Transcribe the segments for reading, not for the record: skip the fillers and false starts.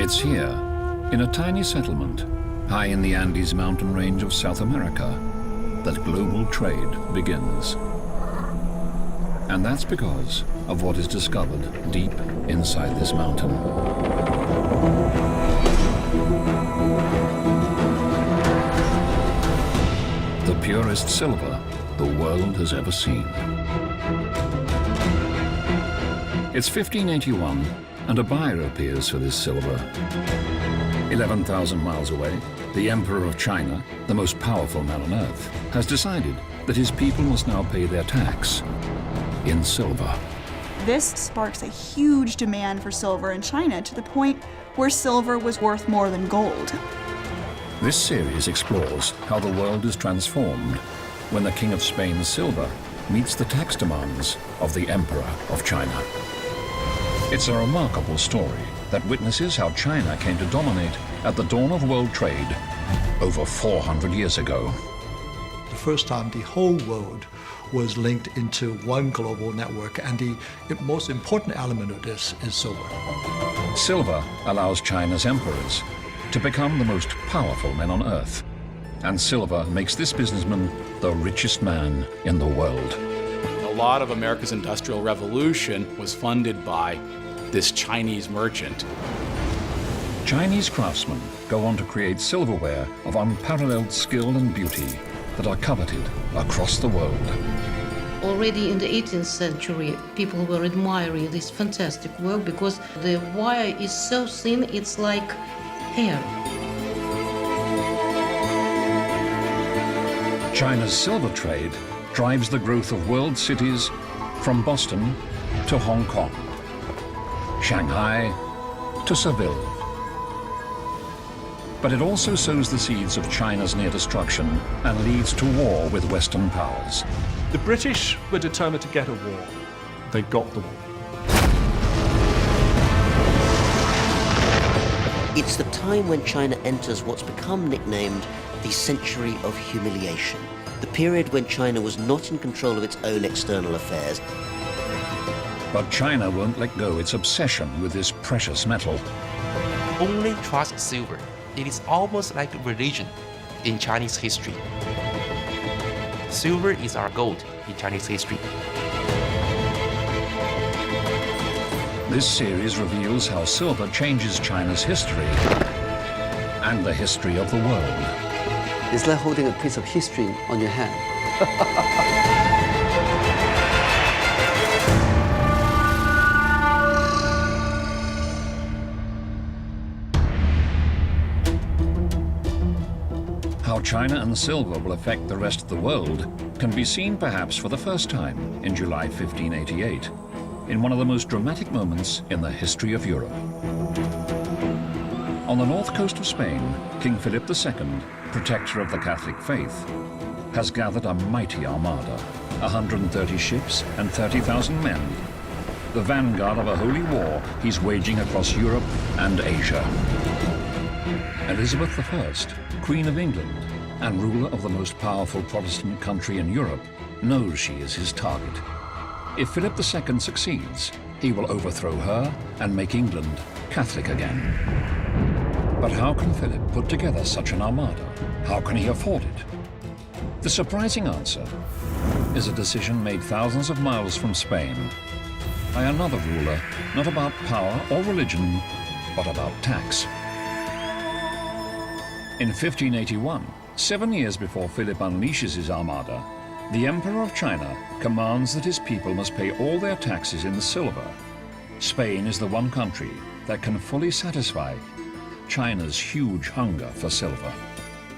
It's here, in a tiny settlement, high in the Andes mountain range of South America, that global trade begins. And that's because of what is discovered deep inside this mountain. The purest silver the world has ever seen. It's 1581, and a buyer appears for this silver. 11,000 miles away, the Emperor of China, the most powerful man on earth, has decided that his people must now pay their tax in silver. This sparks a huge demand for silver in China, to the point where silver was worth more than gold. This series explores how the world is transformed when the King of Spain's silver meets the tax demands of the Emperor of China. It's a remarkable story that witnesses how China came to dominate at the dawn of world trade over 400 years ago. The first time the whole world was linked into one global network, and the most important element of this is silver. Silver allows China's emperors to become the most powerful men on earth. And silver makes this businessman the richest man in the world. A lot of America's Industrial Revolution was funded by this Chinese merchant. Chinese craftsmen go on to create silverware of unparalleled skill and beauty that are coveted across the world. Already in the 18th century, people were admiring this fantastic work because the wire is so thin, it's like hair. China's silver trade drives the growth of world cities from Boston to Hong Kong, Shanghai to Seville. But it also sows the seeds of China's near destruction and leads to war with Western powers. The British were determined to get a war. They got the war. It's the time when China enters what's become nicknamed the century of humiliation, the period when China was not in control of its own external affairs. But China won't let go its obsession with this precious metal. Only trust silver. It is almost like a religion in Chinese history. Silver is our gold in Chinese history. This series reveals how silver changes China's history and the history of the world. It's like holding a piece of history on your hand. How China and silver will affect the rest of the world can be seen perhaps for the first time in July 1588, in one of the most dramatic moments in the history of Europe. On the north coast of Spain, King Philip II, protector of the Catholic faith, has gathered a mighty armada, 130 ships and 30,000 men, the vanguard of a holy war he's waging across Europe and Asia. Elizabeth I, Queen of England and ruler of the most powerful Protestant country in Europe, knows she is his target. If Philip II succeeds, he will overthrow her and make England Catholic again. But how can Philip put together such an armada? How can he afford it? The surprising answer is a decision made thousands of miles from Spain by another ruler, not about power or religion, but about tax. In 1581, 7 years before Philip unleashes his armada, the Emperor of China commands that his people must pay all their taxes in silver. Spain is the one country that can fully satisfy China's huge hunger for silver.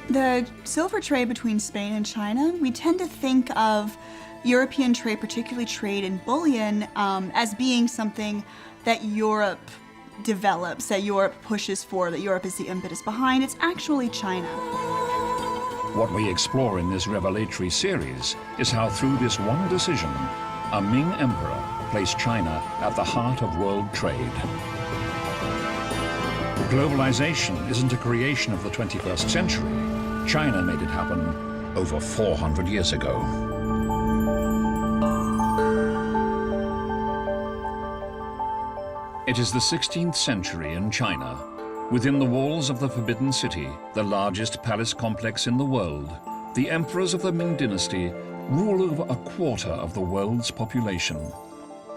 The silver trade between Spain and China, we tend to think of European trade, particularly trade in bullion, as being something that Europe develops, that Europe pushes for, that Europe is the impetus behind. It's actually China. What we explore in this revelatory series is how through this one decision, a Ming emperor placed China at the heart of world trade. Globalization isn't a creation of the 21st century. China made it happen over 400 years ago. It is the 16th century in China, Within the walls of the Forbidden City, the largest palace complex in the world, the emperors of the Ming dynasty rule over a quarter of the world's population.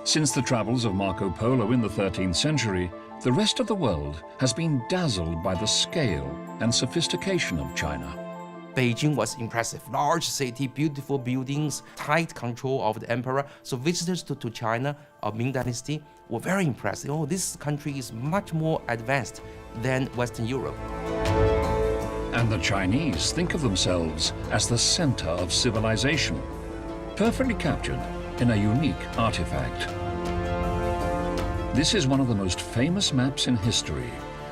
Since the travels of Marco Polo in the 13th century, the rest of the world has been dazzled by the scale and sophistication of China. Beijing was impressive. Large city, beautiful buildings, tight control of the emperor. So visitors to China of Ming Dynasty were very impressed. Oh, this country is much more advanced than Western Europe. And the Chinese think of themselves as the center of civilization, perfectly captured in a unique artifact. This is one of the most famous maps in history.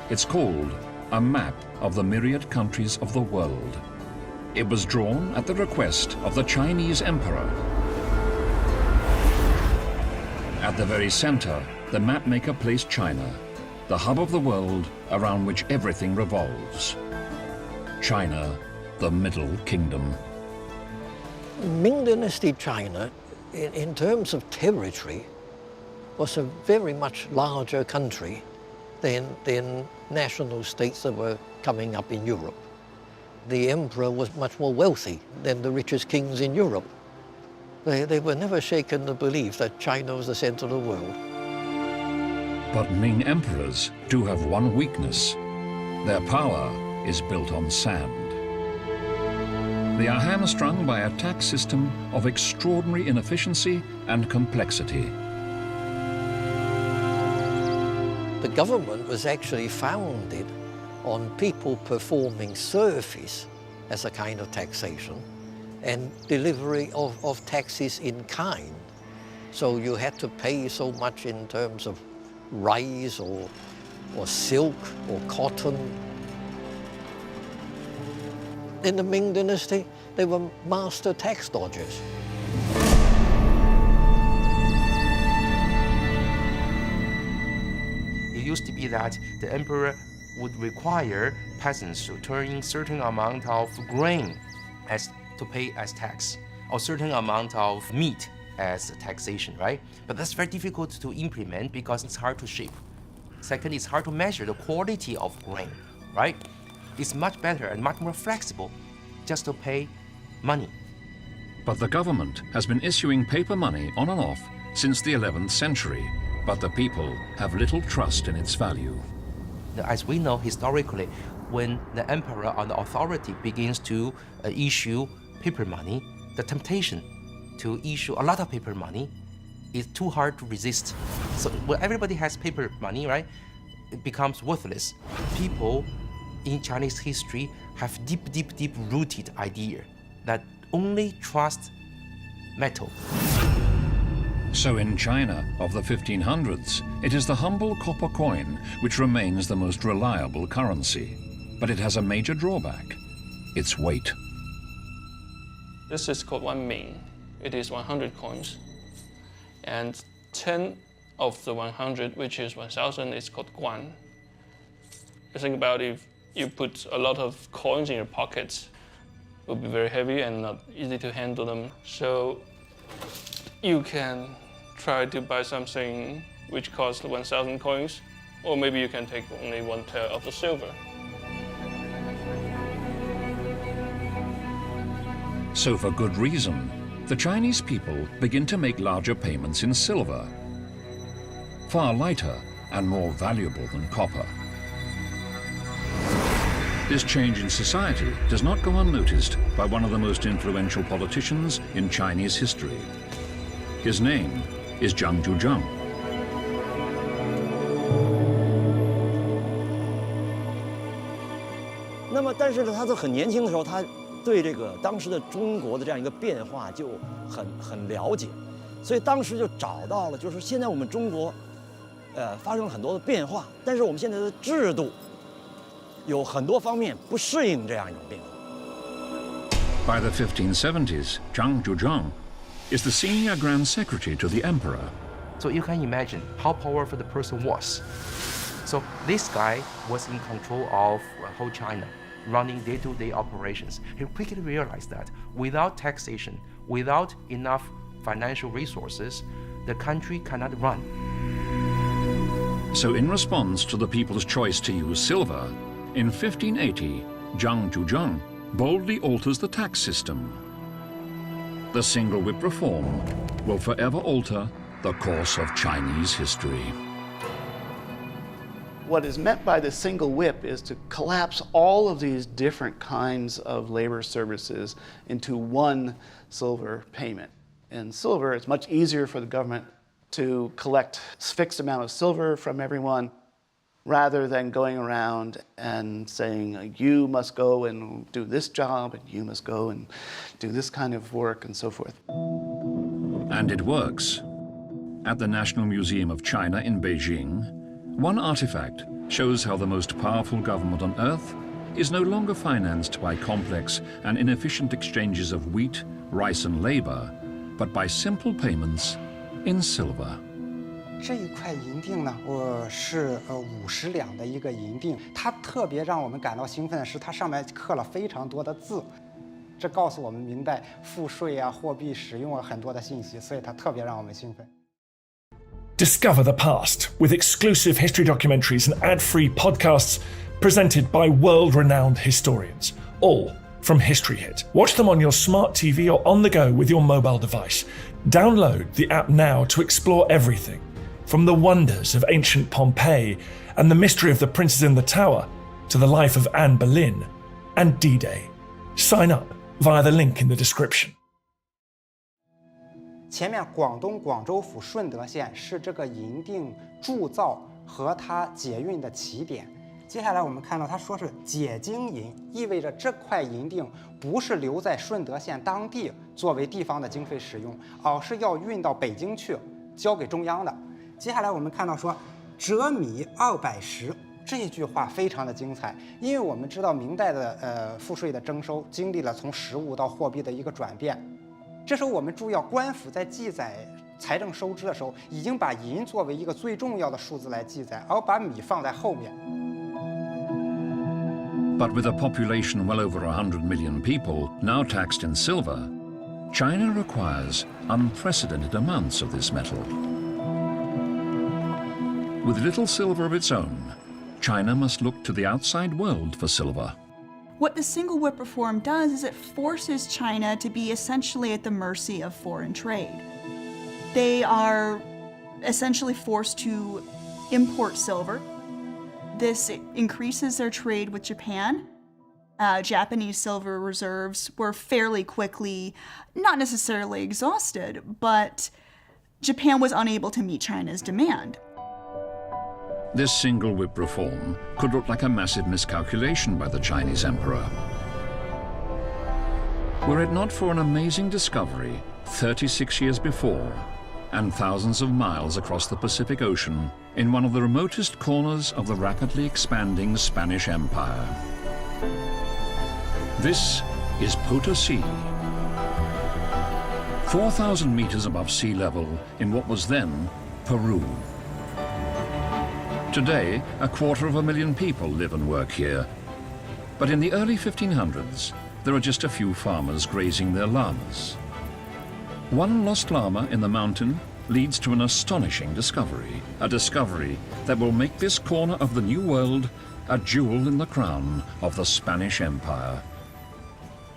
It's called a map of the myriad countries of the world. It was drawn at the request of the Chinese emperor. At the very center, the mapmaker placed China, the hub of the world around which everything revolves. China, the Middle Kingdom. Ming Dynasty China, in terms of territory, was a very much larger country than national states that were coming up in Europe. The emperor was much more wealthy than the richest kings in Europe. They were never shaken to believe that China was the center of the world. But Ming emperors do have one weakness. Their power is built on sand. They are hamstrung by a tax system of extraordinary inefficiency and complexity. The government was actually founded on people performing service as a kind of taxation and delivery of taxes in kind. So you had to pay so much in terms of rice or silk or cotton. In the Ming Dynasty, they were master tax dodgers. It used to be that the emperor would require peasants to turn in certain amount of grain to pay as tax, or certain amount of meat as taxation, right? But that's very difficult to implement because it's hard to ship. Second, it's hard to measure the quality of grain, right? It's much better and much more flexible just to pay money. But the government has been issuing paper money on and off since the 11th century, but the people have little trust in its value. As we know historically, when the emperor or the authority begins to issue paper money, the temptation to issue a lot of paper money is too hard to resist. So when everybody has paper money, right, it becomes worthless. People in Chinese history have deep rooted idea that only trust metal. So in China of the 1500s, it is the humble copper coin which remains the most reliable currency. But it has a major drawback: its weight. This is called 1 Ming. It is 100 coins. And 10 of the 100, which is 1,000, is called guan. You think about if you put a lot of coins in your pockets, it will be very heavy and not easy to handle them. So you can try to buy something which costs 1,000 coins, or maybe you can take only 1/3 of the silver. So for good reason, the Chinese people begin to make larger payments in silver, far lighter and more valuable than copper. This change in society does not go unnoticed by one of the most influential politicians in Chinese history. His name is Zhang Zhuzhang. 那么，但是呢，他在很年轻的时候，他对这个当时的中国的这样一个变化就很了解，所以当时就找到了，就是现在我们中国，发生了很多的变化，但是我们现在的制度有很多方面不适应这样一种变化。By the 1570s, Zhang Zhuzhang is the senior Grand Secretary to the Emperor. So you can imagine how powerful the person was. So this guy was in control of whole China, running day-to-day operations. He quickly realized that without taxation, without enough financial resources, the country cannot run. So in response to the people's choice to use silver, in 1580, Zhang Zhuzheng boldly alters the tax system. The single whip reform will forever alter the course of Chinese history. What is meant by the single whip is to collapse all of these different kinds of labor services into one silver payment. In silver, it's much easier for the government to collect a fixed amount of silver from everyone rather than going around and saying, you must go and do this job, and you must go and do this kind of work, and so forth. And it works. At the National Museum of China in Beijing, one artifact shows how the most powerful government on earth is no longer financed by complex and inefficient exchanges of wheat, rice, and labor, but by simple payments in silver. 这一块银锭呢，是50两的一个银锭，它特别让我们感到兴奋的是，它上面刻了非常多的字，这告诉我们明代赋税啊、货币使用啊很多的信息，所以它特别让我们兴奋。 Discover the past with exclusive history documentaries and ad-free podcasts presented by world-renowned historians, all from History Hit. Watch them on your smart TV or on the go with your mobile device. Download the app now to explore everything, from the wonders of ancient Pompeii and the mystery of the princes in the tower to the life of Anne Boleyn and D-Day. Sign up via the link in the description. 前面广东广州府顺德县是这个银锭铸造和它解运的起点。接下来我们看到他说是解经银，意味着这块银锭不是留在顺德县当地作为地方的经费使用，而是要运到北京去交给中央的。接下来我们看到说折米200石。 这一句话非常的精彩，因为我们知道明代的赋税的征收经历了从实物到货币的一个转变。这时候我们注意到官府在记载财政收支的时候，已经把银作为一个最重要的数字来记载，而把米放在后面。But with a population well over 100 million people now taxed in silver, China requires unprecedented amounts of this metal. With little silver of its own, China must look to the outside world for silver. What the single whip reform does is it forces China to be essentially at the mercy of foreign trade. They are essentially forced to import silver. This increases their trade with Japan. Japanese silver reserves were fairly quickly, not necessarily exhausted, but Japan was unable to meet China's demand. This single whip reform could look like a massive miscalculation by the Chinese emperor. Were it not for an amazing discovery 36 years before, and thousands of miles across the Pacific Ocean in one of the remotest corners of the rapidly expanding Spanish Empire. This is Potosi, 4,000 meters above sea level in what was then Peru. Today, 250,000 people live and work here. But in the early 1500s, there are just a few farmers grazing their llamas. One lost llama in the mountain leads to an astonishing discovery, a discovery that will make this corner of the New World a jewel in the crown of the Spanish Empire.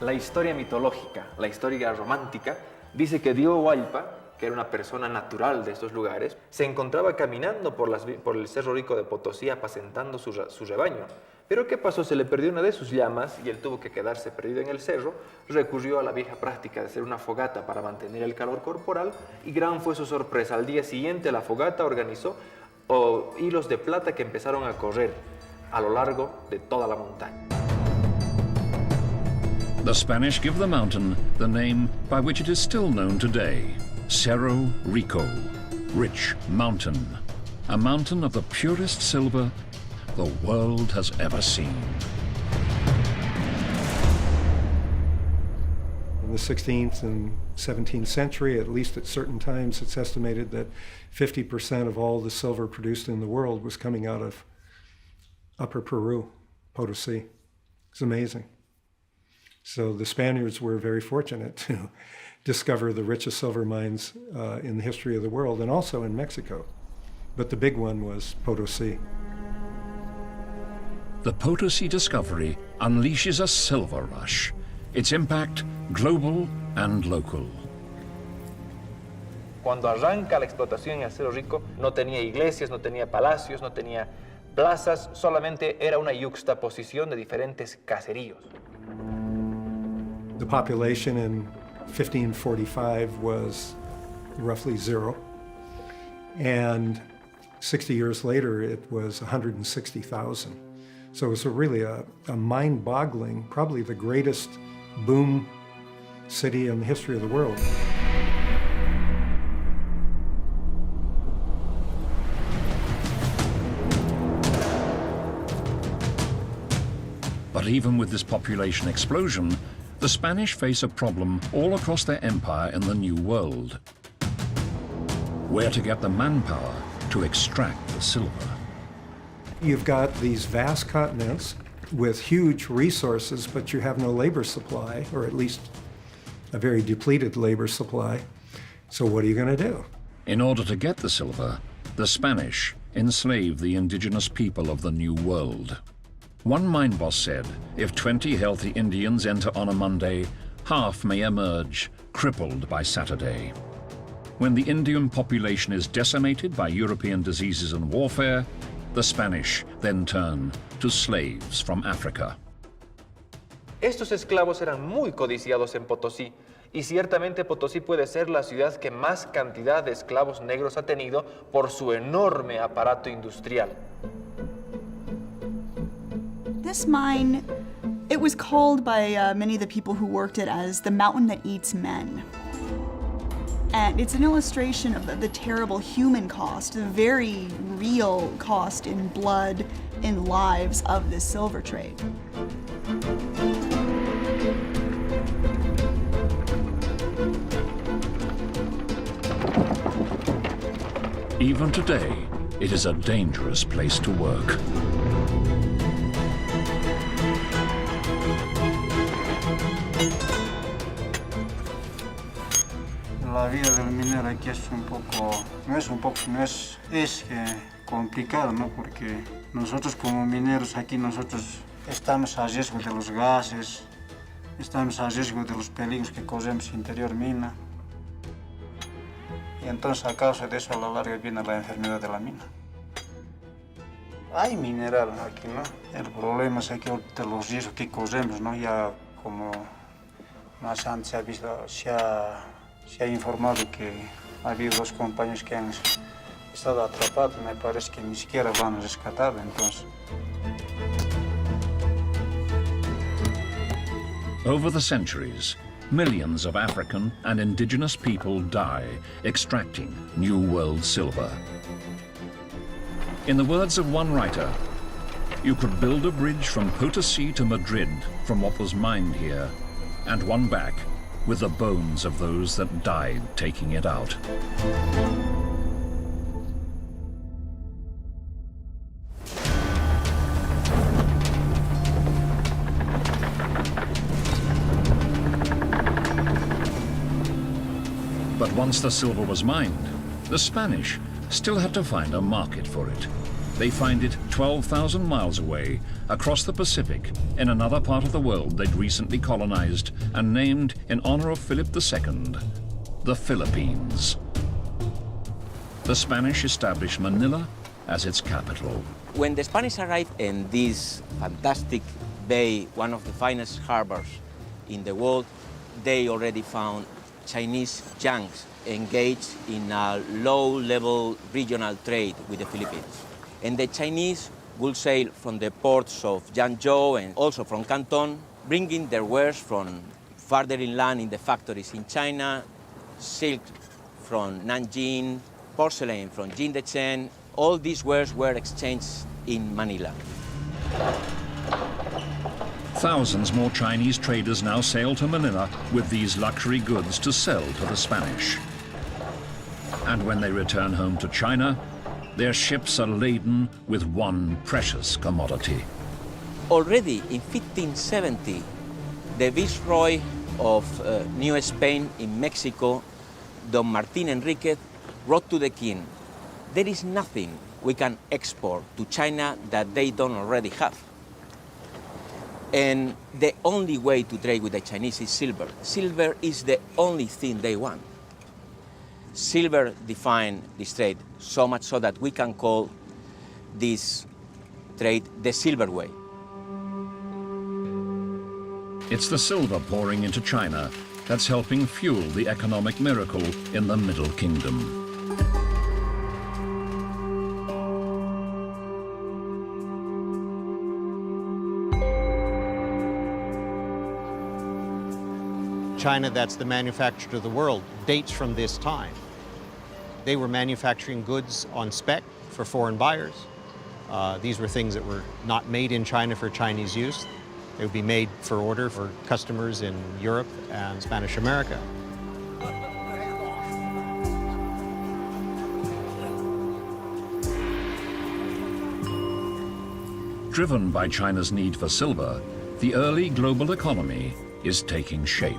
La historia mitológica, la historia romántica, dice que Diego Hualpa, que era una persona natural de estos lugares, se encontraba caminando por el Cerro Rico de Potosí apacentando su rebaño. Pero ¿qué pasó? Se le perdió una de sus llamas y él tuvo que quedarse perdido en el cerro. Recurrió a la vieja práctica de hacer una fogata para mantener el calor corporal y gran fue su sorpresa. Al día siguiente la fogata organizó hilos de plata que empezaron a correr a lo largo de toda la montaña. The Spanish give the mountain the name by which it is still known today. Cerro Rico, rich mountain, a mountain of the purest silver the world has ever seen. In the 16th and 17th century, at least at certain times, it's estimated that 50% of all the silver produced in the world was coming out of Upper Peru, Potosi. It's amazing. So the Spaniards were very fortunate to discover the richest silver mines in the history of the world, and also in Mexico. but the big one was Potosi. The Potosi discovery unleashes a silver rush, its impact global and local. Cuando arranca la explotación en el Cerro Rico, no tenía iglesias, no tenía palacios, no tenía plazas, solamente era una yuxtaposición de diferentes caseríos. The population in 1545 was roughly 0, and 60 years later it was 160,000. So it was really a mind-boggling, probably the greatest boom city in the history of the world. But even with this population explosion, the Spanish face a problem all across their empire in the New World. Where to get the manpower to extract the silver. You've got these vast continents with huge resources, but you have no labor supply, or at least a very depleted labor supply. So what are you going to do? In order to get the silver, the Spanish enslaved the indigenous people of the New World. One mine boss said, if 20 healthy Indians enter on a Monday, half may emerge, crippled by Saturday. When the Indian population is decimated by European diseases and warfare, the Spanish then turn to slaves from Africa. Estos esclavos eran muy codiciados en Potosí, y ciertamente Potosí puede ser la ciudad que más cantidad de esclavos negros ha tenido por su enorme aparato industrial. This mine, it was called by many of the people who worked it as the mountain that eats men. And it's an illustration of the terrible human cost, the very real cost in blood, in lives of this silver trade. Even today, it is a dangerous place to work. La vida del minero aquí es complicado, ¿no? Porque nosotros como mineros aquí estamos a riesgo de los gases, estamos a riesgo de los peligros que corremos interior mina. Y entonces a causa de eso a la larga viene la enfermedad de la mina. Hay mineral aquí, ¿no? El problema es que de los riesgos que corremos, ¿no? Ya como más antes se ha informado que ha habido 2 compañeros que han estado atrapados, me parece que ni siquiera van a rescatar, entonces. Over the centuries, millions of African and indigenous people die extracting New World silver. In the words of one writer, you could build a bridge from Potosi to Madrid from what was mined here, and one back with the bones of those that died taking it out. But once the silver was mined, the Spanish still had to find a market for it. They find it 12,000 miles away, across the Pacific, in another part of the world they'd recently colonized and named in honor of Philip II, the Philippines. The Spanish established Manila as its capital. When the Spanish arrived in this fantastic bay, one of the finest harbors in the world, they already found Chinese junks engaged in a low-level regional trade with the Philippines. And the Chinese will sail from the ports of Yangzhou and also from Canton, bringing their wares from farther inland in the factories in China, silk from Nanjing, porcelain from Jingdezhen. All these wares were exchanged in Manila. Thousands more Chinese traders now sail to Manila with these luxury goods to sell to the Spanish. And when they return home to China, their ships are laden with one precious commodity. Already in 1570, the Viceroy of New Spain in Mexico, Don Martín Enriquez, wrote to the king, there is nothing we can export to China that they don't already have. And the only way to trade with the Chinese is silver. Silver is the only thing they want. Silver defines this trade, so much so that we can call this trade the silver way. It's the silver pouring into China that's helping fuel the economic miracle in the Middle Kingdom. China, that's the manufacturer of the world, dates from this time. They were manufacturing goods on spec for foreign buyers. These were things that were not made in China for Chinese use. They would be made for order for customers in Europe and Spanish America. Driven by China's need for silver, the early global economy is taking shape.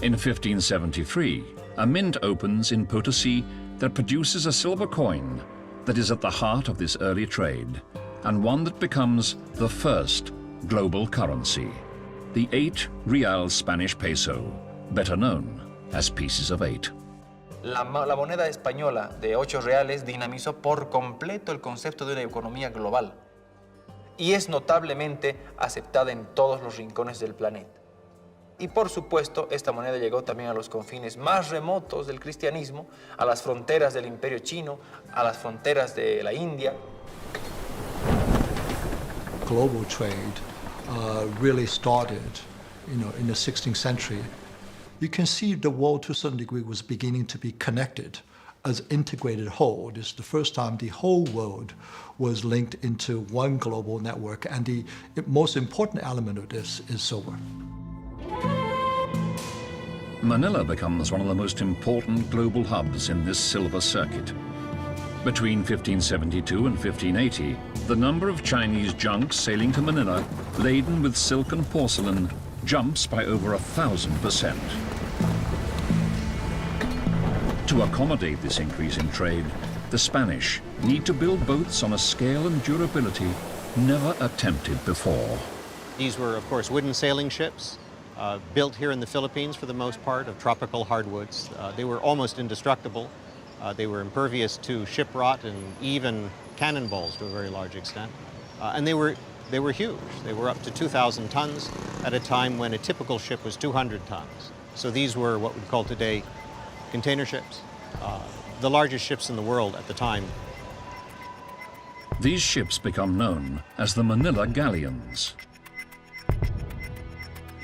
In 1573, a mint opens in Potosi that produces a silver coin that is at the heart of this early trade, and one that becomes the first global currency, the 8 real Spanish peso, better known as pieces of 8. La moneda española de 8 reales dinamizó por completo el concepto de una economía global y es notablemente aceptada en todos los rincones del planeta. Y por supuesto, esta moneda llegó también a los confines más remotos del cristianismo, a las fronteras del Imperio Chino, a las fronteras de la India. Global trade really started, in the 16th century. You can see the world to a certain degree was beginning to be connected as integrated whole. This is the first time the whole world was linked into one global network, and the most important element of this is silver. Manila becomes one of the most important global hubs in this silver circuit. Between 1572 and 1580, the number of Chinese junks sailing to Manila laden with silk and porcelain jumps by over 1,000%. To accommodate this increase in trade, the Spanish need to build boats on a scale and durability never attempted before. These were, of course, wooden sailing ships, built here in the Philippines for the most part, of tropical hardwoods. They were almost indestructible. They were impervious to ship rot and even cannonballs to a very large extent. And they were huge. They were up to 2,000 tons at a time when a typical ship was 200 tons. So these were what we'd call today container ships, the largest ships in the world at the time. These ships become known as the Manila galleons.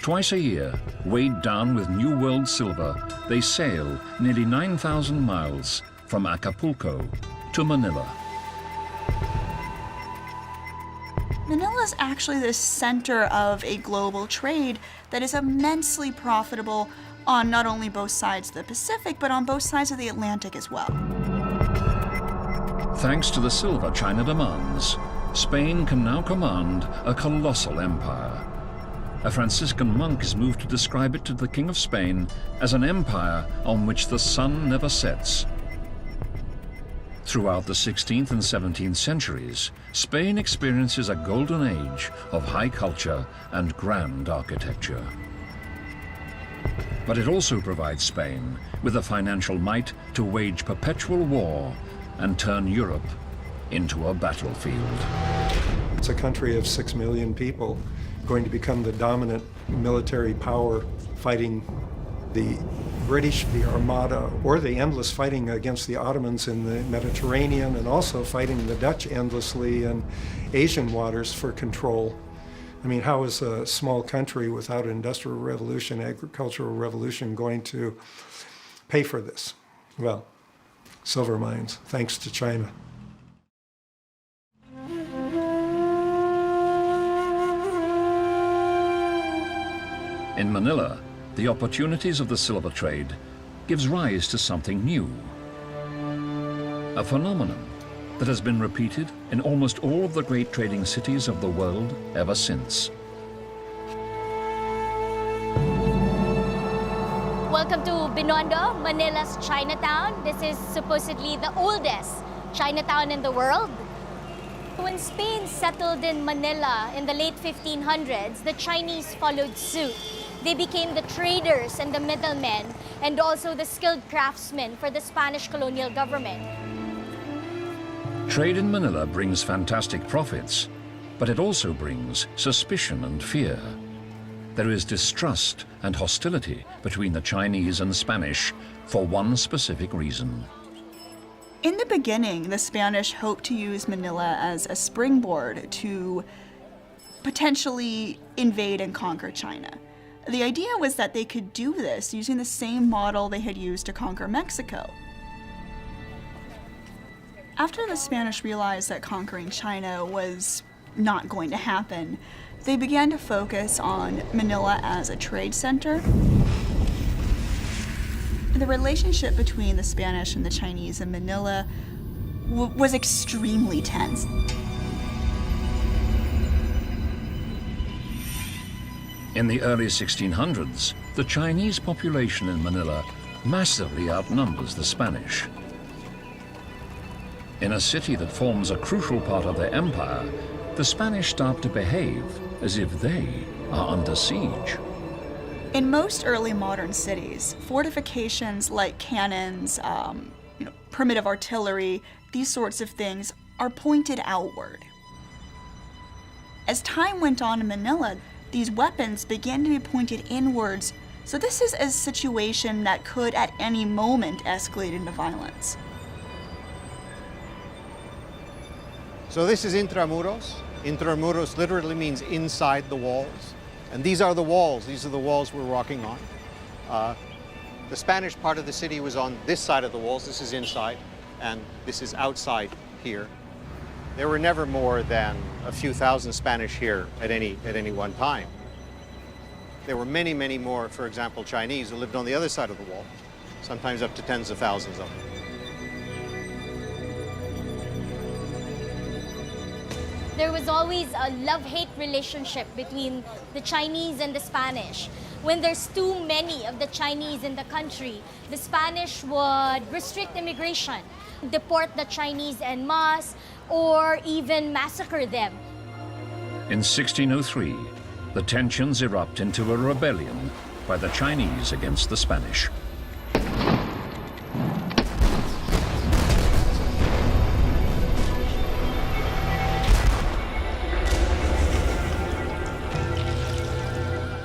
Twice a year, weighed down with New World silver, they sail nearly 9,000 miles from Acapulco to Manila. Manila is actually the center of a global trade that is immensely profitable on not only both sides of the Pacific, but on both sides of the Atlantic as well. Thanks to the silver China demands, Spain can now command a colossal empire. A Franciscan monk is moved to describe it to the King of Spain as an empire on which the sun never sets. Throughout the 16th and 17th centuries, Spain experiences a golden age of high culture and grand architecture. But it also provides Spain with the financial might to wage perpetual war and turn Europe into a battlefield. It's a country of 6 million people going to become the dominant military power, fighting the British, the Armada, or the endless fighting against the Ottomans in the Mediterranean, and also fighting the Dutch endlessly in Asian waters for control. I mean, how is a small country without an industrial revolution, agricultural revolution going to pay for this? Well, silver mines, thanks to China. In Manila, the opportunities of the silver trade gives rise to something new. A phenomenon that has been repeated in almost all of the great trading cities of the world ever since. Welcome to Binondo, Manila's Chinatown. This is supposedly the oldest Chinatown in the world. When Spain settled in Manila in the late 1500s, the Chinese followed suit. They became the traders and the middlemen, and also the skilled craftsmen for the Spanish colonial government. Trade in Manila brings fantastic profits, but it also brings suspicion and fear. There is distrust and hostility between the Chinese and Spanish for one specific reason. In the beginning, the Spanish hoped to use Manila as a springboard to potentially invade and conquer China. The idea was that they could do this using the same model they had used to conquer Mexico. After the Spanish realized that conquering China was not going to happen, they began to focus on Manila as a trade center. The relationship between the Spanish and the Chinese in Manila was extremely tense. In the early 1600s, the Chinese population in Manila massively outnumbers the Spanish. In a city that forms a crucial part of their empire, the Spanish start to behave as if they are under siege. In most early modern cities, fortifications like cannons, primitive artillery, these sorts of things are pointed outward. As time went on in Manila, these weapons began to be pointed inwards, so this is a situation that could at any moment escalate into violence. So this is intramuros. Intramuros literally means inside the walls. And these are the walls. These are the walls we're walking on. The Spanish part of the city was on this side of the walls. This is inside, and this is outside here. There were never more than a few thousand Spanish here at any one time. There were many, many more, for example, Chinese who lived on the other side of the wall, sometimes up to tens of thousands of them. There was always a love-hate relationship between the Chinese and the Spanish. When there's too many of the Chinese in the country, the Spanish would restrict immigration, deport the Chinese en masse, or even massacre them. In 1603, the tensions erupt into a rebellion by the Chinese against the Spanish.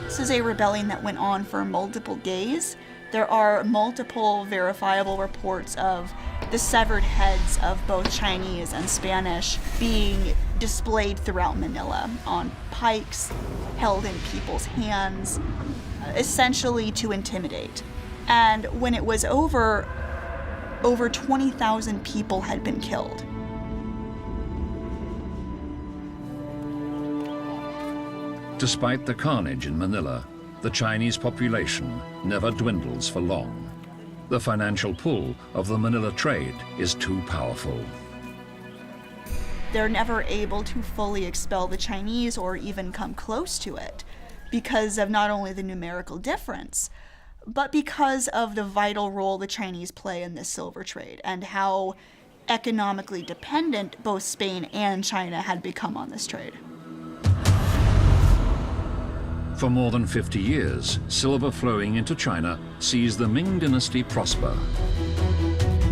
This is a rebellion that went on for multiple days. There are multiple verifiable reports of the severed heads of both Chinese and Spanish being displayed throughout Manila on pikes, held in people's hands, essentially to intimidate. And when it was over 20,000 people had been killed. Despite the carnage in Manila, the Chinese population never dwindles for long. The financial pull of the Manila trade is too powerful. They're never able to fully expel the Chinese or even come close to it because of not only the numerical difference, but because of the vital role the Chinese play in this silver trade and how economically dependent both Spain and China had become on this trade. For more than 50 years, silver flowing into China sees the Ming dynasty prosper.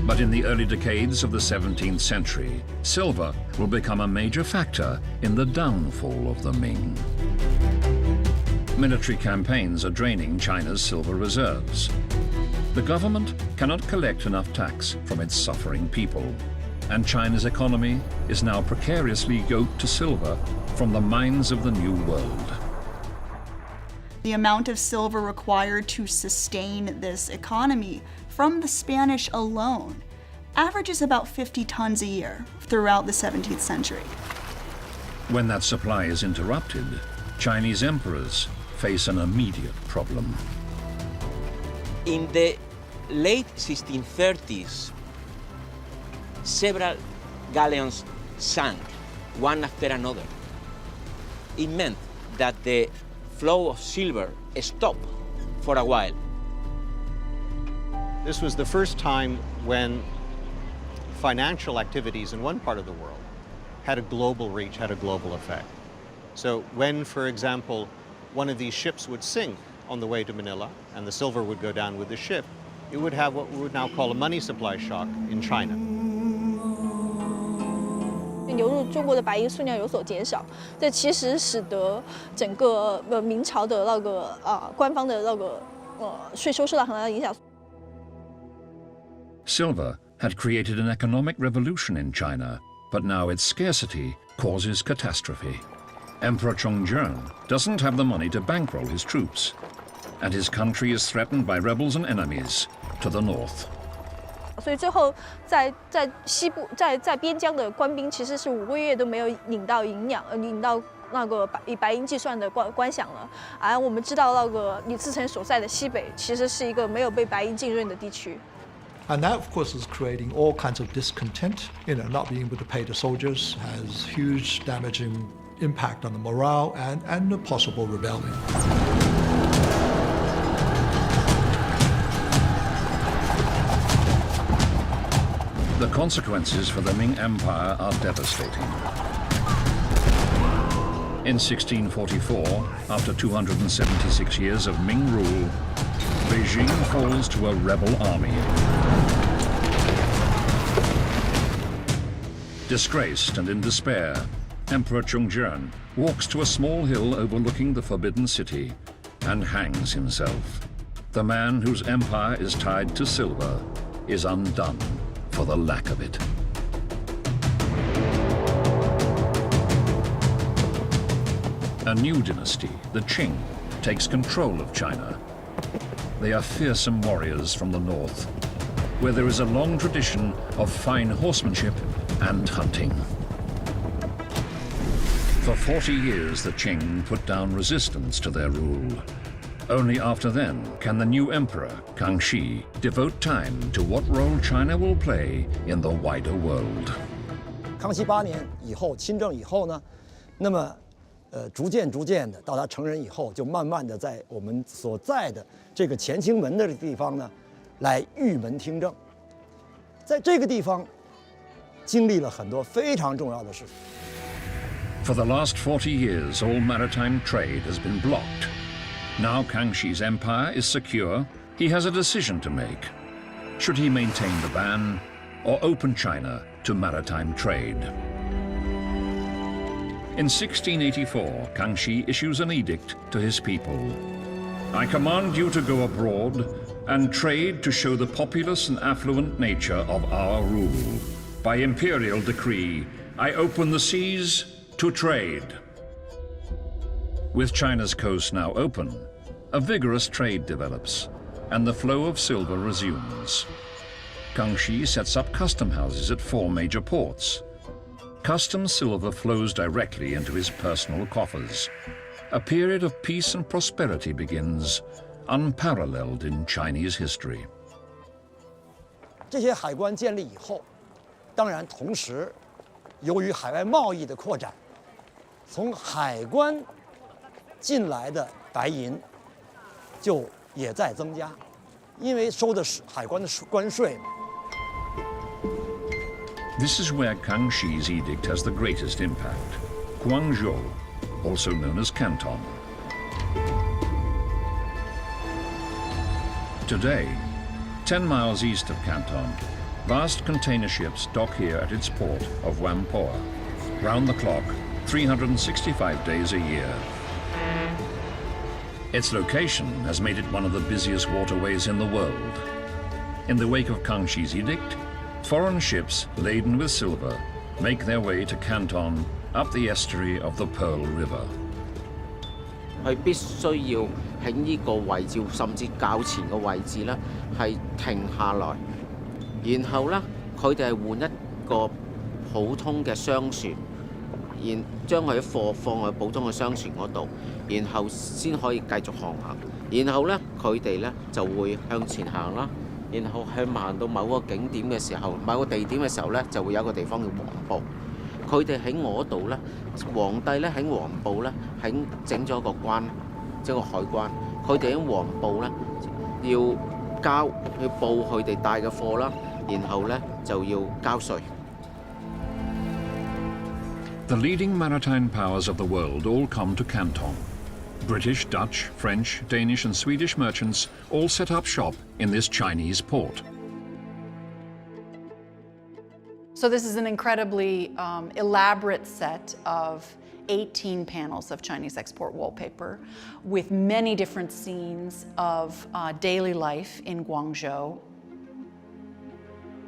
But in the early decades of the 17th century, silver will become a major factor in the downfall of the Ming. Military campaigns are draining China's silver reserves. The government cannot collect enough tax from its suffering people, and China's economy is now precariously yoked to silver from the mines of the New World. The amount of silver required to sustain this economy from the Spanish alone averages about 50 tons a year throughout the 17th century. When that supply is interrupted, Chinese emperors face an immediate problem. In the late 1630s, several galleons sank, one after another. It meant that the flow of silver stopped for a while. This was the first time when financial activities in one part of the world had a global reach, had a global effect. So when, for example, one of these ships would sink on the way to Manila and the silver would go down with the ship, it would have what we would now call a money supply shock in China. 流入中国的白银数量有所减少，这其实使得整个明朝的那个官方的那个税收受到很大的影响。Silver had created an economic revolution in China, but now its scarcity causes catastrophe. Emperor Chongzhen doesn't have the money to bankroll his troops, and his country is threatened by rebels and enemies to the north. 所以最后在西部在边疆的官兵其实是5个月都没有领到那个以白银计算的官饷了。而我们知道那个李自成所在的西北其实是一个没有被白银浸润的地区。And that, of course, is creating all kinds of discontent. Not being able to pay the soldiers has huge damaging impact on the morale and the possible rebellion. The consequences for the Ming Empire are devastating. In 1644, after 276 years of Ming rule, Beijing falls to a rebel army. Disgraced and in despair, Emperor Chongzhen walks to a small hill overlooking the Forbidden City and hangs himself. The man whose empire is tied to silver is undone for the lack of it. A new dynasty, the Qing, takes control of China. They are fearsome warriors from the north, where there is a long tradition of fine horsemanship and hunting. For 40 years, the Qing put down resistance to their rule. Only after then can the new emperor, Kangxi, devote time to what role China will play in the wider world. 康熙8年以后，亲政以后呢，那么逐渐的到他成人以后，就慢慢的在我们所在的这个乾清门的地方呢，来御门听政。在这个地方，经历了很多非常重要的事。For the last 40 years, all maritime trade has been blocked. Now Kangxi's empire is secure, he has a decision to make. Should he maintain the ban or open China to maritime trade? In 1684, Kangxi issues an edict to his people. I command you to go abroad and trade to show the populous and affluent nature of our rule. By imperial decree, I open the seas to trade. With China's coast now open, a vigorous trade develops, and the flow of silver resumes. Kangxi sets up custom houses at 4 major ports. Custom silver flows directly into his personal coffers. A period of peace and prosperity begins, unparalleled in Chinese history. 这些海关建立以后，当然同时，由于海外贸易的扩展，从海关进来的白银就也在增加，因为收的是海关的关税嘛。This is where Kangxi's edict has the greatest impact. Guangzhou, also known as Canton. Today, 10 miles east of Canton, vast container ships dock here at its port of Whampoa, round the clock, 365 days a year. Its location has made it one of the busiest waterways in the world. In the wake of Kangxi's edict, foreign ships laden with silver make their way to Canton up the estuary of the Pearl River. 佢必須要喺呢個位置，甚至較前嘅位置咧，係停下來，然後咧佢哋係換一個普通嘅商船，然將佢啲貨放喺普通嘅商船嗰度，然後先可以繼續航行。然後咧佢哋咧就會向前行啦。然後向行到某個景點嘅時候，某個地點嘅時候咧，就會有一個地方叫黃埔。佢哋喺我度咧，皇帝咧喺黃埔咧，喺整咗個關，即係個海關。佢哋喺黃埔咧要交去報佢哋帶嘅貨啦，然後咧就要交稅。The leading maritime powers of the world all come to Canton. British, Dutch, French, Danish and Swedish merchants all set up shop in this Chinese port. So this is an incredibly elaborate set of 18 panels of Chinese export wallpaper with many different scenes of daily life in Guangzhou.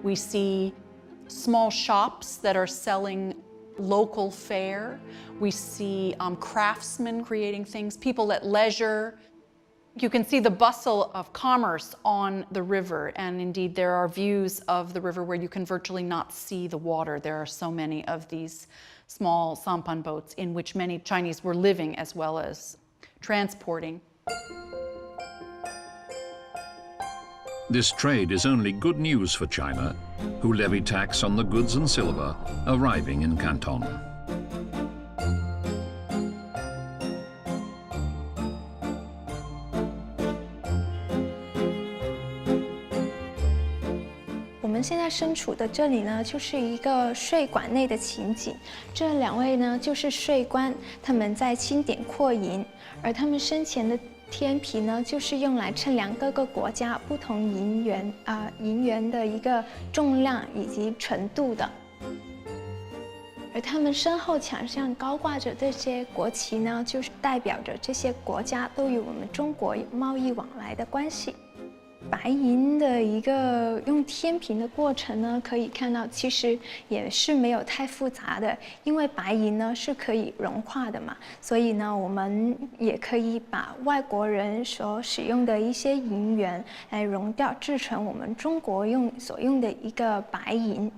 We see small shops that are selling local fare. We see craftsmen creating things, people at leisure. You can see the bustle of commerce on the river, and indeed there are views of the river where you can virtually not see the water. There are so many of these small sampan boats in which many Chinese were living as well as transporting. This trade is only good news for China, who levy tax on the goods and silver arriving in Canton.我们现在身处的这里呢，就是一个税馆内的情景。这两位呢，就是税官，他们在清点扩银，而他们身前的天皮呢，就是用来称量各个国家不同银元的一个重量以及纯度的。而他们身后墙上高挂着这些国旗呢，就是代表着这些国家都与我们中国有贸易往来的关系。白银的一个用天平的过程呢，可以看到其实也是没有太复杂的，因为白银呢是可以融化的嘛，所以呢我们也可以把外国人所使用的一些银元来熔掉，制成我们中国所用的一个白银。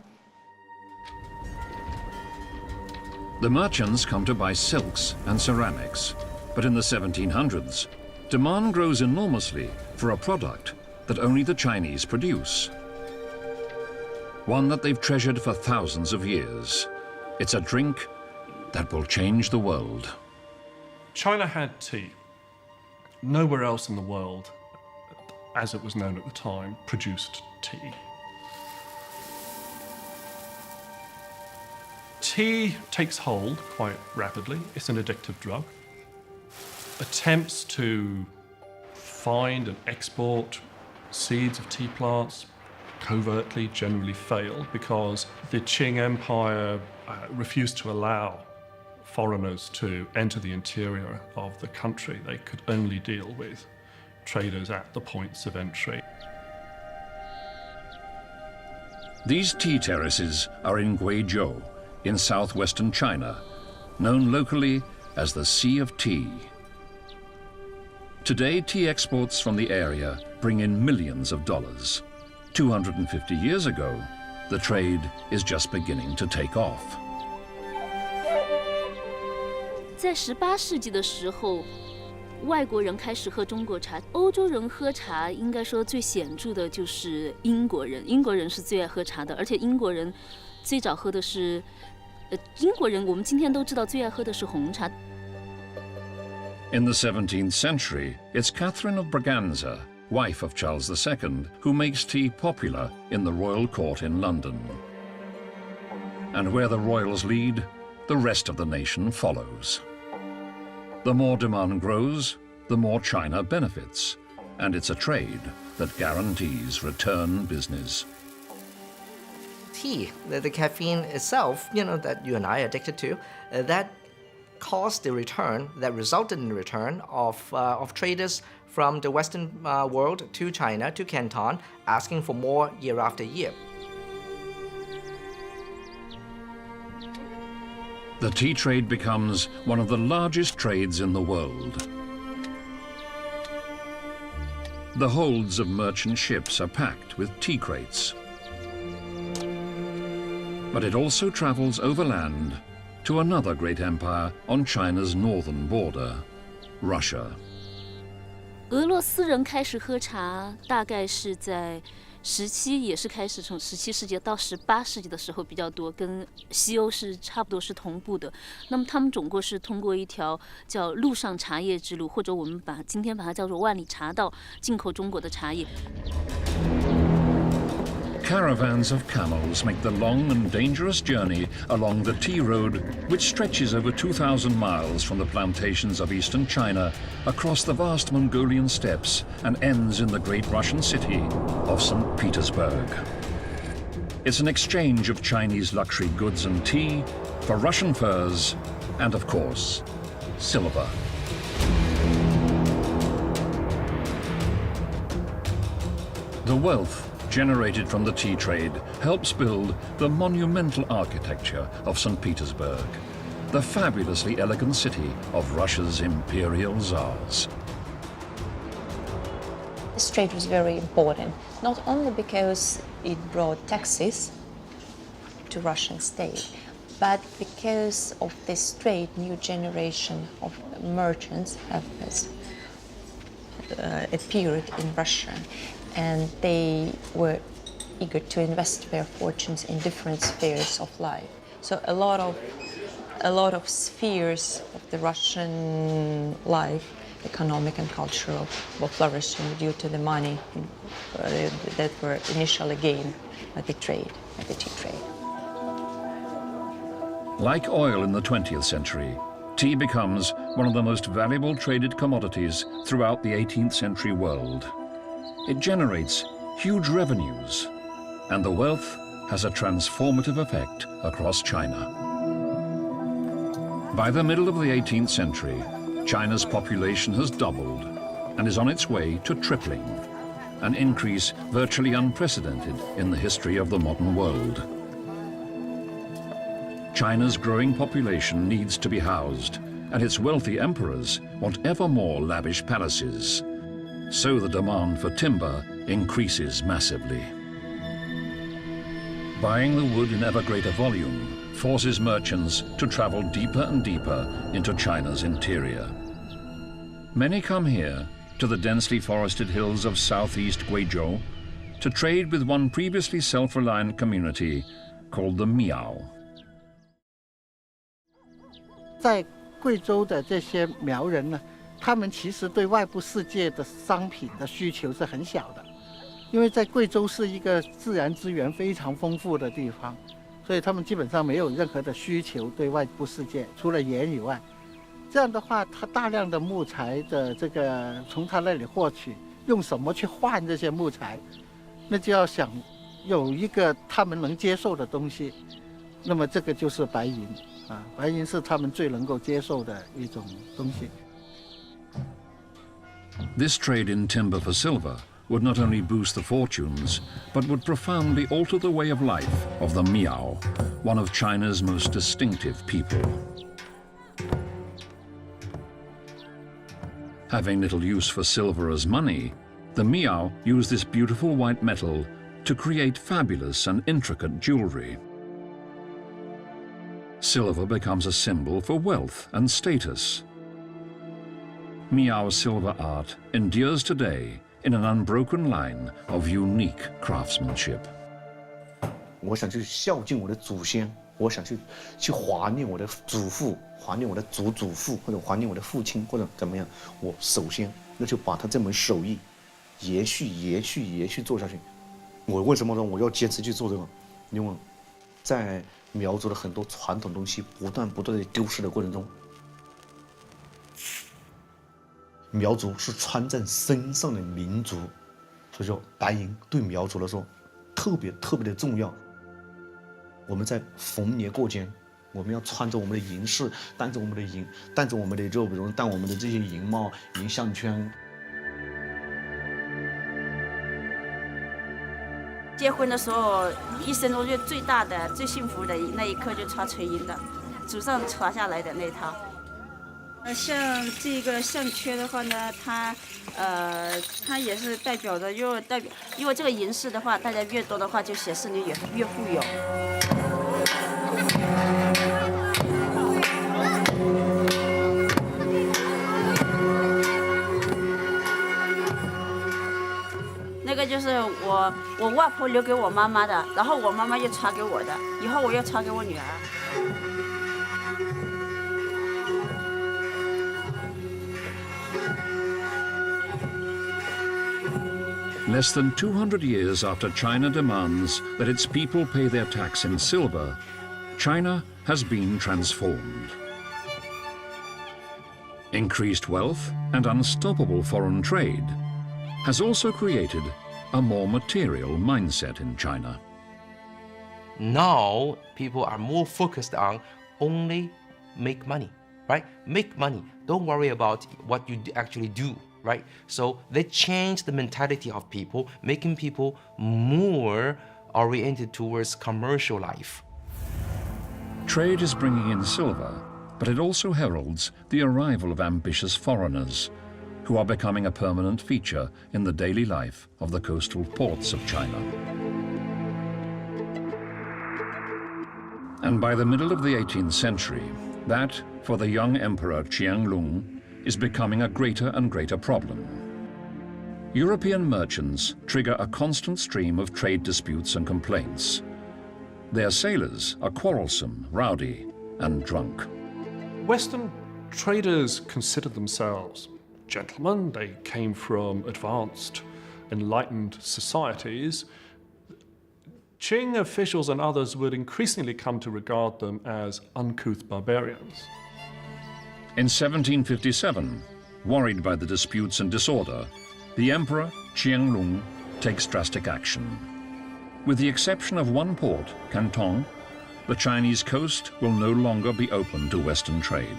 The merchants come to buy silks and ceramics, but in the 1700s, demand grows enormously for a product that only the Chinese produce. One that they've treasured for thousands of years. It's a drink that will change the world. China had tea. Nowhere else in the world, as it was known at the time, produced tea. Tea takes hold quite rapidly. It's an addictive drug. Attempts to find and export seeds of tea plants covertly generally failed because the Qing Empire refused to allow foreigners to enter the interior of the country. They could only deal with traders at the points of entry. These tea terraces are in Guizhou, in southwestern China, known locally as the Sea of Tea. Today, tea exports from the area bring in millions of dollars. 250 years ago, the trade is just beginning to take off. 在18世纪的时候，外国人开始喝中国茶。欧洲人喝茶，应该说最显著的就是英国人。英国人是最爱喝茶的，而且英国人最早喝的是，英国人我们今天都知道最爱喝的是红茶。In the 17th century, it's Catherine of Braganza, wife of Charles II, who makes tea popular in the royal court in London. And where the royals lead, the rest of the nation follows. The more demand grows, the more China benefits, and it's a trade that guarantees return business. Tea, the caffeine itself, that you and I are addicted to, that caused the return, that resulted in the return of traders from the Western world to China, to Canton, asking for more year after year. The tea trade becomes one of the largest trades in the world. The holds of merchant ships are packed with tea crates. But it also travels overland to another great empire on China's northern border, Russia. 俄罗斯人开始喝茶，大概是在17也是开始从17世纪到18世纪的时候比较多，跟西欧是差不多是同步的。那么他们总共是通过一条叫陆上茶叶之路，或者我们今天把它叫做万里茶道，进口中国的茶叶。Caravans of camels make the long and dangerous journey along the tea road, which stretches over 2,000 miles from the plantations of eastern China across the vast Mongolian steppes and ends in the great Russian city of St. Petersburg. It's an exchange of Chinese luxury goods and tea for Russian furs and, of course, silver. The wealth generated from the tea trade helps build the monumental architecture of St. Petersburg, the fabulously elegant city of Russia's imperial czars. This trade was very important, not only because it brought taxes to Russian state, but because of this trade, new generation of merchants have appeared in Russia, and they were eager to invest their fortunes in different spheres of life. So a lot of spheres of the Russian life, economic and cultural, were flourishing due to the money that were initially gained by the trade, by the tea trade. Like oil in the 20th century, tea becomes one of the most valuable traded commodities throughout the 18th century world. It generates huge revenues, and the wealth has a transformative effect across China. By the middle of the 18th century, China's population has doubled and is on its way to tripling, an increase virtually unprecedented in the history of the modern world. China's growing population needs to be housed, and its wealthy emperors want ever more lavish palaces. So the demand for timber increases massively. Buying the wood in ever greater volume forces merchants to travel deeper and deeper into China's interior. Many come here to the densely forested hills of southeast Guizhou to trade with one previously self-reliant community called the Miao. 在贵州的这些苗人呢，他们其实对外部世界的商品的需求是很小的，因为在贵州是一个自然资源非常丰富的地方，所以他们基本上没有任何的需求对外部世界，除了盐以外。这样的话，他大量的木材的这个从他那里获取，用什么去换这些木材？那就要想有一个他们能接受的东西，那么这个就是白银啊，白银是他们最能够接受的一种东西。 This trade in timber for silver would not only boost the fortunes, but would profoundly alter the way of life of the Miao, one of China's most distinctive people. Having little use for silver as money, the Miao use this beautiful white metal to create fabulous and intricate jewelry. Silver becomes a symbol for wealth and status. Miao silver art endures today in an unbroken line of unique craftsmanship. 我想去孝敬我的祖先，我想去怀念我的祖父，怀念我的祖祖父，或者怀念我的父亲，或者怎么样。我首先那就把他这门手艺延续做下去。我为什么说我要坚持去做这个？因为在苗族的很多传统东西不断的丢失的过程中。 苗族是穿在身上的民族，所以说白银对苗族来说特别的重要。我们在逢年过节，我们要穿着我们的银饰，戴着我们的银，戴着我们的就比如戴我们的这些银帽、银项圈。结婚的时候，一生中最大的、最幸福的那一刻就穿纯银的，祖上传下来的那套。 像这个项圈的话呢，它也是代表着，因为这个银饰的话，大家越多的话，就显示你越富有。就是我外婆留给我妈妈的，然后我妈妈又传给我的，以后我又传给我女儿。Less than 200 years after China demands that its people pay their tax in silver, China has been transformed. Increased wealth and unstoppable foreign trade has also created a more material mindset in China. Now, people are more focused on only make money, right? Make money. Don't worry about what you actually do, right? So they change the mentality of people, making people more oriented towards commercial life. Trade is bringing in silver, but it also heralds the arrival of ambitious foreigners who are becoming a permanent feature in the daily life of the coastal ports of China. And by the middle of the 18th century, that, for the young Emperor Qianlong, is becoming a greater and greater problem. European merchants trigger a constant stream of trade disputes and complaints. Their sailors are quarrelsome, rowdy, and drunk. Western traders considered themselves gentlemen. They came from advanced, enlightened societies. Qing officials and others would increasingly come to regard them as uncouth barbarians. In 1757, worried by the disputes and disorder, the Emperor Qianlong takes drastic action. With the exception of one port, Canton, the Chinese coast will no longer be open to Western trade.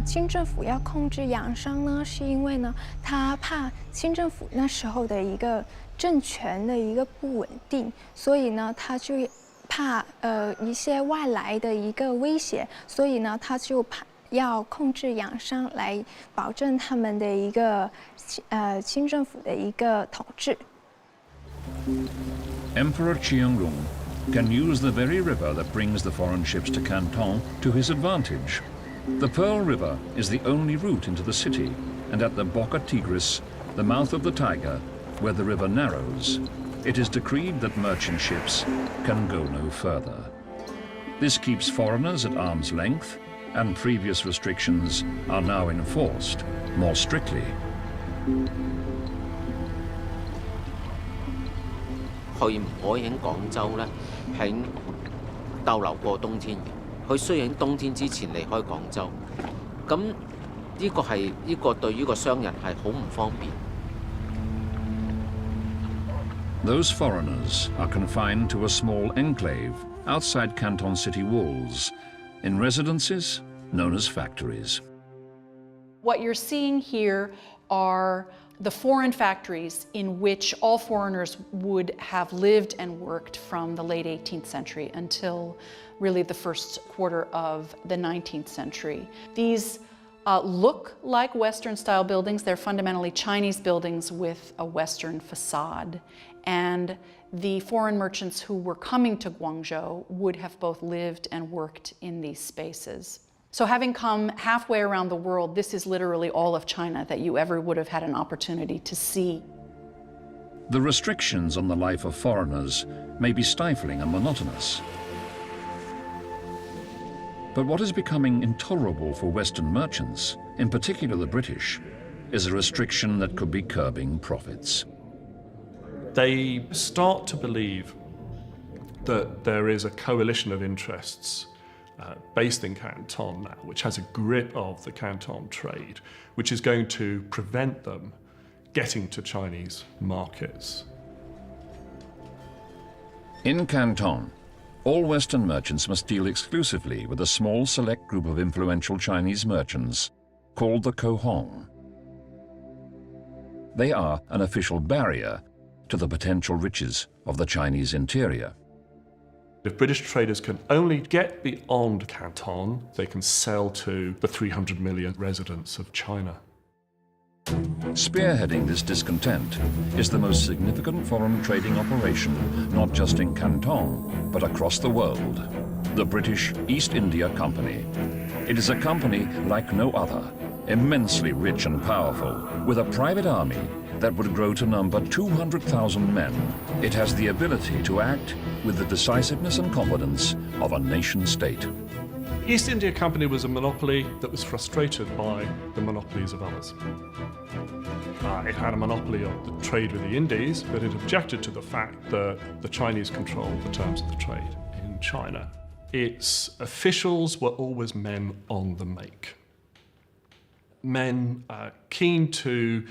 清政府要控制洋商呢，是因为呢，他怕清政府那时候的一个政权的一个不稳定，所以呢，他就怕一些外来的一个威胁，所以呢，他就怕要控制洋商来保证他们的一个清政府的一个统治。Emperor Qianlong can use the very river that brings the foreign ships to Canton to his advantage. The Pearl River is the only route into the city, and at the Boca Tigris, the mouth of the Tiger, where the river narrows, it is decreed that merchant ships can go no further. This keeps foreigners at arm's length, and previous restrictions are now enforced more strictly. 佢唔可以喺廣州咧，喺逗留過冬天嘅。佢需要喺冬天之前離開廣州。咁呢個對於個商人係好唔方便。Those foreigners are confined to a small enclave outside Canton city walls, in residences known as factories. What you're seeing here are the foreign factories in which all foreigners would have lived and worked from the late 18th century until really the first quarter of the 19th century. These look like Western-style buildings. They're fundamentally Chinese buildings with a Western facade. And the foreign merchants who were coming to Guangzhou would have both lived and worked in these spaces. So having come halfway around the world, this is literally all of China that you ever would have had an opportunity to see. The restrictions on the life of foreigners may be stifling and monotonous. But what is becoming intolerable for Western merchants, in particular the British, is a restriction that could be curbing profits. They start to believe that there is a coalition of interests based in Canton now, which has a grip of the Canton trade, which is going to prevent them getting to Chinese markets. In Canton, all Western merchants must deal exclusively with a small select group of influential Chinese merchants called the Kohong. They are an official barrier to the potential riches of the Chinese interior. If British traders can only get beyond Canton, they can sell to the 300 million residents of China. Spearheading this discontent is the most significant foreign trading operation, not just in Canton, but across the world, the British East India Company. It is a company like no other, Immensely rich and powerful, with a private army that would grow to number 200,000 men, it has the ability to act with the decisiveness and competence of a nation-state. East India Company was a monopoly that was frustrated by the monopolies of others. It had a monopoly on the trade with the Indies, but it objected to the fact that the Chinese controlled the terms of the trade in China. Its officials were always men on the make. Men keen to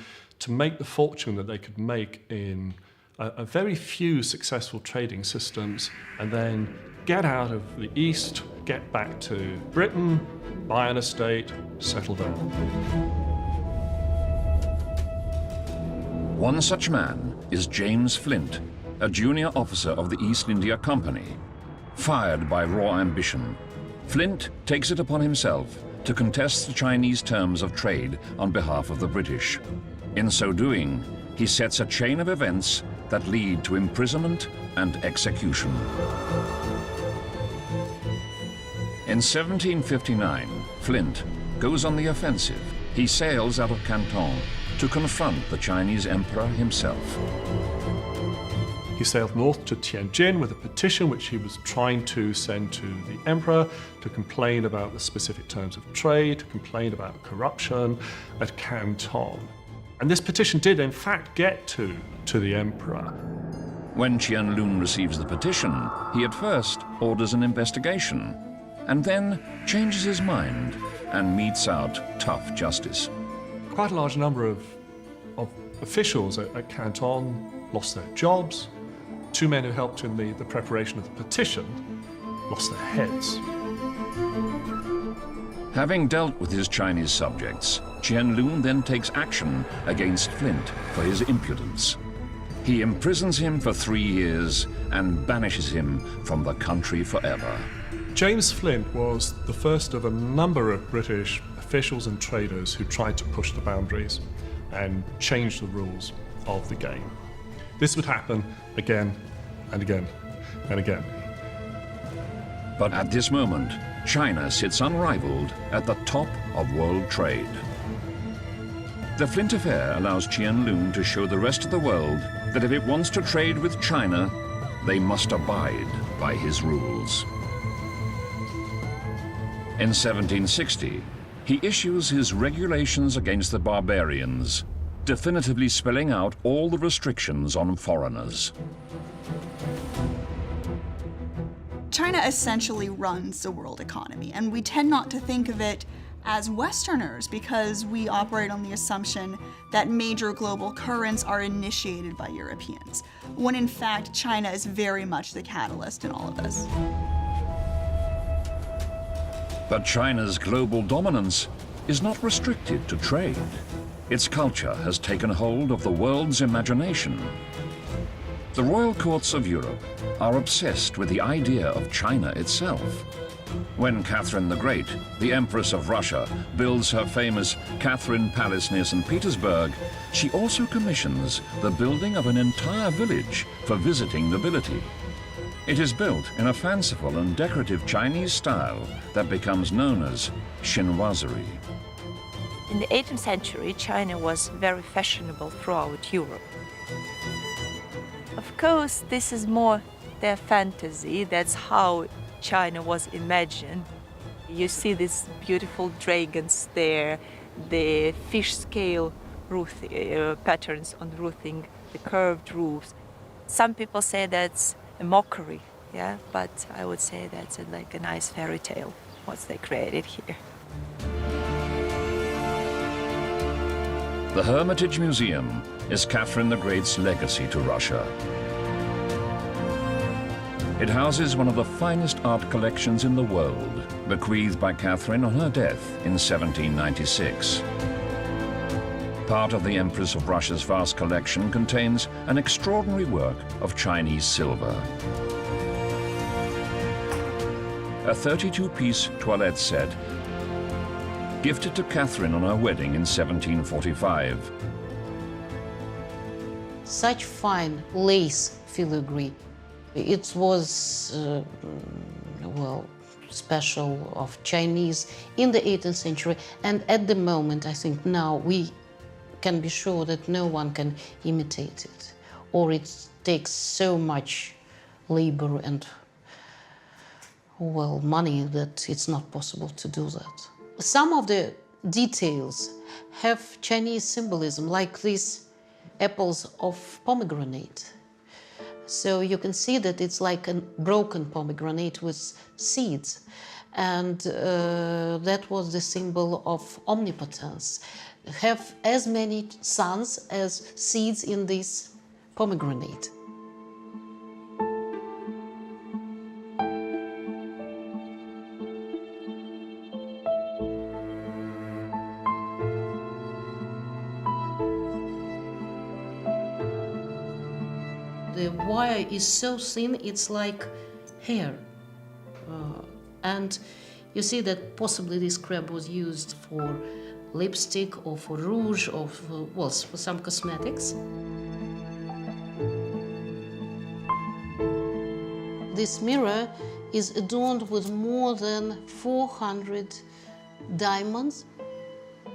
make the fortune that they could make in a very few successful trading systems and then get out of the East, get back to Britain, buy an estate, settle down. One such man is James Flint, a junior officer of the East India Company. Fired by raw ambition, Flint takes it upon himself to contest the Chinese terms of trade on behalf of the British. In so doing, he sets a chain of events that lead to imprisonment and execution. In 1759, Flint goes on the offensive. He sails out of Canton to confront the Chinese emperor himself. He sailed north to Tianjin with a petition which he was trying to send to the emperor to complain about the specific terms of trade, to complain about corruption at Canton. And this petition did in fact get to the emperor. When Qianlun receives the petition, he at first orders an investigation and then changes his mind and metes out tough justice. Quite a large number of officials at Canton lost their jobs. Two men who helped in the preparation of the petition lost their heads. Having dealt with his Chinese subjects, Qianlun then takes action against Flint for his impudence. He imprisons him for 3 years and banishes him from the country forever. James Flint was the first of a number of British officials and traders who tried to push the boundaries and change the rules of the game. This would happen again and again and again. But at this moment, China sits unrivaled at the top of world trade. The Flint affair allows Qianlun to show the rest of the world that if it wants to trade with China, they must abide by his rules. In 1760, he issues his regulations against the barbarians, definitively spelling out all the restrictions on foreigners. China essentially runs the world economy, and we tend not to think of it as Westerners because we operate on the assumption that major global currents are initiated by Europeans, when in fact China is very much the catalyst in all of this. But China's global dominance is not restricted to trade. Its culture has taken hold of the world's imagination. The royal courts of Europe are obsessed with the idea of China itself. When Catherine the Great, the Empress of Russia, builds her famous Catherine Palace near St. Petersburg, she also commissions the building of an entire village for visiting nobility. It is built in a fanciful and decorative Chinese style that becomes known as chinoiserie. In the 18th century, China was very fashionable throughout Europe. Of course, this is more their fantasy. That's how China was imagined. You see these beautiful dragons there, the fish scale patterns on roofing, the curved roofs. Some people say that's a mockery, yeah, but I would say that's like a nice fairy tale, what they created here. The Hermitage Museum is Catherine the Great's legacy to Russia. It houses one of the finest art collections in the world, bequeathed by Catherine on her death in 1796. Part of the Empress of Russia's vast collection contains an extraordinary work of Chinese silver. A 32-piece toilette set gifted to Catherine on her wedding in 1745. Such fine lace filigree. It was, well, special of Chinese in the 18th century. And at the moment, I think now we can be sure that no one can imitate it, or it takes so much labor and, well, money that it's not possible to do that. Some of the details have Chinese symbolism, like these apples of pomegranate. So you can see that it's like a broken pomegranate with seeds. And that was the symbol of omnipotence. Have as many suns as seeds in this pomegranate. The wire is so thin, it's like hair. And you see that possibly this crab was used for lipstick or for rouge or for, well, for some cosmetics. This mirror is adorned with more than 400 diamonds.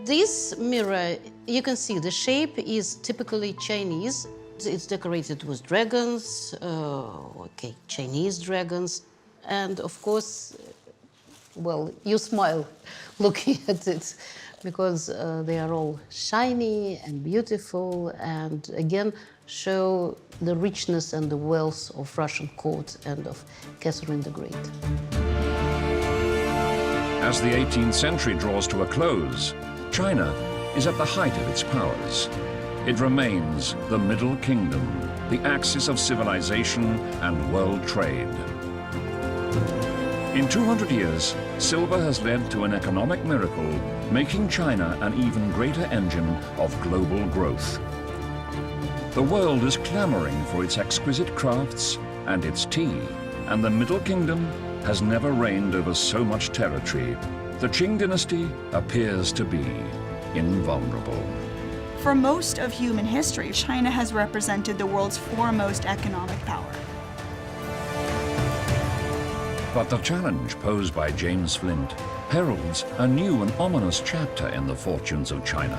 This mirror, you can see the shape is typically Chinese. It's decorated with dragons, Chinese dragons, and of course, well, you smile looking at it because they are all shiny and beautiful and again show the richness and the wealth of Russian court and of Catherine the Great. As the 18th century draws to a close, China is at the height of its powers. It remains the Middle Kingdom, the axis of civilization and world trade. In 200 years, silver has led to an economic miracle, making China an even greater engine of global growth. The world is clamoring for its exquisite crafts and its tea, and the Middle Kingdom has never reigned over so much territory. The Qing dynasty appears to be invulnerable. For most of human history, China has represented the world's foremost economic power. But the challenge posed by James Flint heralds a new and ominous chapter in the fortunes of China.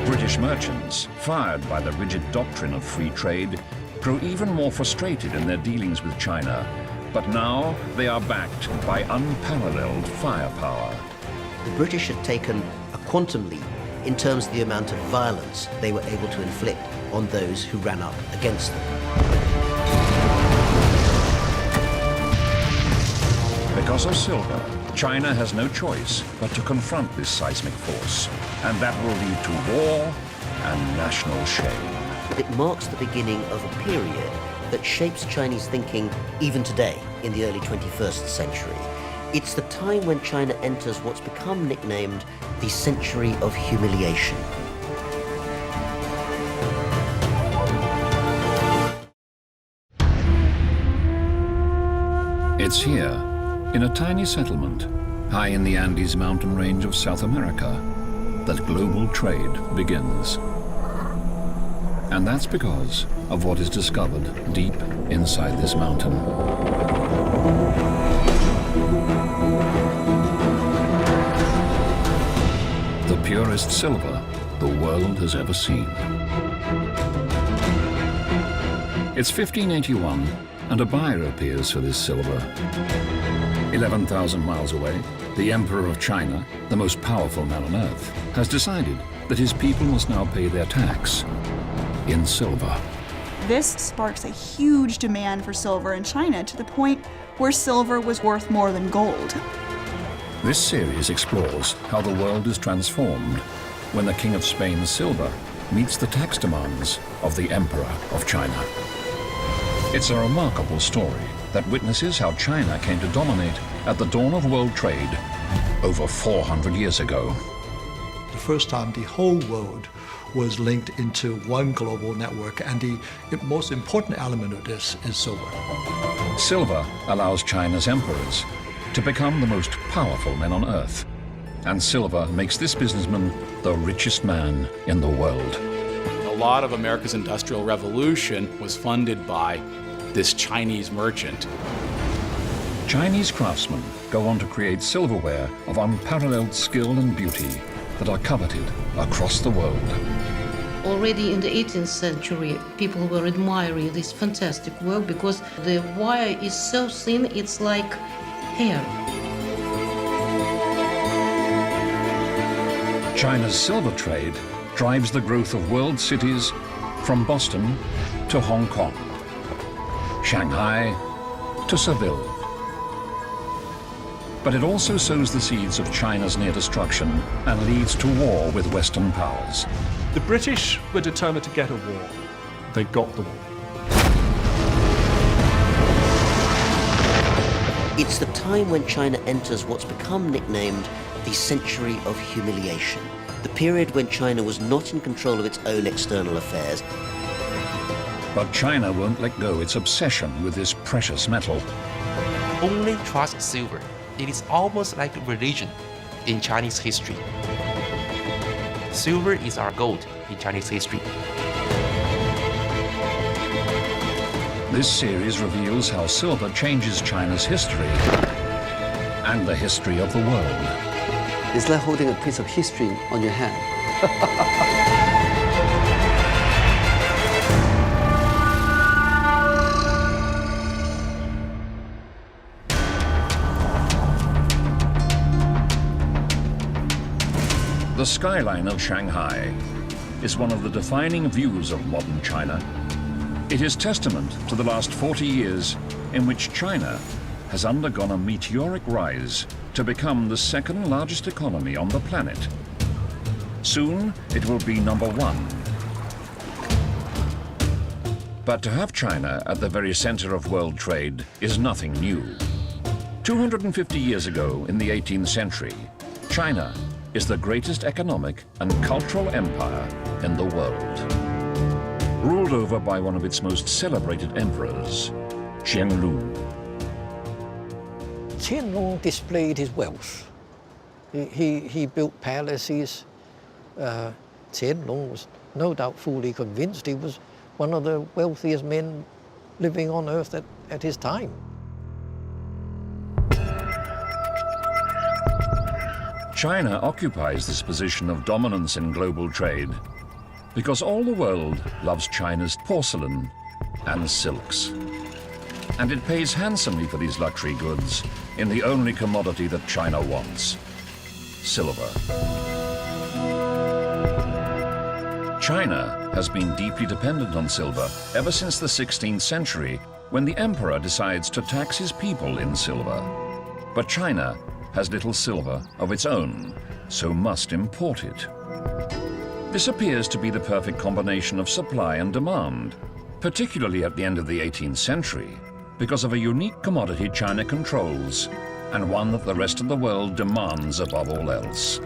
British merchants, fired by the rigid doctrine of free trade, grow even more frustrated in their dealings with China. But now they are backed by unparalleled firepower. The British had taken a quantum leap in terms of the amount of violence they were able to inflict on those who ran up against them. Because of silver, China has no choice but to confront this seismic force, and that will lead to war and national shame. It marks the beginning of a period that shapes Chinese thinking even today in the early 21st century. It's the time when China enters what's become nicknamed the century of humiliation. It's here, in a tiny settlement, high in the Andes mountain range of South America, that global trade begins. And that's because of what is discovered deep inside this mountain. The purest silver the world has ever seen. It's 1581, and a buyer appears for this silver. 11,000 miles away, the Emperor of China, the most powerful man on earth, has decided that his people must now pay their tax in silver. This sparks a huge demand for silver in China to the point where silver was worth more than gold. This series explores how the world is transformed when the King of Spain's silver meets the tax demands of the Emperor of China. It's a remarkable story that witnesses how China came to dominate at the dawn of world trade over 400 years ago. The first time the whole world was linked into one global network, and the most important element of this is silver. Silver allows China's emperors to become the most powerful men on earth, and silver makes this businessman the richest man in the world. A lot of America's Industrial Revolution was funded by this Chinese merchant. Chinese craftsmen go on to create silverware of unparalleled skill and beauty that are coveted across the world. Already in the 18th century, people were admiring this fantastic work because the wire is so thin, it's like hair. China's silver trade drives the growth of world cities from Boston to Hong Kong, Shanghai to Seville. But it also sows the seeds of China's near destruction and leads to war with Western powers. The British were determined to get a war. They got the war. It's the time when China enters what's become nicknamed the century of humiliation, the period when China was not in control of its own external affairs. But China won't let go its obsession with this precious metal. Only trust silver. It is almost like a religion in Chinese history. Silver is our gold in Chinese history. This series reveals how silver changes China's history and the history of the world. It's like holding a piece of history on your hand. The skyline of Shanghai is one of the defining views of modern China. It is testament to the last 40 years in which China has undergone a meteoric rise to become the second largest economy on the planet. Soon, it will be number one. But to have China at the very center of world trade is nothing new. 250 years ago, in the 18th century, China is the greatest economic and cultural empire in the world. Ruled over by one of its most celebrated emperors, Qianlu. Qianlong displayed his wealth. He built palaces. Qianlong was no doubt fully convinced he was one of the wealthiest men living on earth at his time. China occupies this position of dominance in global trade because all the world loves China's porcelain and silks. And it pays handsomely for these luxury goods in the only commodity that China wants, silver. China has been deeply dependent on silver ever since the 16th century, when the emperor decides to tax his people in silver. But China has little silver of its own, so must import it. This appears to be the perfect combination of supply and demand, particularly at the end of the 18th century, because of a unique commodity China controls, and one that the rest of the world demands above all else.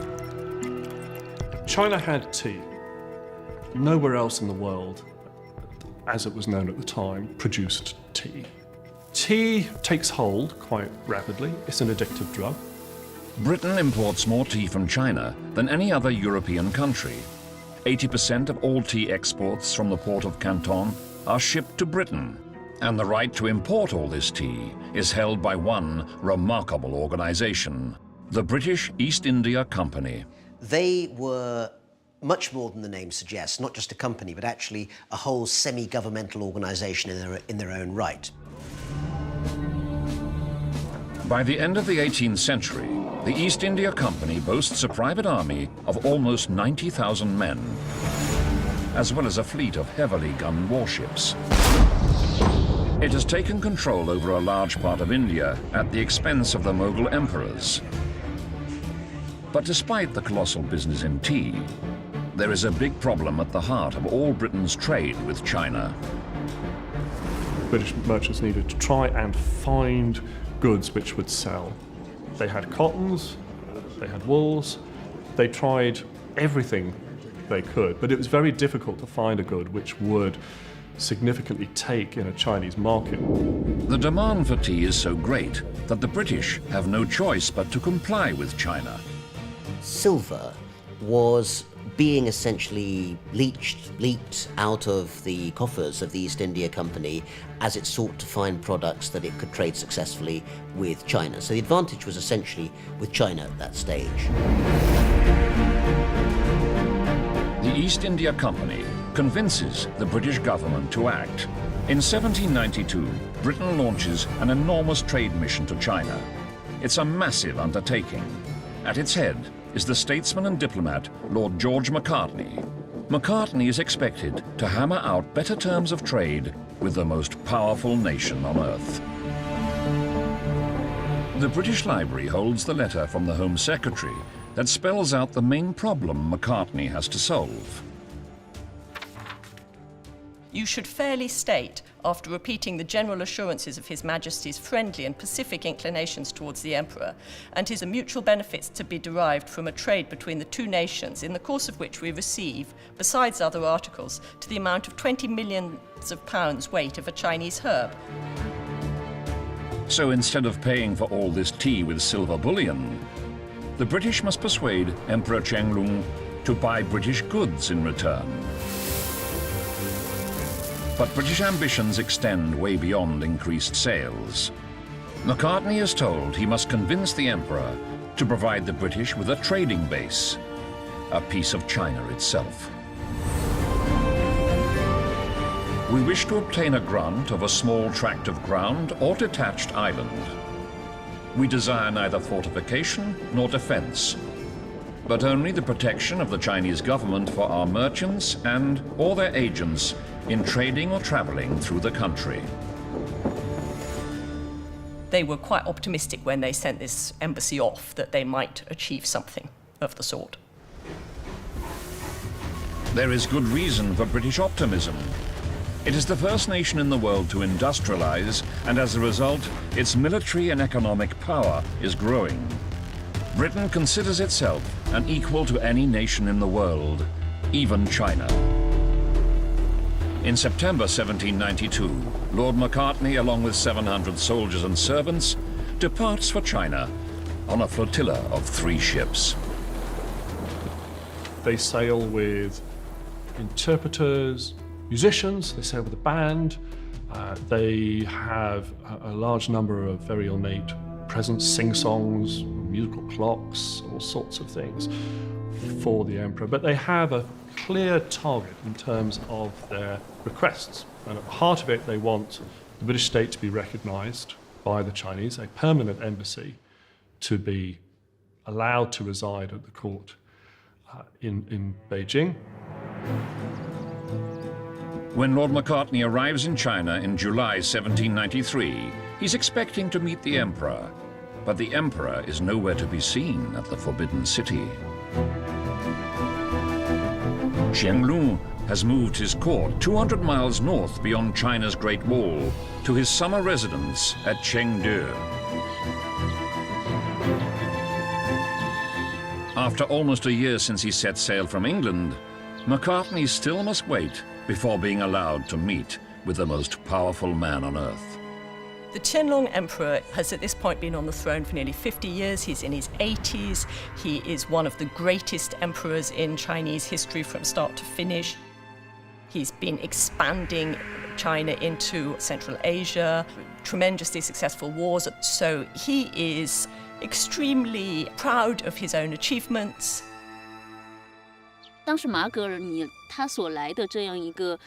China had tea. Nowhere else in the world, as it was known at the time, produced tea. Tea takes hold quite rapidly. It's an addictive drug. Britain imports more tea from China than any other European country. 80% of all tea exports from the port of Canton are shipped to Britain, and the right to import all this tea is held by one remarkable organization, the British East India Company. They were much more than the name suggests, not just a company, but actually a whole semi-governmental organization in their own right. By the end of the 18th century, the East India Company boasts a private army of almost 90,000 men, as well as a fleet of heavily gunned warships. It has taken control over a large part of India at the expense of the Mughal emperors. But despite the colossal business in tea, there is a big problem at the heart of all Britain's trade with China. British merchants needed to try and find goods which would sell. They had cottons, they had wools, they tried everything they could, but it was very difficult to find a good which would significantly take in a Chinese market. The demand for tea is so great that the British have no choice but to comply with China. Silver was being essentially leaked out of the coffers of the East India Company as it sought to find products that it could trade successfully with China. So the advantage was essentially with China at that stage. The East India Company convinces the British government to act. In 1792, Britain launches an enormous trade mission to China. It's a massive undertaking. At its head is the statesman and diplomat Lord George Macartney. Macartney is expected to hammer out better terms of trade with the most powerful nation on earth. The British Library holds the letter from the Home Secretary that spells out the main problem Macartney has to solve. You should fairly state, after repeating the general assurances of His Majesty's friendly and pacific inclinations towards the Emperor, and his mutual benefits to be derived from a trade between the two nations, in the course of which we receive, besides other articles, to the amount of 20 millions of pounds weight of a Chinese herb. So instead of paying for all this tea with silver bullion, the British must persuade Emperor Qianlong to buy British goods in return. But British ambitions extend way beyond increased sales. Macartney is told he must convince the Emperor to provide the British with a trading base, a piece of China itself. We wish to obtain a grant of a small tract of ground or detached island. We desire neither fortification nor defense, but only the protection of the Chinese government for our merchants and or their agents in trading or traveling through the country. They were quite optimistic when they sent this embassy off that they might achieve something of the sort. There is good reason for British optimism. It is the first nation in the world to industrialize, and as a result, its military and economic power is growing. Britain considers itself an equal to any nation in the world, even China. In September 1792, Lord Macartney, along with 700 soldiers and servants, departs for China on a flotilla of 3 ships. They sail with interpreters, musicians, they sail with a band, they have a large number of very ornate presents, sing-songs, musical clocks, all sorts of things for the emperor. But they have a clear target in terms of their requests. And at the heart of it, they want the British state to be recognized by the Chinese, a permanent embassy to be allowed to reside at the court in Beijing. When Lord Macartney arrives in China in July 1793, he's expecting to meet the emperor, but the emperor is nowhere to be seen at the Forbidden City. Qianlong has moved his court 200 miles north beyond China's Great Wall to his summer residence at Chengde. After almost a year since he set sail from England, Macartney still must wait before being allowed to meet with the most powerful man on earth. The Qianlong Emperor has at this point been on the throne for nearly 50 years. He's in his 80s. He is one of the greatest emperors in Chinese history from start to finish. He's been expanding China into Central Asia, tremendously successful wars. So he is extremely proud of his own achievements. 当时马格尔尼他所来的这样一个，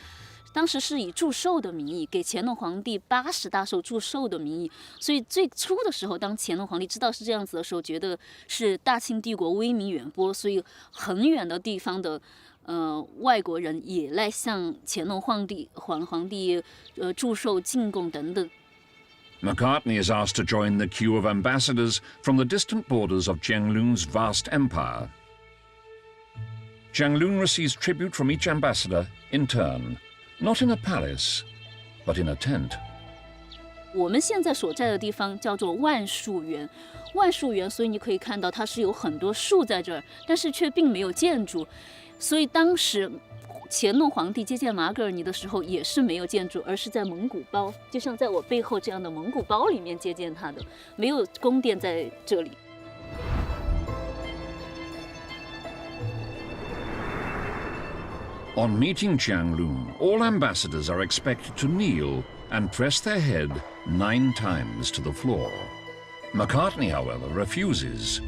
当时是以祝寿的名义给乾隆皇帝80大寿祝寿的名义，所以最初的时候，当乾隆皇帝知道是这样子的时候，觉得是大清帝国威名远播，所以很远的地方的外国人也来向乾隆皇帝祝寿进贡等等。Macartney is asked to join the queue of ambassadors from the distant borders of Qianlong's vast empire. Qianlong receives tribute from each ambassador in turn, not in a palace, but in a tent. 我们现在所在的地方叫做万树园，万树园，所以你可以看到它是有很多树在这儿，但是却并没有建筑。所以当时乾隆皇帝接见马格尔尼的时候，也是没有建筑，而是在蒙古包，就像在我背后这样的蒙古包里面接见他的，没有宫殿在这里。On meeting Qianlong, all ambassadors are expected to kneel and press their head 9 times to the floor. Macartney, however, refuses.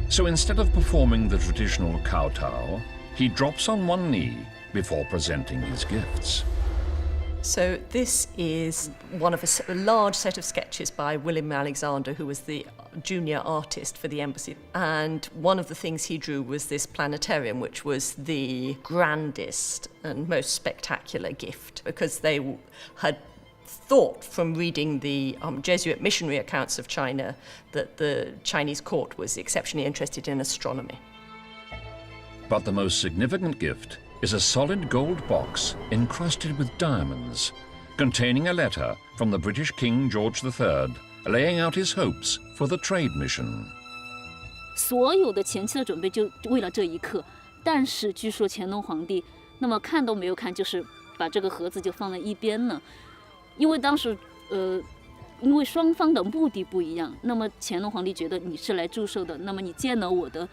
So instead of performing the traditional kowtow, he drops on one knee before presenting his gifts. So this is one of a large set of sketches by William Alexander, who was the junior artist for the embassy. And one of the things he drew was this planetarium, which was the grandest and most spectacular gift, because they had thought from reading the Jesuit missionary accounts of China that the Chinese court was exceptionally interested in astronomy. But the most significant gift is a solid gold box encrusted with diamonds, containing a letter from the British King George III, laying out his hopes for the trade mission. 所有的前期的准备就为了这一刻，但是据说乾隆皇帝那么看都没有看，就是把这个盒子就放在一边了，因为当时因为双方的目的不一样，那么乾隆皇帝觉得你是来祝寿的，那么你见了我的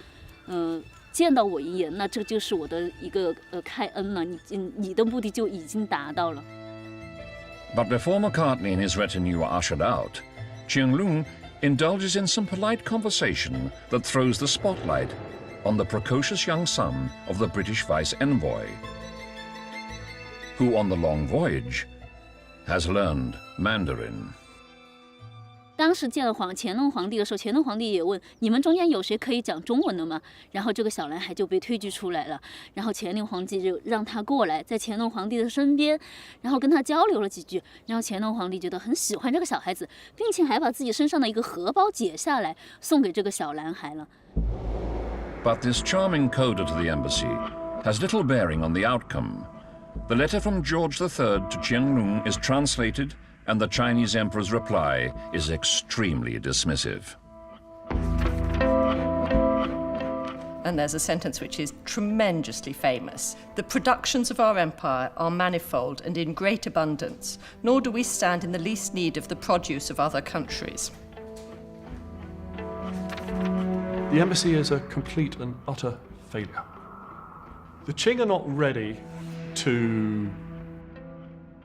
见到我一眼，那这就是我的一个开恩了，你的目的就已经达到了。But before McCartney and his retinue are ushered out, Qianlong indulges in some polite conversation that throws the spotlight on the precocious young son of the British vice envoy, who on the long voyage has learned Mandarin. 当时见了乾隆皇帝的时候，乾隆皇帝也问你们中间有谁可以讲中文的吗？然后这个小男孩就被推举出来了，然后乾隆皇帝就让他过来，在乾隆皇帝的身边，然后跟他交流了几句，然后乾隆皇帝觉得很喜欢这个小孩子，并且还把自己身上的一个荷包解下来送给这个小男孩了。But this charming coda to the embassy has little bearing on the outcome. The letter from George III to Qianlong is translated, and the Chinese emperor's reply is extremely dismissive. And there's a sentence which is tremendously famous. The productions of our empire are manifold and in great abundance, nor do we stand in the least need of the produce of other countries. The embassy is a complete and utter failure. The Qing are not ready to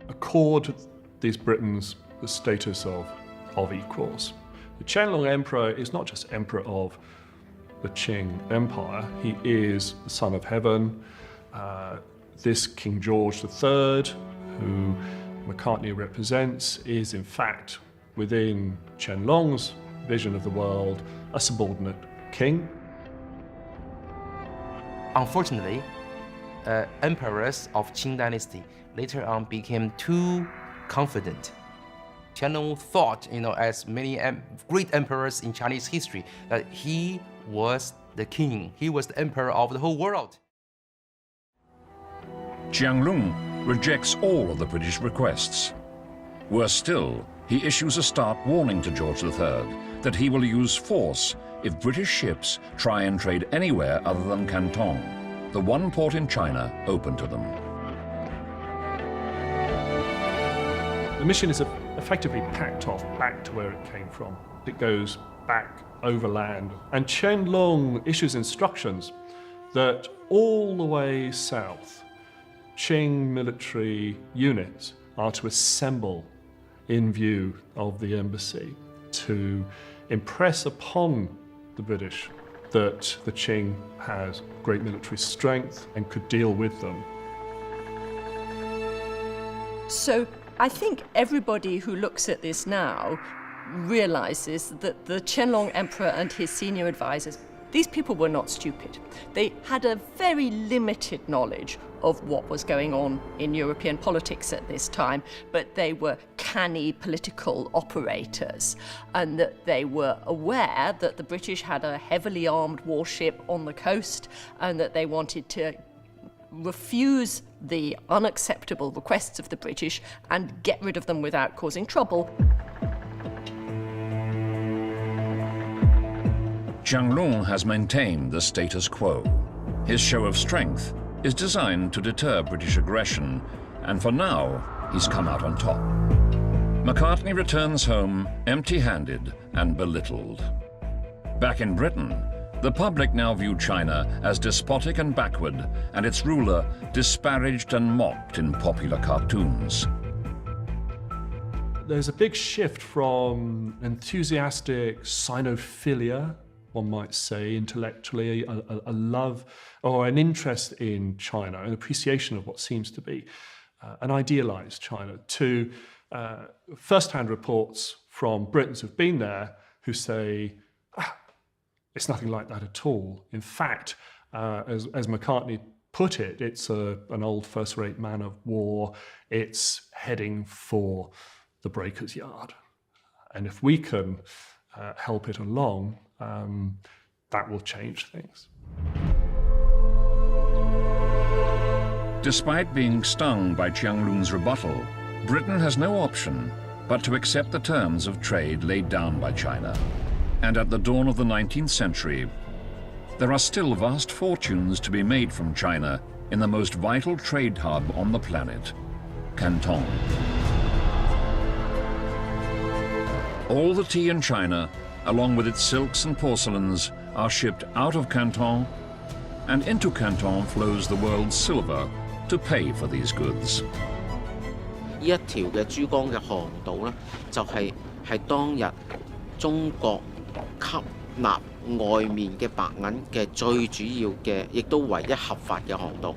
accord these Britons the status of equals. The Qianlong Emperor is not just emperor of the Qing Empire, he is the son of heaven. This King George III, who Macartney represents, is in fact, within Qianlong's vision of the world, a subordinate king. Unfortunately, emperors of Qing dynasty later on became too confident. Qianlong thought, as many great emperors in Chinese history, that he was the king, he was the emperor of the whole world. Qianlong rejects all of the British requests. Worse still, he issues a stark warning to George III that he will use force if British ships try and trade anywhere other than Canton, the one port in China open to them. The mission is effectively packed off back to where it came from. It goes back overland, and Qianlong issues instructions that all the way south, Qing military units are to assemble in view of the embassy to impress upon the British that the Qing has great military strength and could deal with them. So I think everybody who looks at this now realizes that the Qianlong Emperor and his senior advisors, these people were not stupid. They had a very limited knowledge of what was going on in European politics at this time, but they were canny political operators, and that they were aware that the British had a heavily armed warship on the coast, and that they wanted to refuse the unacceptable requests of the British and get rid of them without causing trouble. Qianlong has maintained the status quo. His show of strength is designed to deter British aggression, and for now, he's come out on top. Macartney returns home empty-handed and belittled. Back in Britain, The public now view China as despotic and backward, and its ruler disparaged and mocked in popular cartoons. There's a big shift from enthusiastic sinophilia, one might say, intellectually, a love or an interest in China, an appreciation of what seems to be an idealized China, to first-hand reports from Britons who've been there who say, it's nothing like that at all. In fact, as McCartney put it, it's an old first-rate man of war. It's heading for the breaker's yard. And if we can help it along, that will change things. Despite being stung by Qianlong's rebuttal, Britain has no option but to accept the terms of trade laid down by China. And at the dawn of the 19th century, there are still vast fortunes to be made from China in the most vital trade hub on the planet, Canton. All the tea in China, along with its silks and porcelains, are shipped out of Canton, and into Canton flows the world's silver to pay for these goods. 呢一條嘅珠江嘅航道咧，就係當日中國吸納外面嘅白銀嘅最主要嘅，亦都唯一合法嘅航道。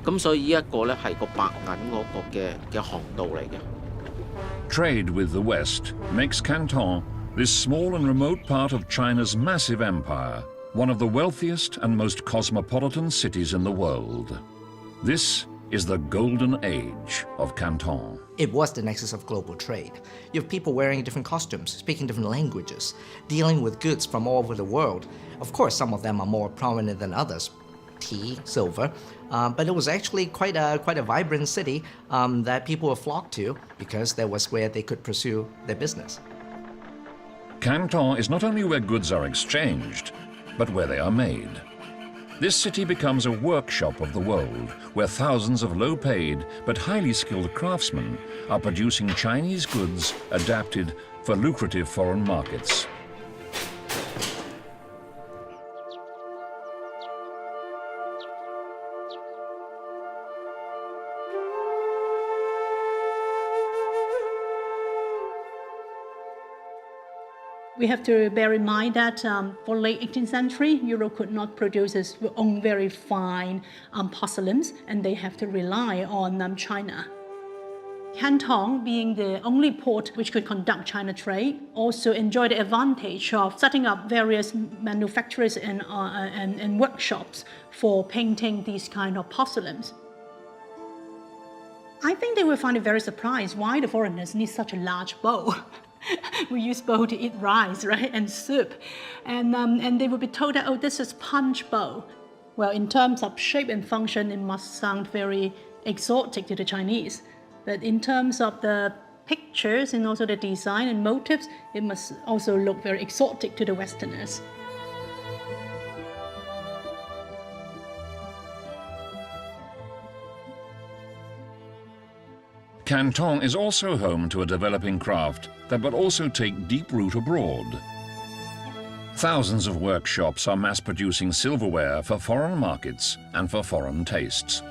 咁所以呢一個咧係個白銀嗰個嘅航道嚟嘅。Trade with the West makes Canton, this small and remote part of China's massive empire, one of the wealthiest and most cosmopolitan cities in the world. This is the golden age of Canton. It was the nexus of global trade. You have people wearing different costumes, speaking different languages, dealing with goods from all over the world. Of course, some of them are more prominent than others, tea, silver, but it was actually quite a vibrant city that people would flock to because that was where they could pursue their business. Canton is not only where goods are exchanged, but where they are made. This city becomes a workshop of the world, where thousands of low-paid but highly skilled craftsmen are producing Chinese goods adapted for lucrative foreign markets. We have to bear in mind that for late 18th century, Europe could not produce its own very fine porcelains, and they have to rely on China. Canton, being the only port which could conduct China trade, also enjoyed the advantage of setting up various manufacturers and workshops for painting these kind of porcelains. I think they will find it very surprised why the foreigners need such a large bowl. We use bowl to eat rice, right, and soup. And they will be told that, oh, this is punch bowl. Well, in terms of shape and function, it must sound very exotic to the Chinese. But in terms of the pictures and also the design and motifs, it must also look very exotic to the Westerners. Canton is also home to a developing craft that will also take deep root abroad. Thousands of workshops are mass-producing silverware for foreign markets and for foreign tastes.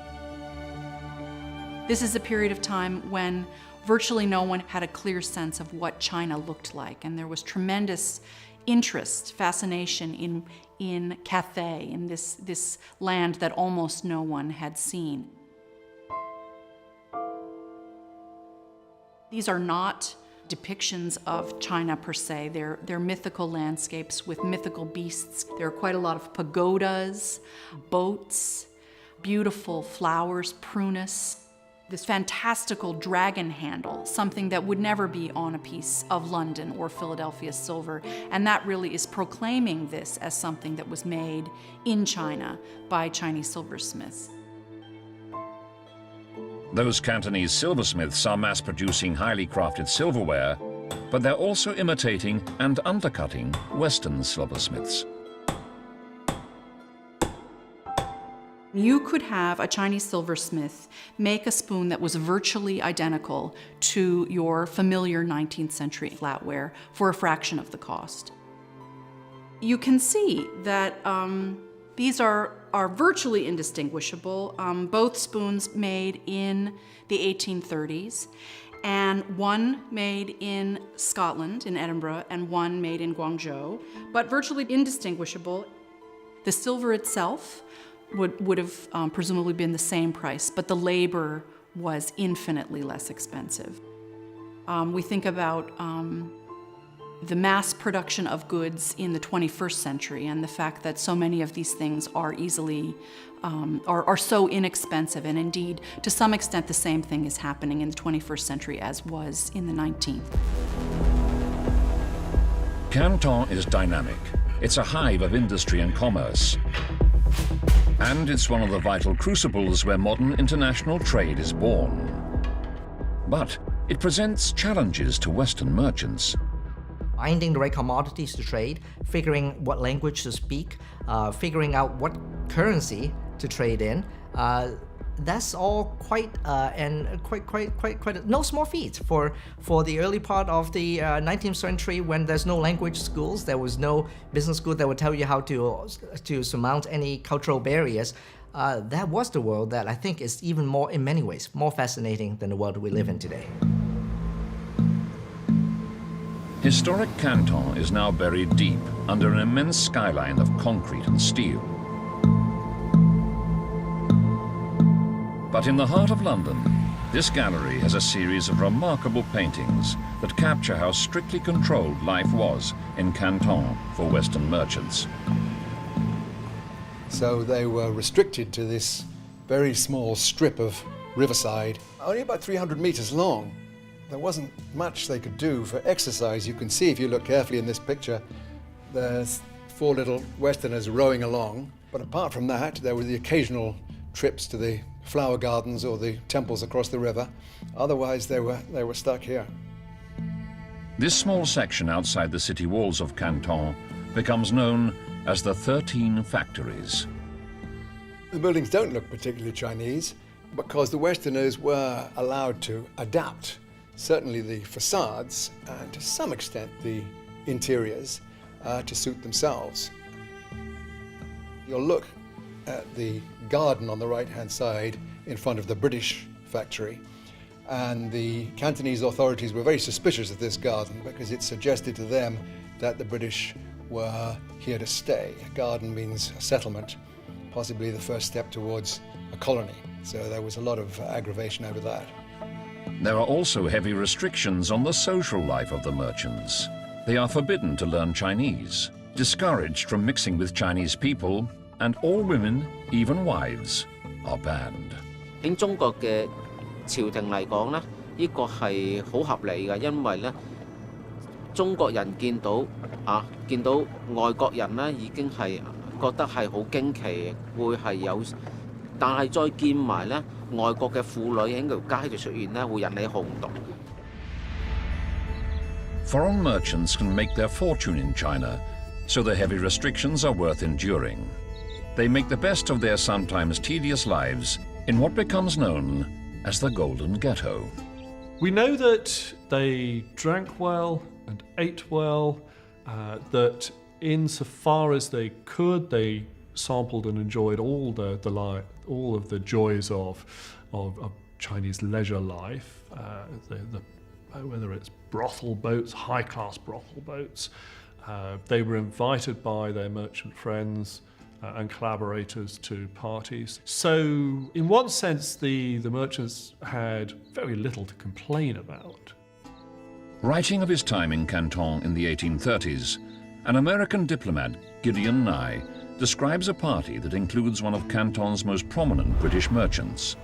This is a period of time when virtually no one had a clear sense of what China looked like, and there was tremendous interest, fascination in Cathay, in this land that almost no one had seen. These are not depictions of China per se. They're mythical landscapes with mythical beasts. There are quite a lot of pagodas, boats, beautiful flowers, prunus, this fantastical dragon handle, something that would never be on a piece of London or Philadelphia silver. And that really is proclaiming this as something that was made in China by Chinese silversmiths. Those Cantonese silversmiths are mass-producing highly crafted silverware, but they're also imitating and undercutting Western silversmiths. You could have a Chinese silversmith make a spoon that was virtually identical to your familiar 19th century flatware for a fraction of the cost. You can see that these are virtually indistinguishable, both spoons made in the 1830s, and one made in Scotland, in Edinburgh, and one made in Guangzhou, but virtually indistinguishable. The silver itself would have presumably been the same price, but the labor was infinitely less expensive. We think about the mass production of goods in the 21st century and the fact that so many of these things are easily, are so inexpensive, and indeed, to some extent, the same thing is happening in the 21st century as was in the 19th. Canton is dynamic. It's a hive of industry and commerce. And it's one of the vital crucibles where modern international trade is born. But it presents challenges to Western merchants. Finding the right commodities to trade, figuring what language to speak, figuring out what currency to trade in, that's all quite no small feat for the early part of the 19th century, when there's no language schools, there was no business school that would tell you how to surmount any cultural barriers. That was the world that I think is even more, in many ways, more fascinating than the world we live in today. Historic Canton is now buried deep under an immense skyline of concrete and steel. But in the heart of London, this gallery has a series of remarkable paintings that capture how strictly controlled life was in Canton for Western merchants. So they were restricted to this very small strip of riverside, only about 300 meters long. There wasn't much they could do for exercise. You can see, if you look carefully in this picture, there's 4 little Westerners rowing along. But apart from that, there were the occasional trips to the flower gardens or the temples across the river. Otherwise, they were stuck here. This small section outside the city walls of Canton becomes known as the 13 Factories. The buildings don't look particularly Chinese because the Westerners were allowed to adapt, certainly the facades and to some extent the interiors, to suit themselves. You'll look at the garden on the right-hand side in front of the British factory, and the Cantonese authorities were very suspicious of this garden because it suggested to them that the British were here to stay. A garden means a settlement, possibly the first step towards a colony. So there was a lot of aggravation over that. There are also heavy restrictions on the social life of the merchants. They are forbidden to learn Chinese, discouraged from mixing with Chinese people, and all women, even wives, are banned. 喺中國嘅朝廷嚟講咧，呢個係好合理嘅，因為咧中國人見到外國人咧已經係覺得係好驚奇，會係有，但係再見埋咧外國嘅婦女喺條街度出現咧，會引起轟動。Foreign merchants can make their fortune in China, so the heavy restrictions are worth enduring. They make the best of their sometimes tedious lives in what becomes known as the Golden Ghetto. We know that they drank well and ate well, that insofar as they could, they sampled and enjoyed all of the joys of Chinese leisure life, whether it's brothel boats, high-class brothel boats. They were invited by their merchant friends and collaborators to parties. So in one sense, the merchants had very little to complain about. Writing of his time in Canton in the 1830s, an American diplomat, Gideon Nye, describes a party that includes one of Canton's most prominent British merchants.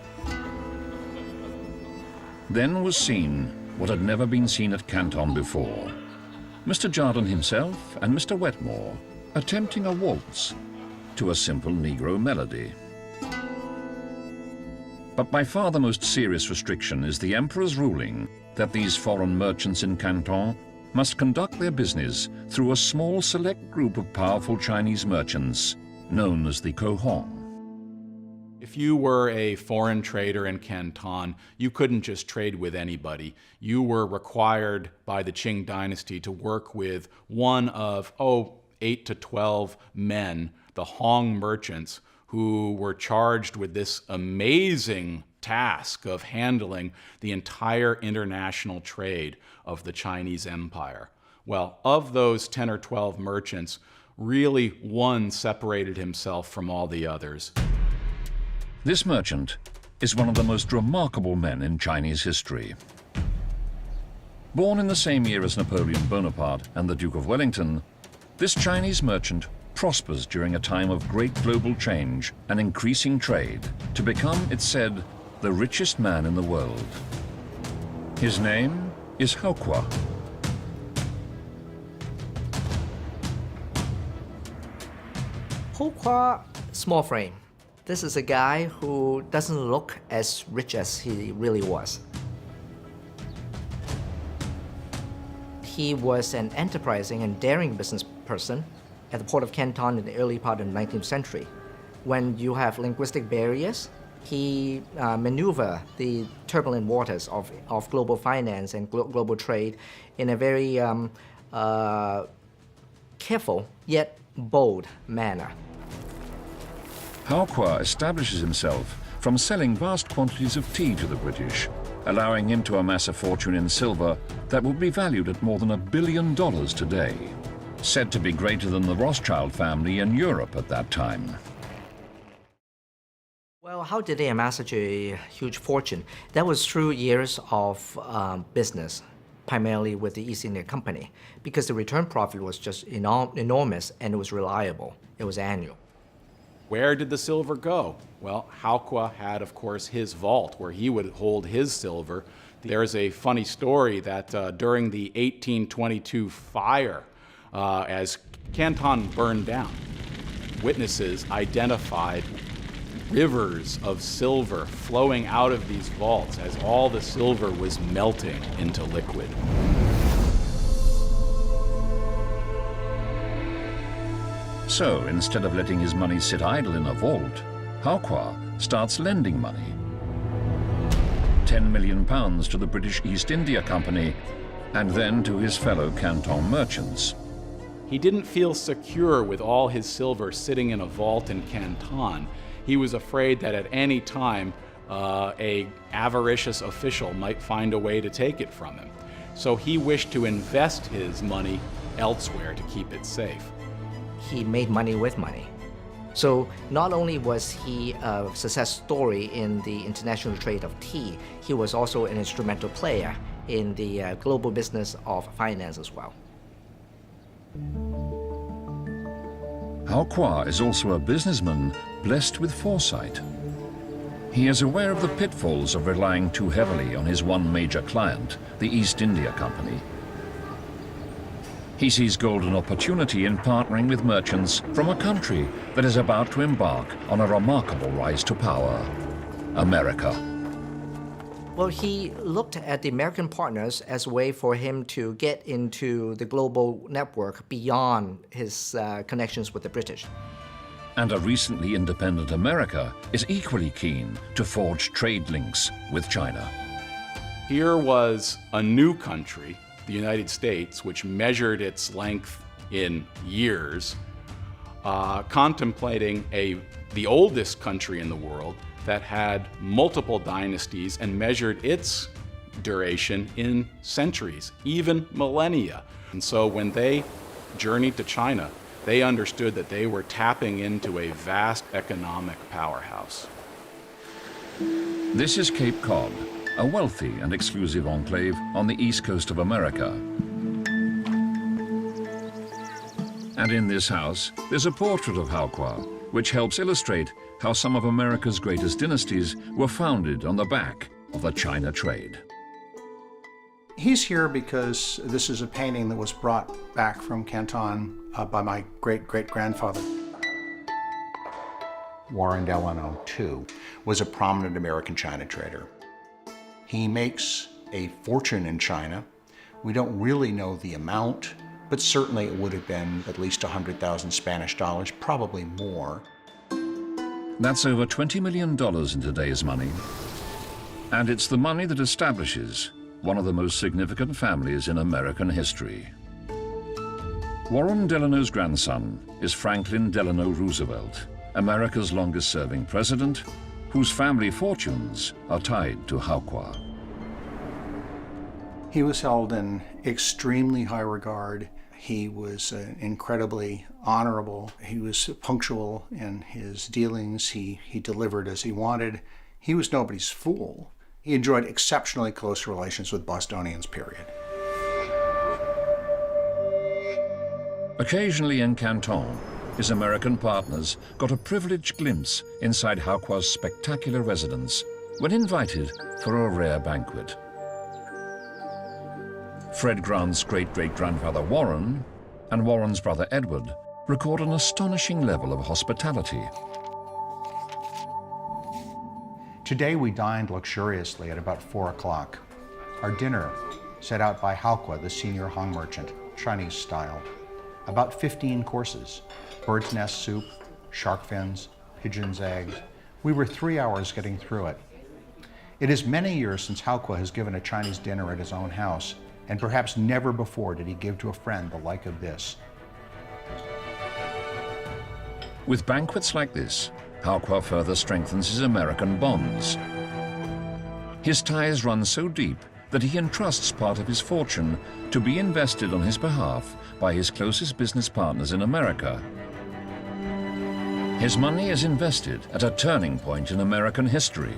Then was seen what had never been seen at Canton before. Mr. Jardine himself and Mr. Wetmore attempting a waltz to a simple Negro melody. But by far the most serious restriction is the Emperor's ruling that these foreign merchants in Canton must conduct their business through a small select group of powerful Chinese merchants known as the Cohong. If you were a foreign trader in Canton, you couldn't just trade with anybody. You were required by the Qing dynasty to work with one of, 8 to 12 men, the Hong merchants, who were charged with this amazing task of handling the entire international trade of the Chinese empire. Well, of those 10 or 12 merchants, really one separated himself from all the others. This merchant is one of the most remarkable men in Chinese history. Born in the same year as Napoleon Bonaparte and the Duke of Wellington, this Chinese merchant prospers during a time of great global change and increasing trade to become, it's said, the richest man in the world. His name is Hao Kwa. Hao Kwa, small frame. This is a guy who doesn't look as rich as he really was. He was an enterprising and daring business person at the port of Canton in the early part of the 19th century. When you have linguistic barriers, he maneuvered the turbulent waters of global finance and global trade in a very careful yet bold manner. Hao Kwa establishes himself from selling vast quantities of tea to the British, allowing him to amass a fortune in silver that would be valued at more than $1 billion today, said to be greater than the Rothschild family in Europe at that time. Well, how did they amass such a huge fortune? That was through years of business, primarily with the East India Company, because the return profit was just enormous and it was reliable. It was annual. Where did the silver go? Well, Hao Kwa had, of course, his vault where he would hold his silver. There's a funny story that during the 1822 fire, as Canton burned down, witnesses identified rivers of silver flowing out of these vaults as all the silver was melting into liquid. So, instead of letting his money sit idle in a vault, Hao Kwa starts lending money. £10 million to the British East India Company, and then to his fellow Canton merchants. He didn't feel secure with all his silver sitting in a vault in Canton. He was afraid that at any time a avaricious official might find a way to take it from him. So he wished to invest his money elsewhere to keep it safe. He made money with money. So not only was he a success story in the international trade of tea, he was also an instrumental player in the global business of finance as well. Hao Kwa is also a businessman blessed with foresight. He is aware of the pitfalls of relying too heavily on his one major client, the East India Company. He sees golden opportunity in partnering with merchants from a country that is about to embark on a remarkable rise to power, America. Well, he looked at the American partners as a way for him to get into the global network beyond his connections with the British. And a recently independent America is equally keen to forge trade links with China. Here was a new country, the United States, which measured its length in years, contemplating the oldest country in the world that had multiple dynasties and measured its duration in centuries, even millennia. And so when they journeyed to China, they understood that they were tapping into a vast economic powerhouse. This is Cape Cod, a wealthy and exclusive enclave on the east coast of America. And in this house, there's a portrait of Hao Kwa, which helps illustrate how some of America's greatest dynasties were founded on the back of the China trade. He's here because this is a painting that was brought back from Canton by my great-great-grandfather. Warren Delano, too, was a prominent American China trader. He makes a fortune in China. We don't really know the amount, but certainly it would have been at least 100,000 Spanish dollars, probably more. That's over $20 million in today's money. And it's the money that establishes one of the most significant families in American history. Warren Delano's grandson is Franklin Delano Roosevelt, America's longest-serving president, whose family fortunes are tied to Haokua. He was held in extremely high regard. He was incredibly honorable. He was punctual in his dealings. He delivered as he wanted. He was nobody's fool. He enjoyed exceptionally close relations with Bostonians, period. Occasionally in Canton, his American partners got a privileged glimpse inside Haokua's spectacular residence when invited for a rare banquet. Fred Grant's great-great-grandfather Warren and Warren's brother Edward record an astonishing level of hospitality. Today we dined luxuriously at about 4 o'clock. Our dinner, set out by Haokua, the senior Hong merchant, Chinese style. About 15 courses, bird's nest soup, shark fins, pigeon's eggs. We were 3 hours getting through it. It is many years since Haokua has given a Chinese dinner at his own house, and perhaps never before did he give to a friend the like of this. With banquets like this, Haokua further strengthens his American bonds. His ties run so deep that he entrusts part of his fortune to be invested on his behalf by his closest business partners in America. His money is invested at a turning point in American history.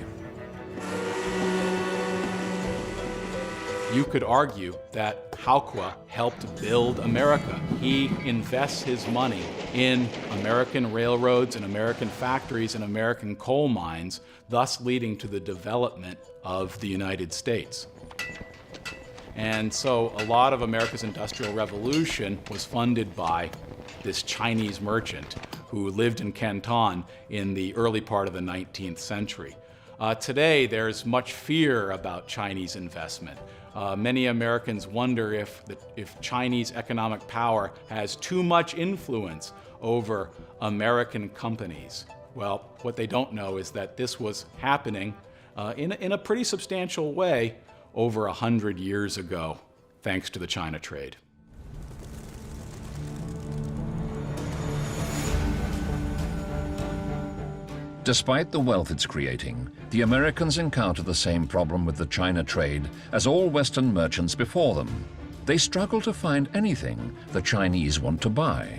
You could argue that Haokua helped build America. He invests his money in American railroads and American factories and American coal mines, thus leading to the development of the United States. And so a lot of America's Industrial Revolution was funded by this Chinese merchant who lived in Canton in the early part of the 19th century. Today, there's much fear about Chinese investment. Many Americans wonder if Chinese economic power has too much influence over American companies. Well, what they don't know is that this was happening in a pretty substantial way over 100 years ago, thanks to the China trade. Despite the wealth it's creating, the Americans encounter the same problem with the China trade as all Western merchants before them. They struggle to find anything the Chinese want to buy.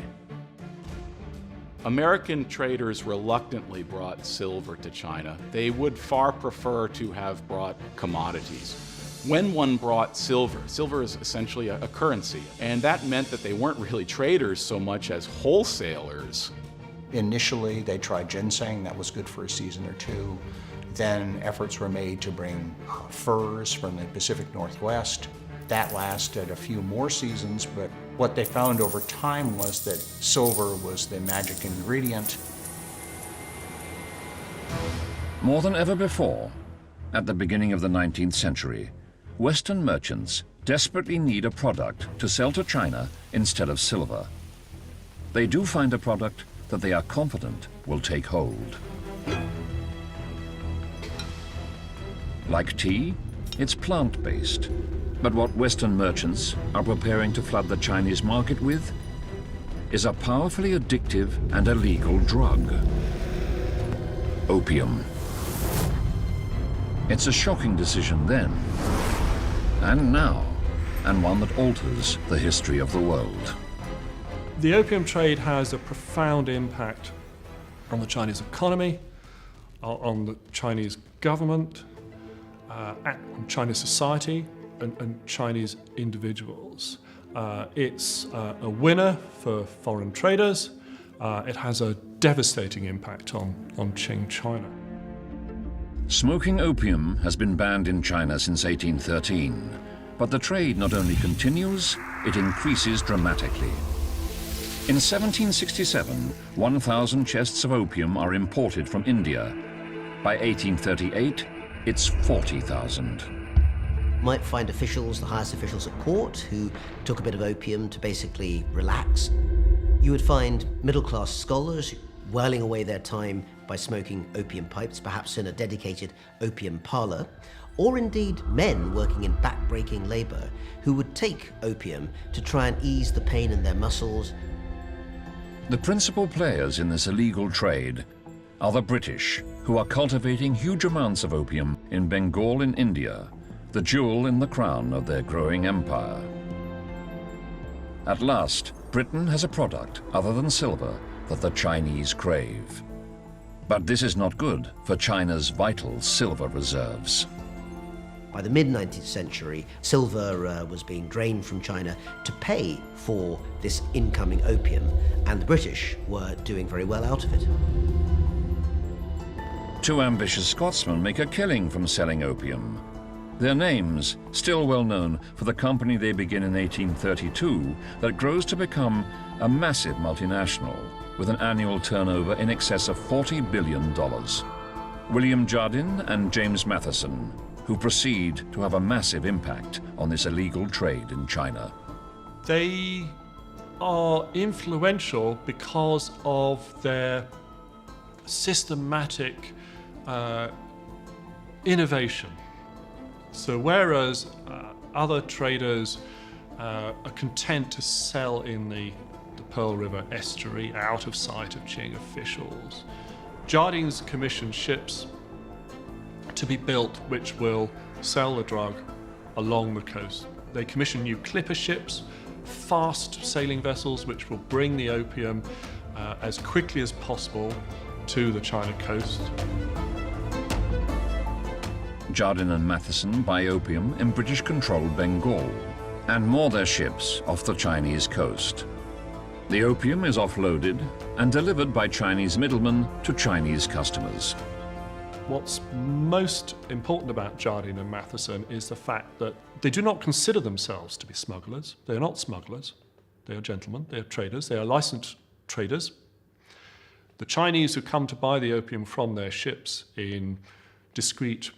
American traders reluctantly brought silver to China. They would far prefer to have brought commodities. When one brought silver, silver is essentially a currency, and that meant that they weren't really traders so much as wholesalers. Initially, they tried ginseng. That was good for a season or two. Then efforts were made to bring furs from the Pacific Northwest. That lasted a few more seasons, but what they found over time was that silver was the magic ingredient. More than ever before, at the beginning of the 19th century, Western merchants desperately need a product to sell to China instead of silver. They do find a product that they are confident will take hold. Like tea, it's plant-based. But what Western merchants are preparing to flood the Chinese market with is a powerfully addictive and illegal drug: opium. It's a shocking decision then, and now, and one that alters the history of the world. The opium trade has a profound impact on the Chinese economy, on the Chinese government, on Chinese society, and Chinese individuals. It's a winner for foreign traders. It has a devastating impact on Qing China. Smoking opium has been banned in China since 1813, but the trade not only continues, it increases dramatically. In 1767, 1,000 chests of opium are imported from India. By 1838, it's 40,000. Might find officials, the highest officials at court, who took a bit of opium to basically relax. You would find middle-class scholars whiling away their time by smoking opium pipes, perhaps in a dedicated opium parlor, or indeed men working in back-breaking labor who would take opium to try and ease the pain in their muscles. The principal players in this illegal trade are the British, who are cultivating huge amounts of opium in Bengal in India, the jewel in the crown of their growing empire. At last, Britain has a product other than silver that the Chinese crave. But this is not good for China's vital silver reserves. By the mid-19th century, silver was being drained from China to pay for this incoming opium, and the British were doing very well out of it. Two ambitious Scotsmen make a killing from selling opium. Their names, still well known for the company they begin in 1832 that grows to become a massive multinational with an annual turnover in excess of $40 billion. William Jardine and James Matheson, who proceed to have a massive impact on this illegal trade in China. They are influential because of their systematic innovation. So whereas other traders are content to sell in the Pearl River estuary out of sight of Qing officials, Jardine's commissioned ships to be built which will sell the drug along the coast. They commission new clipper ships, fast sailing vessels which will bring the opium as quickly as possible to the China coast. Jardine and Matheson buy opium in British-controlled Bengal and moor their ships off the Chinese coast. The opium is offloaded and delivered by Chinese middlemen to Chinese customers. What's most important about Jardine and Matheson is the fact that they do not consider themselves to be smugglers. They are not smugglers. They are gentlemen. They are traders. They are licensed traders. The Chinese who come to buy the opium from their ships in discreet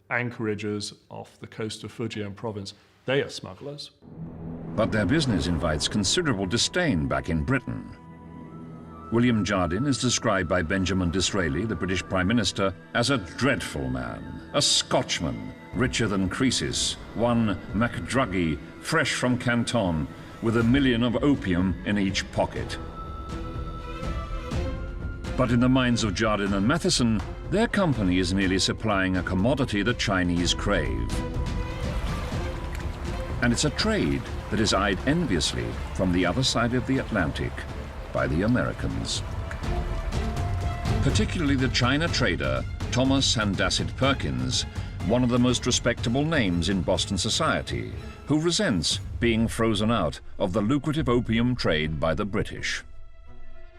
anchorages off the coast of Fujian province, they are smugglers. But their business invites considerable disdain back in Britain. William Jardine is described by Benjamin Disraeli, the British Prime Minister, as a dreadful man, a Scotchman, richer than Croesus, one MacDruggy, fresh from Canton, with 1 million of opium in each pocket. But in the minds of Jardine and Matheson, their company is merely supplying a commodity the Chinese crave. And it's a trade that is eyed enviously from the other side of the Atlantic by the Americans. Particularly the China trader, Thomas Sandacet Perkins, one of the most respectable names in Boston society, who resents being frozen out of the lucrative opium trade by the British.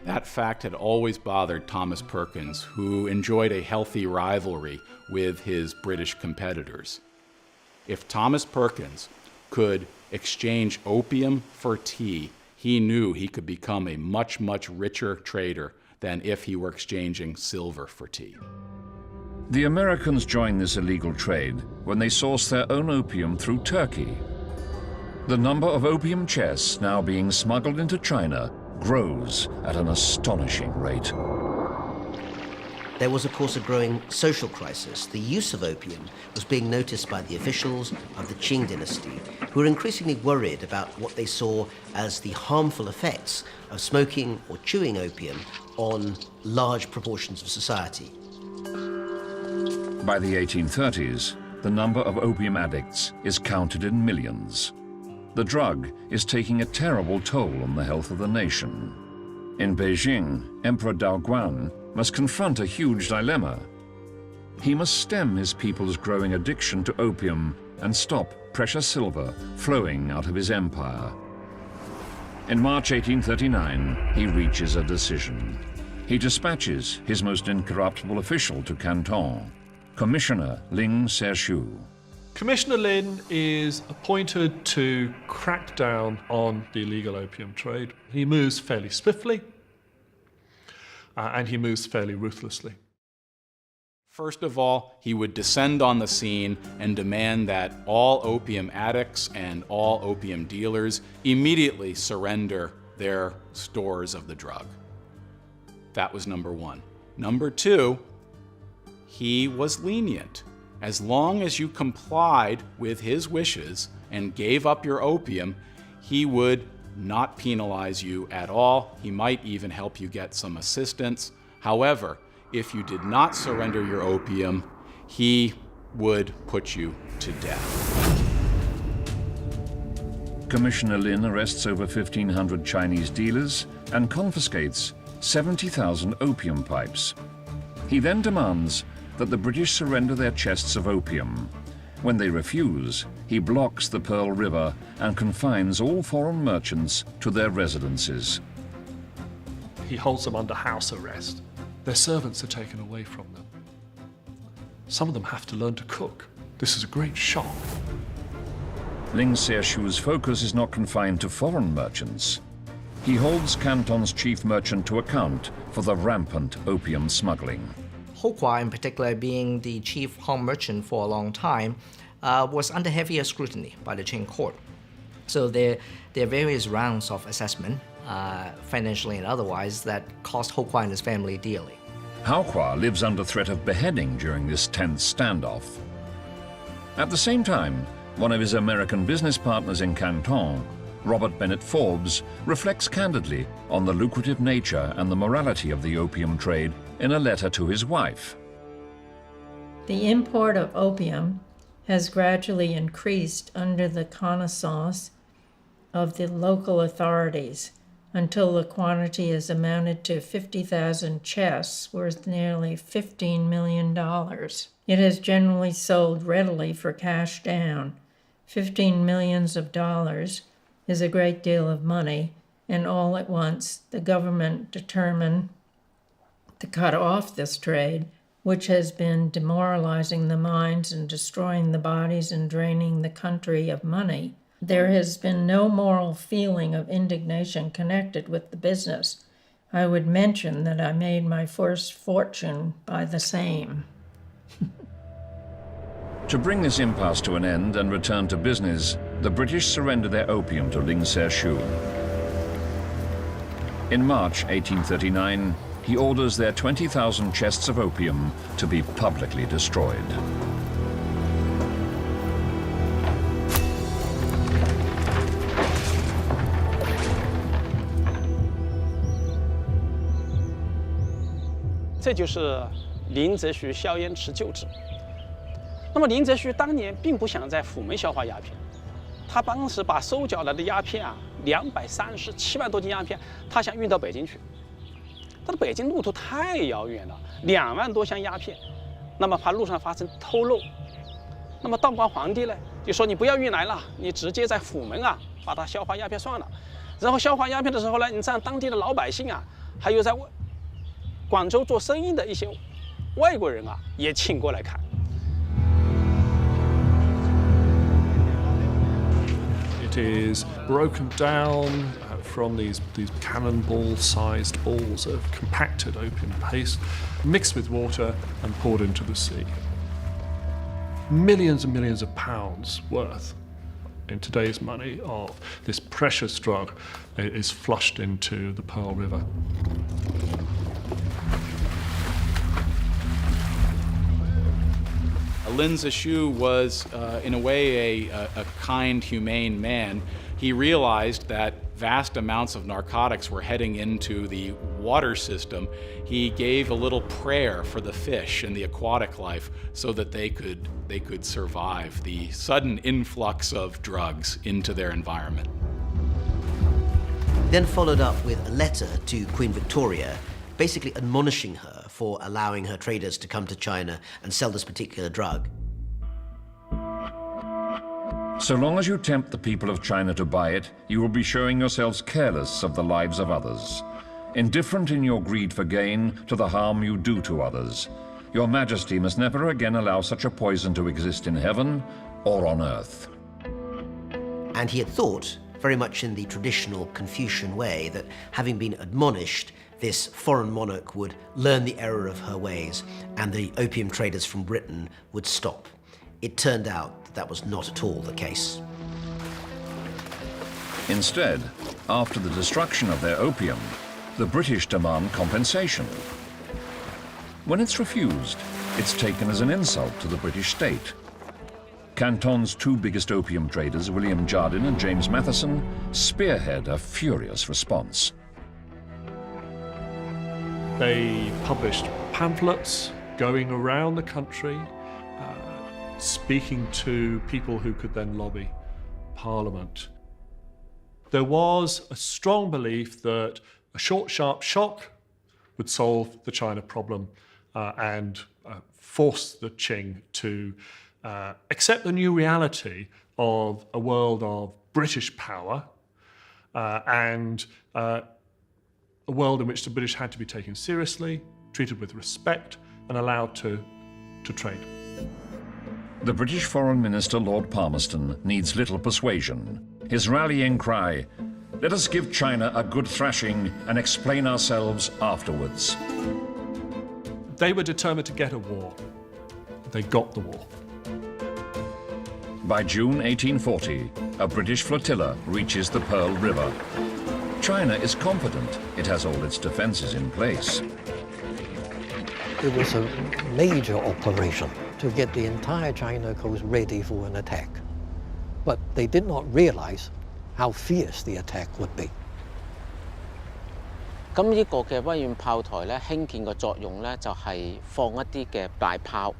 That fact had always bothered Thomas Perkins, who enjoyed a healthy rivalry with his British competitors. If Thomas Perkins could exchange opium for tea, he knew he could become a much, much richer trader than if he were exchanging silver for tea. The Americans joined this illegal trade when they sourced their own opium through Turkey. The number of opium chests now being smuggled into China grows at an astonishing rate. There was, of course, a growing social crisis. The use of opium was being noticed by the officials of the Qing dynasty, who were increasingly worried about what they saw as the harmful effects of smoking or chewing opium on large proportions of society. By the 1830s, the number of opium addicts is counted in millions. The drug is taking a terrible toll on the health of the nation. In Beijing, Emperor Daoguang must confront a huge dilemma. He must stem his people's growing addiction to opium and stop precious silver flowing out of his empire. In March 1839, he reaches a decision. He dispatches his most incorruptible official to Canton, Commissioner Ling Sershu. Commissioner Lin is appointed to crack down on the illegal opium trade. He moves fairly swiftly, and he moves fairly ruthlessly. First of all, he would descend on the scene and demand that all opium addicts and all opium dealers immediately surrender their stores of the drug. That was number one. Number two, he was lenient. As long as you complied with his wishes and gave up your opium, he would not penalize you at all. He might even help you get some assistance. However, if you did not surrender your opium, he would put you to death. Commissioner Lin arrests over 1,500 Chinese dealers and confiscates 70,000 opium pipes. He then demands that the British surrender their chests of opium. When they refuse, he blocks the Pearl River and confines all foreign merchants to their residences. He holds them under house arrest. Their servants are taken away from them. Some of them have to learn to cook. This is a great shock. Ling Xieshu's focus is not confined to foreign merchants. He holds Canton's chief merchant to account for the rampant opium smuggling. Ho Kwa, in particular, being the chief home merchant for a long time, was under heavier scrutiny by the Qing court. So there are various rounds of assessment, financially and otherwise, that cost Ho Kwa and his family dearly. Hao Kwa lives under threat of beheading during this tense standoff. At the same time, one of his American business partners in Canton, Robert Bennett Forbes, reflects candidly on the lucrative nature and the morality of the opium trade in a letter to his wife. The import of opium has gradually increased under the connaissance of the local authorities until the quantity has amounted to 50,000 chests worth nearly $15 million. It is generally sold readily for cash down. $15 million is a great deal of money, and all at once the government determined to cut off this trade, which has been demoralizing the minds and destroying the bodies and draining the country of money. There has been no moral feeling of indignation connected with the business. I would mention that I made my first fortune by the same. To bring this impasse to an end and return to business, the British surrender their opium to Ling Xieshu. In March 1839, he orders their 20,000 chests of opium to be publicly destroyed. This就是林则徐硝烟池旧址。那么林则徐当年并不想在府门消化鸦片，他当时把收缴来的鸦片237万多斤鸦片，他想运到北京去。但是北京路途太遥远了，2万多箱鸦片，那么怕路上发生偷漏。那么道光皇帝呢就说你不要运来了，你直接在府门把它消化鸦片算了。然后消化鸦片的时候呢，你让当地的老百姓还有在广州做生意的一些外国人也请过来看。It is broken down from these cannonball-sized balls of compacted opium paste, mixed with water and poured into the sea. Millions and millions of pounds worth, in today's money, of this precious drug is flushed into the Pearl River. Lin Zexu was, in a way, a kind, humane man. He realized that vast amounts of narcotics were heading into the water system. He gave a little prayer for the fish and the aquatic life so that they could survive the sudden influx of drugs into their environment. Then followed up with a letter to Queen Victoria, basically admonishing her for allowing her traders to come to China and sell this particular drug. So long as you tempt the people of China to buy it, you will be showing yourselves careless of the lives of others, indifferent in your greed for gain to the harm you do to others. Your Majesty must never again allow such a poison to exist in heaven or on earth. And he had thought, very much in the traditional Confucian way, that having been admonished, this foreign monarch would learn the error of her ways and the opium traders from Britain would stop. It turned out that was not at all the case. Instead, after the destruction of their opium, the British demand compensation. When it's refused, It's taken as an insult to the British state. Canton's two biggest opium traders, William Jardine and James Matheson, spearhead a furious response. They published pamphlets going around the country, speaking to people who could then lobby Parliament. There was a strong belief that a short, sharp shock would solve the China problem and force the Qing to accept the new reality of a world of British power and a world in which the British had to be taken seriously, treated with respect, and allowed to trade. The British Foreign Minister, Lord Palmerston, needs little persuasion. His rallying cry, "Let us give China a good thrashing and explain ourselves afterwards." They were determined to get a war. They got the war. By June 1840, a British flotilla reaches the Pearl River. China is confident it has all its defenses in place. It was a major operation to get the entire China coast ready for an attack. But they did not realize how fierce the attack would be. 咁呢個嘅威遠炮台咧，興建嘅作用咧就係放一啲嘅大炮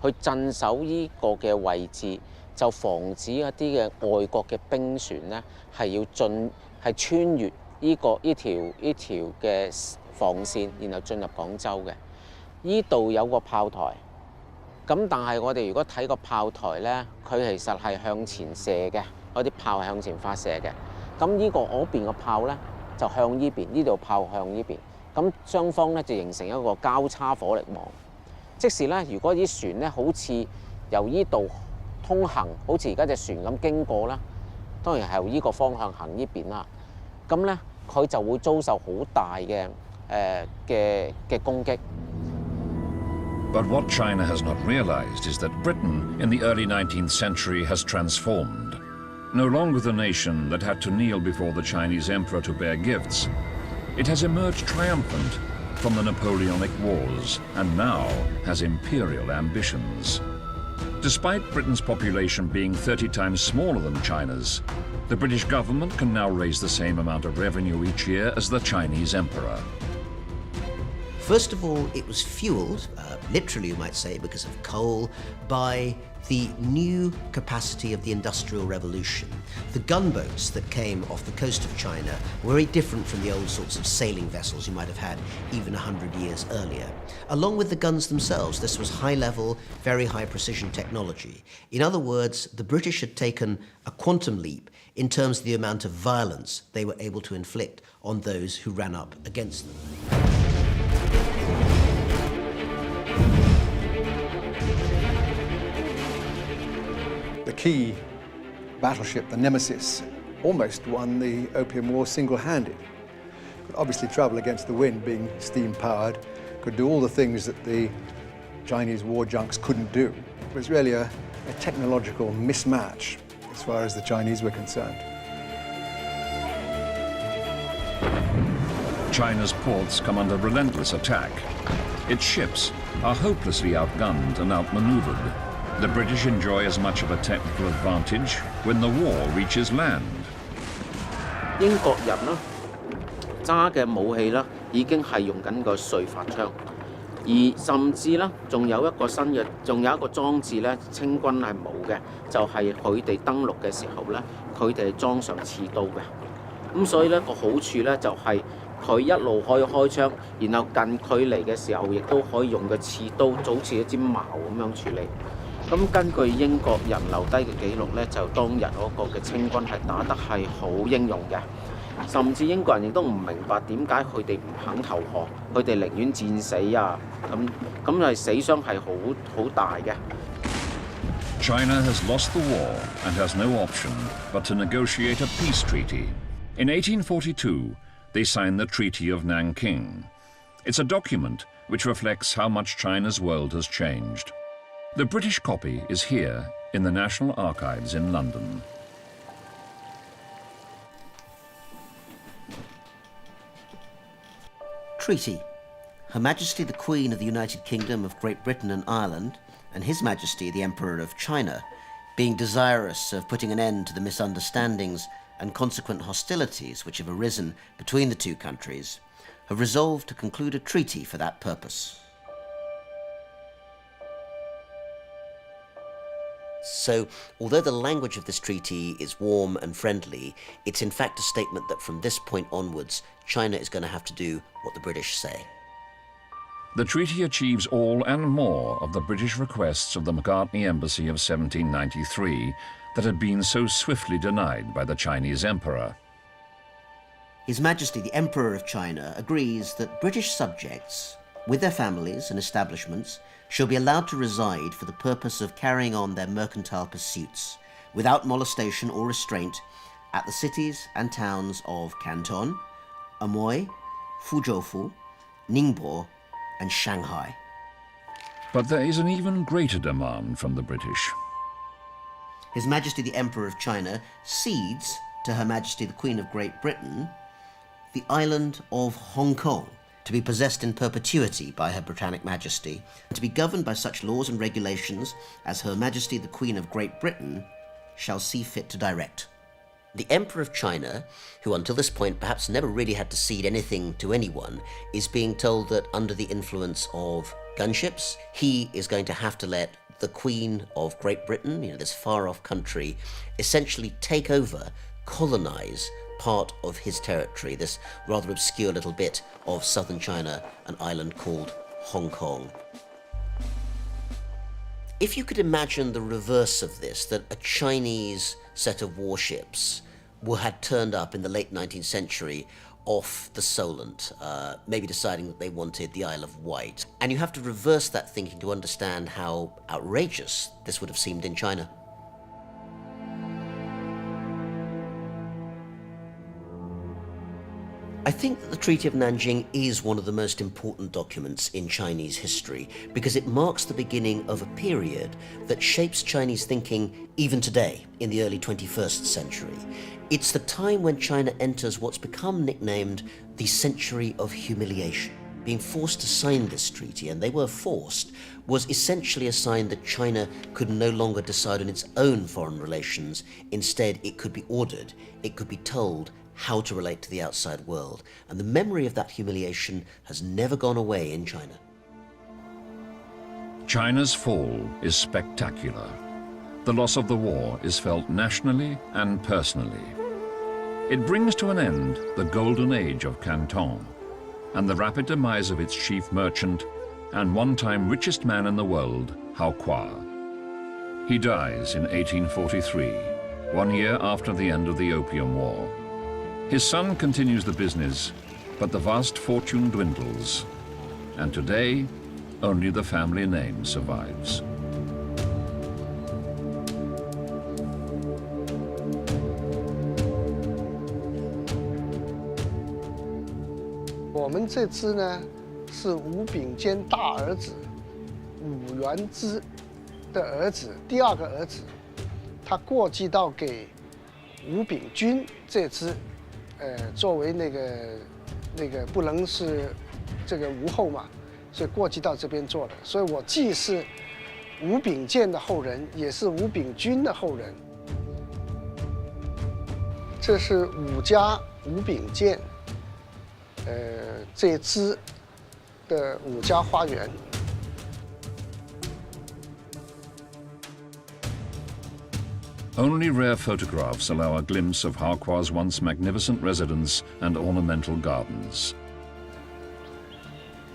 去鎮守呢個嘅位置，就防止一啲嘅外國嘅兵船咧係穿越呢條嘅防線，然後進入廣州嘅。呢度有個炮台，咁但係我哋如果睇個炮台咧，佢其實係向前射嘅，嗰啲炮係向前發射嘅。咁呢個嗰邊嘅炮咧就向呢邊，呢度炮向呢邊，咁雙方咧就形成一個交叉火力網。即使咧，如果啲船咧好似由呢度通行，好似而家隻船咁經過啦，當然係由呢個方向行呢邊啦。咁咧佢就會遭受好大嘅攻擊。But what China has not realized is that Britain in the early 19th century has transformed. No longer the nation that had to kneel before the Chinese emperor to bear gifts, it has emerged triumphant from the Napoleonic Wars and now has imperial ambitions. Despite Britain's population being 30 times smaller than China's, the British government can now raise the same amount of revenue each year as the Chinese emperor. First of all, it was fueled, literally you might say, because of coal, by the new capacity of the Industrial Revolution. The gunboats that came off the coast of China were very different from the old sorts of sailing vessels you might have had even 100 years earlier. Along with the guns themselves, this was high-level, very high-precision technology. In other words, the British had taken a quantum leap in terms of the amount of violence they were able to inflict on those who ran up against them. The key battleship, the Nemesis, almost won the Opium War single-handed. Could obviously travel against the wind, being steam-powered, could do all the things that the Chinese war junks couldn't do. It was really a technological mismatch as far as the Chinese were concerned. China's ports come under relentless attack. Its ships are hopelessly outgunned and outmaneuvered. The British enjoy as much of a technical advantage when the war reaches land. 英國人啦揸嘅武器啦，已經係用緊個瑞發槍，而甚至啦，仲有一個裝置咧，清軍係冇嘅，就係佢哋登陸嘅時候咧，佢哋係裝上刺刀嘅。咁所以咧個好處咧就係佢一路可以開槍，然後近距離嘅時候亦都可以用個刺刀，就好似一支矛咁樣處理。咁根據英國人留低嘅記錄咧，就當日嗰個嘅清軍係打得係好英勇嘅，甚至英國人亦都唔明白點解佢哋唔肯投降，佢哋寧願戰死啊！咁係死傷係好大嘅。China has lost the war and has no option but to negotiate a peace treaty. In 1842, they signed the Treaty of Nanking. It's a document which reflects how much China's world has changed. The British copy is here in the National Archives in London. Treaty. Her Majesty the Queen of the United Kingdom of Great Britain and Ireland, and His Majesty the Emperor of China, being desirous of putting an end to the misunderstandings and consequent hostilities which have arisen between the two countries, have resolved to conclude a treaty for that purpose. So, although the language of this treaty is warm and friendly, it's in fact a statement that from this point onwards, China is going to have to do what the British say. The treaty achieves all and more of the British requests of the Macartney Embassy of 1793 that had been so swiftly denied by the Chinese Emperor. His Majesty the Emperor of China agrees that British subjects, with their families and establishments, shall be allowed to reside for the purpose of carrying on their mercantile pursuits, without molestation or restraint, at the cities and towns of Canton, Amoy, Fuzhou, Ningbo, and Shanghai. But there is an even greater demand from the British. His Majesty the Emperor of China cedes to Her Majesty the Queen of Great Britain the island of Hong Kong, to be possessed in perpetuity by Her Britannic Majesty, and to be governed by such laws and regulations as Her Majesty the Queen of Great Britain shall see fit to direct. The Emperor of China, who until this point perhaps never really had to cede anything to anyone, is being told that under the influence of gunships, he is going to have to let the Queen of Great Britain, this far-off country, essentially take over, colonize part of his territory, this rather obscure little bit of southern China, an island called Hong Kong. If you could imagine the reverse of this, that a Chinese set of warships had turned up in the late 19th century off the Solent, maybe deciding that they wanted the Isle of Wight, and you have to reverse that thinking to understand how outrageous this would have seemed in China. I think that the Treaty of Nanjing is one of the most important documents in Chinese history because it marks the beginning of a period that shapes Chinese thinking even today in the early 21st century. It's the time when China enters what's become nicknamed the Century of Humiliation. Being forced to sign this treaty, and they were forced, was essentially a sign that China could no longer decide on its own foreign relations. Instead, it could be ordered, it could be told how to relate to the outside world. And the memory of that humiliation has never gone away in China. China's fall is spectacular. The loss of the war is felt nationally and personally. It brings to an end the golden age of Canton and the rapid demise of its chief merchant and one-time richest man in the world, Hao Kuo. He dies in 1843, 1 year after the end of the Opium War. His son continues the business, but the vast fortune dwindles, and today, only the family name survives.我们这支呢，是吴秉坚大儿子武元之的儿子，第二个儿子，他过继到给吴秉钧这支。作为那个不能是这个吴后嘛，所以过继到这边做的。所以我既是吴秉坚的后人，也是吴秉钧的后人。这是武家吴秉坚，这支的武家花园。Only rare photographs allow a glimpse of Hao Kuo's once magnificent residence and ornamental gardens.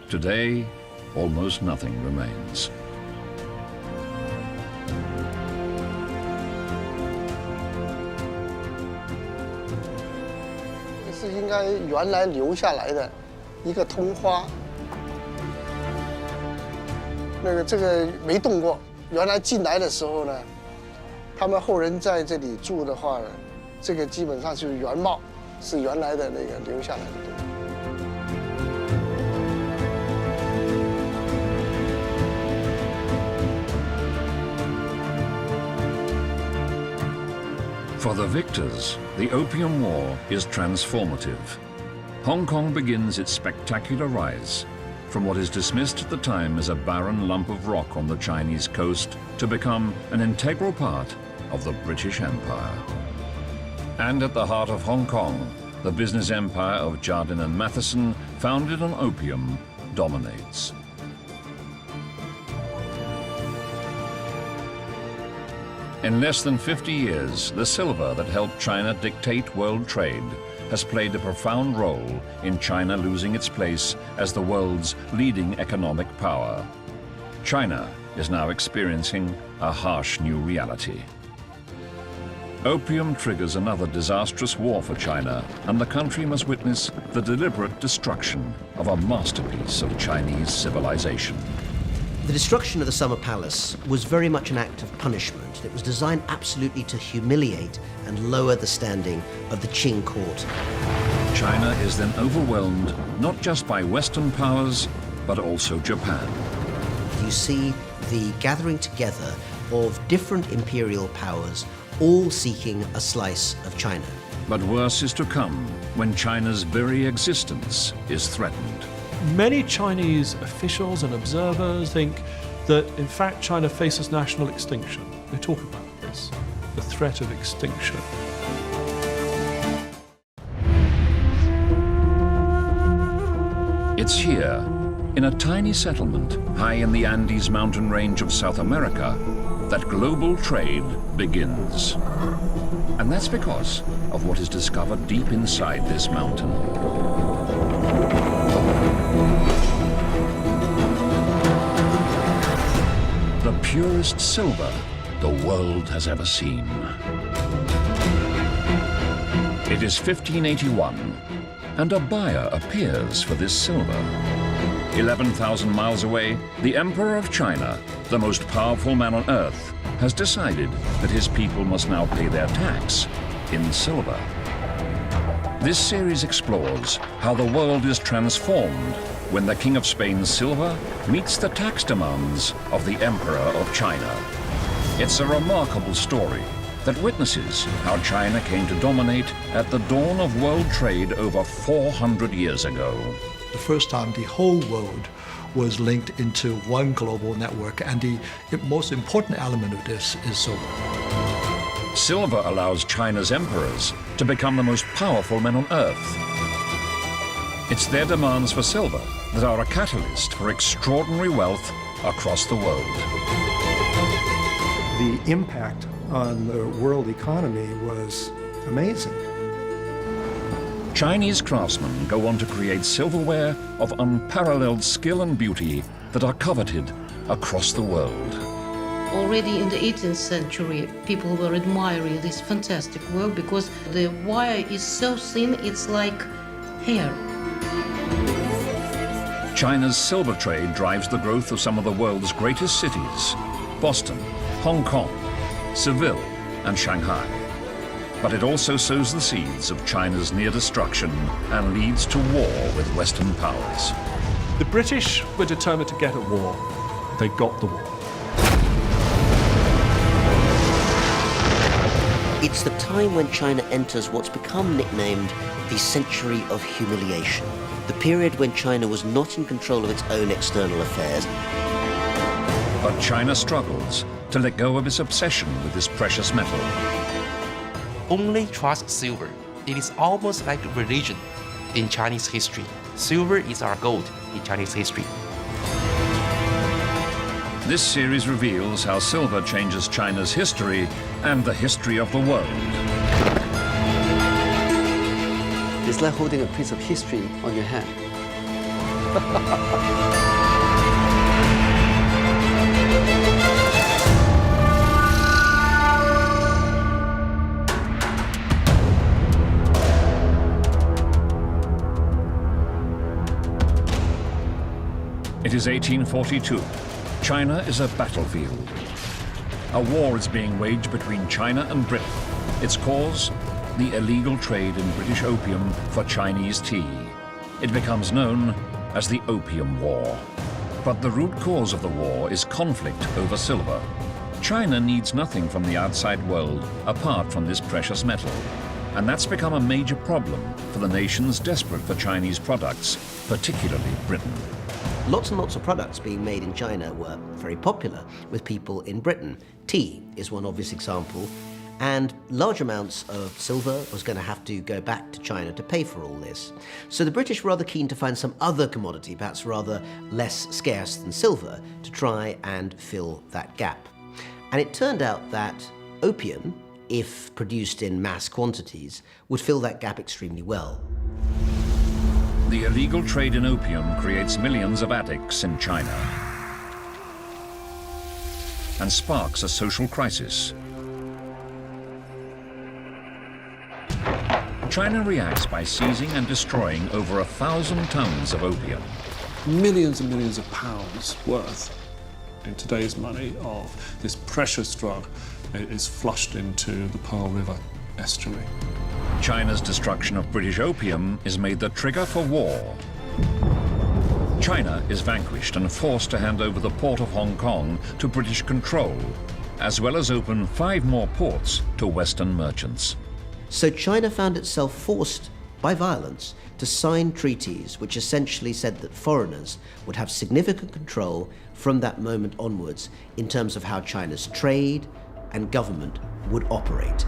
Today, almost nothing remains. 这是应该原来留下来的一个通花，这个没动过。原来进来的时候呢。 他们后人在这里住的话，这个基本上就是原貌，是原来的那个留下来的东西。For the victors, the Opium War is transformative. Hong Kong begins its spectacular rise, from what is dismissed at the time as a barren lump of rock on the Chinese coast to become an integral part of the British Empire. And at the heart of Hong Kong, the business empire of Jardine and Matheson, founded on opium, dominates. In less than 50 years, the silver that helped China dictate world trade has played a profound role in China losing its place as the world's leading economic power. China is now experiencing a harsh new reality. Opium triggers another disastrous war for China, and the country must witness the deliberate destruction of a masterpiece of Chinese civilization. The destruction of the Summer Palace was very much an act of punishment. It was designed absolutely to humiliate and lower the standing of the Qing court. China is then overwhelmed not just by Western powers, but also Japan. You see the gathering together of different imperial powers, all seeking a slice of China. But worse is to come when China's very existence is threatened. Many Chinese officials and observers think that, in fact, China faces national extinction. They talk about this, the threat of extinction. It's here, in a tiny settlement high in the Andes mountain range of South America, that global trade begins. And that's because of what is discovered deep inside this mountain. The purest silver the world has ever seen. It is 1581, and a buyer appears for this silver. 11,000 miles away, the Emperor of China, the most powerful man on earth, has decided that his people must now pay their tax in silver. This series explores how the world is transformed when the King of Spain's silver meets the tax demands of the Emperor of China. It's a remarkable story that witnesses how China came to dominate at the dawn of world trade over 400 years ago. The first time the whole world was linked into one global network, and the most important element of this is silver. Silver allows China's emperors to become the most powerful men on earth. It's their demands for silver that are a catalyst for extraordinary wealth across the world. The impact on the world economy was amazing. Chinese craftsmen go on to create silverware of unparalleled skill and beauty that are coveted across the world. Already in the 18th century, people were admiring this fantastic work because the wire is so thin, it's like hair. China's silver trade drives the growth of some of the world's greatest cities: Boston, Hong Kong, Seville, and Shanghai. But it also sows the seeds of China's near destruction and leads to war with Western powers. The British were determined to get at war. They got the war. It's the time when China enters what's become nicknamed the Century of Humiliation, the period when China was not in control of its own external affairs. But China struggles to let go of its obsession with this precious metal. Only trust silver. It is almost like a religion in Chinese history. Silver is our gold in Chinese history. This series reveals how silver changes China's history and the history of the world. It's like holding a piece of history on your hand. It is 1842. China is a battlefield. A war is being waged between China and Britain. Its cause? The illegal trade in British opium for Chinese tea. It becomes known as the Opium War. But the root cause of the war is conflict over silver. China needs nothing from the outside world apart from this precious metal. And that's become a major problem for the nations desperate for Chinese products, particularly Britain. Lots and lots of products being made in China were very popular with people in Britain. Tea is one obvious example, and large amounts of silver was going to have to go back to China to pay for all this. So the British were rather keen to find some other commodity, perhaps rather less scarce than silver, to try and fill that gap. And it turned out that opium, if produced in mass quantities, would fill that gap extremely well. The illegal trade in opium creates millions of addicts in China and sparks a social crisis. China reacts by seizing and destroying over 1,000 tons of opium. Millions and millions of pounds worth in today's money of this precious drug is flushed into the Pearl River estuary. China's destruction of British opium is made the trigger for war. China is vanquished and forced to hand over the port of Hong Kong to British control, as well as open 5 more ports to Western merchants. So China found itself forced by violence to sign treaties which essentially said that foreigners would have significant control from that moment onwards in terms of how China's trade and government would operate.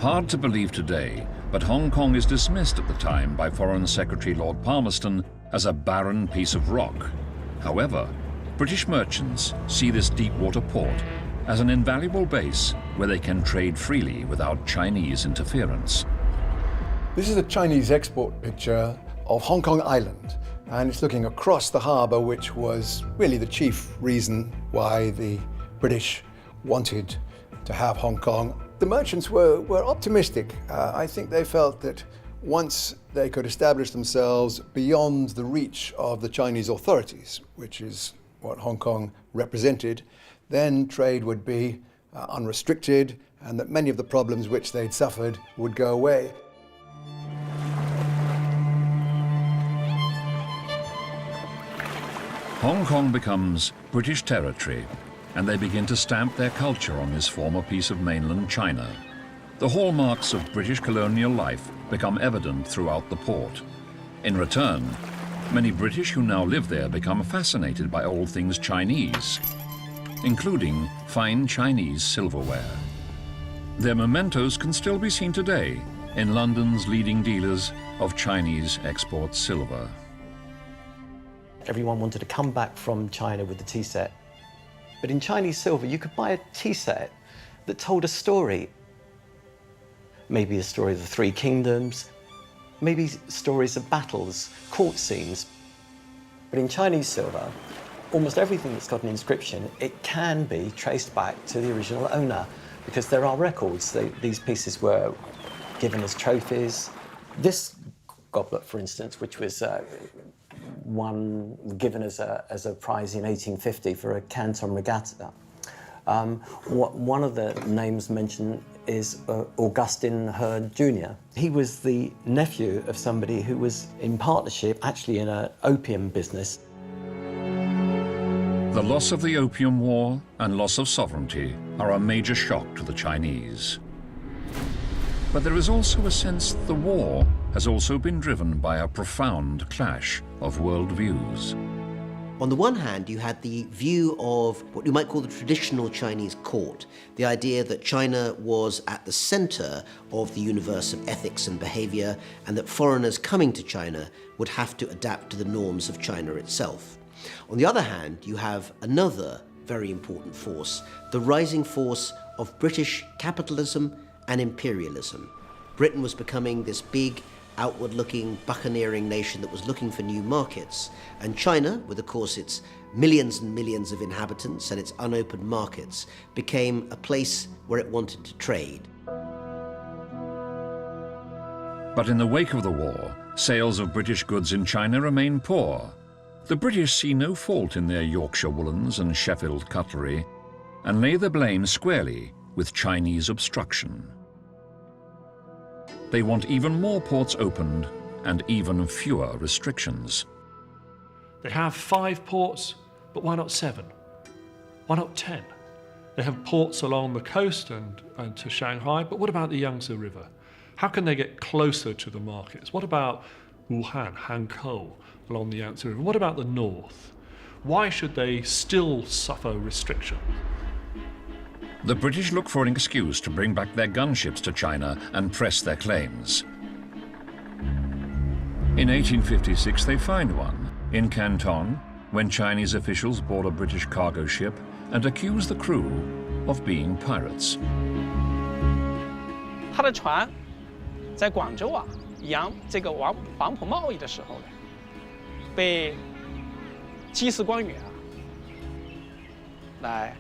Hard to believe today, but Hong Kong is dismissed at the time by Foreign Secretary Lord Palmerston as a barren piece of rock. However, British merchants see this deep-water port as an invaluable base where they can trade freely without Chinese interference. This is a Chinese export picture of Hong Kong Island, and it's looking across the harbour, which was really the chief reason why the British wanted to have Hong Kong. The merchants were optimistic. I think they felt that once they could establish themselves beyond the reach of the Chinese authorities, which is what Hong Kong represented, then trade would be unrestricted, and that many of the problems which they'd suffered would go away. Hong Kong becomes British territory, and they begin to stamp their culture on this former piece of mainland China. The hallmarks of British colonial life become evident throughout the port. In return, many British who now live there become fascinated by all things Chinese, including fine Chinese silverware. Their mementos can still be seen today in London's leading dealers of Chinese export silver. Everyone wanted to come back from China with the tea set. But in Chinese silver, you could buy a tea set that told a story. Maybe a story of the Three Kingdoms, maybe stories of battles, court scenes. But in Chinese silver, almost everything that's got an inscription, it can be traced back to the original owner, because there are records. These pieces were given as trophies. This goblet, for instance, which was given as a prize in 1850 for a Canton regatta. One of the names mentioned is Augustine Heard Jr. He was the nephew of somebody who was in partnership, actually in an opium business. The loss of the Opium War and loss of sovereignty are a major shock to the Chinese. But there is also a sense the war has also been driven by a profound clash of worldviews. On the one hand, you had the view of what you might call the traditional Chinese court, the idea that China was at the center of the universe of ethics and behavior, and that foreigners coming to China would have to adapt to the norms of China itself. On the other hand, you have another very important force, the rising force of British capitalism and imperialism. Britain was becoming this big, outward-looking, buccaneering nation that was looking for new markets. And China, with of course its millions and millions of inhabitants and its unopened markets, became a place where it wanted to trade. But in the wake of the war, sales of British goods in China remain poor. The British see no fault in their Yorkshire woolens and Sheffield cutlery, and lay the blame squarely with Chinese obstruction. They want even more ports opened and even fewer restrictions. They have 5 ports, but why not 7? Why not 10? They have ports along the coast and to Shanghai, but what about the Yangtze River? How can they get closer to the markets? What about Wuhan, Hankou, along the Yangtze River? What about the north? Why should they still suffer restriction? The British look for an excuse to bring back their gunships to China and press their claims. In 1856, they find one in Canton when Chinese officials board a British cargo ship and accuse the crew of being pirates. 他的船在广州啊，这个黄埔贸易的时候呢，被缉事官员啊来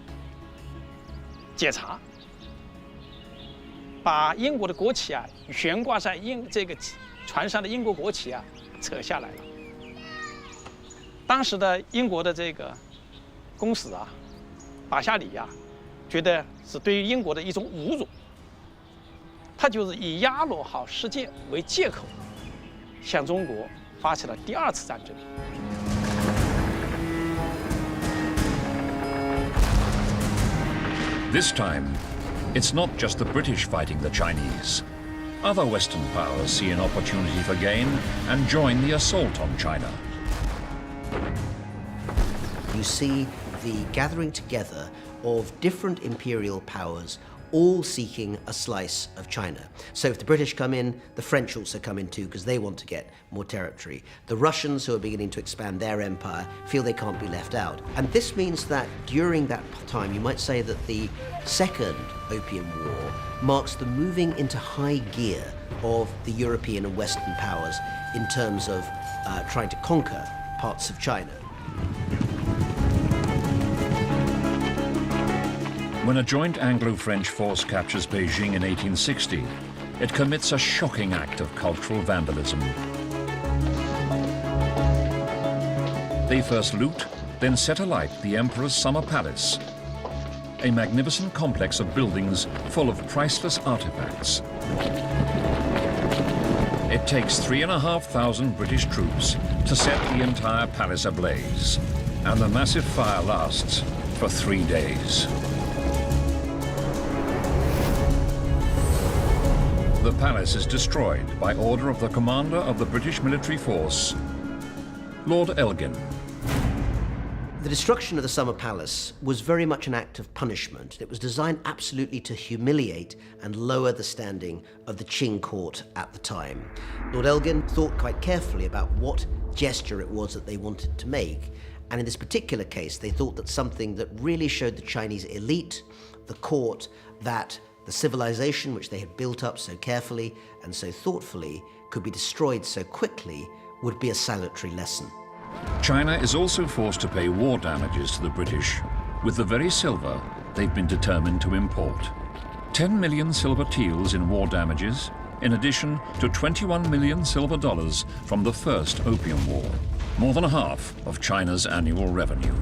检查，把英国的国旗啊悬挂在这个船上的英国国旗啊扯下来了。当时的英国的这个公使啊，巴夏里呀，觉得是对于英国的一种侮辱。 他就是以鸭罗号事件为借口，向中国发起了第2次战争。 This time, it's not just the British fighting the Chinese. Other Western powers see an opportunity for gain and join the assault on China. You see the gathering together of different imperial powers all seeking a slice of China. So if the British come in, the French also come in too because they want to get more territory. The Russians, who are beginning to expand their empire, feel they can't be left out. And this means that during that time, you might say that the Second Opium War marks the moving into high gear of the European and Western powers in terms of trying to conquer parts of China. When a joint Anglo-French force captures Beijing in 1860, it commits a shocking act of cultural vandalism. They first loot, then set alight the Emperor's Summer Palace, a magnificent complex of buildings full of priceless artifacts. It takes 3,500 British troops to set the entire palace ablaze, and the massive fire lasts for 3 days. The palace is destroyed by order of the commander of the British military force, Lord Elgin. The destruction of the Summer Palace was very much an act of punishment. It was designed absolutely to humiliate and lower the standing of the Qing court at the time. Lord Elgin thought quite carefully about what gesture it was that they wanted to make, and in this particular case, they thought that something that really showed the Chinese elite, the court, that the civilization which they had built up so carefully and so thoughtfully could be destroyed so quickly would be a salutary lesson. China is also forced to pay war damages to the British with the very silver they've been determined to import. 10 million silver taels in war damages, in addition to 21 million silver dollars from the First Opium War, more than half of China's annual revenue.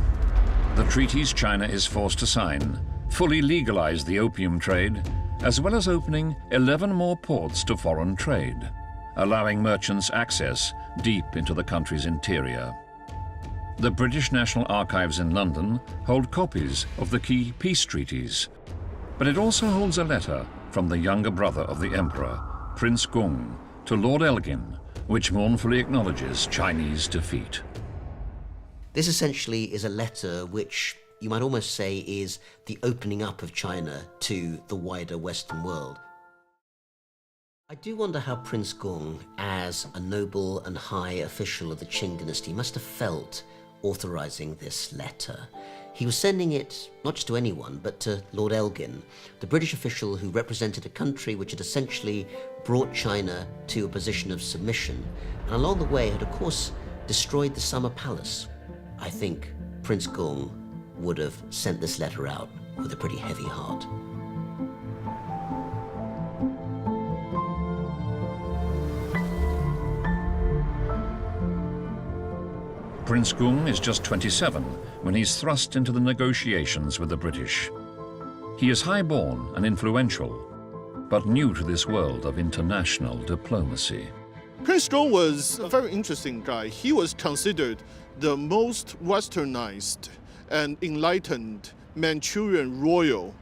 The treaties China is forced to sign fully legalize the opium trade, as well as opening 11 more ports to foreign trade, allowing merchants access deep into the country's interior. The British National Archives in London hold copies of the key peace treaties, but it also holds a letter from the younger brother of the Emperor, Prince Kung, to Lord Elgin, which mournfully acknowledges Chinese defeat. This essentially is a letter which you might almost say is the opening up of China to the wider Western world. I do wonder how Prince Kung, as a noble and high official of the Qing dynasty, must have felt authorizing this letter. He was sending it not just to anyone, but to Lord Elgin, the British official who represented a country which had essentially brought China to a position of submission, and along the way had of course destroyed the Summer Palace. I think Prince Kung would have sent this letter out with a pretty heavy heart. Prince Kung is just 27 when he's thrust into the negotiations with the British. He is high-born and influential, but new to this world of international diplomacy. Prince Kung was a very interesting guy. He was considered the most westernized and enlightened Manchurian royal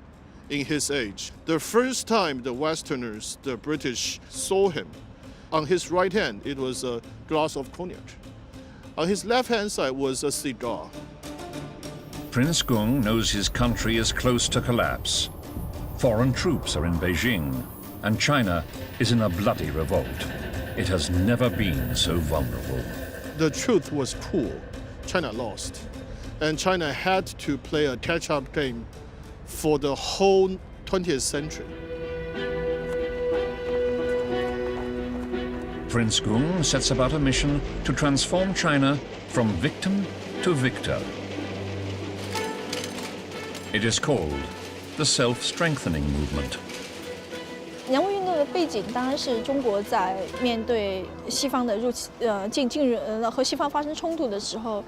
in his age. The first time the Westerners, the British, saw him, on his right hand it was a glass of cognac. On his left-hand side was a cigar. Prince Gung knows his country is close to collapse. Foreign troops are in Beijing, and China is in a bloody revolt. It has never been so vulnerable. The truth was cruel. China lost. And China had to play a catch-up game for the whole 20th century. Prince Gung sets about a mission to transform China from victim to victor. It is called the self-strengthening movement. 洋务运动的背景当然是中国在面对西方的和西方发生冲突的时候，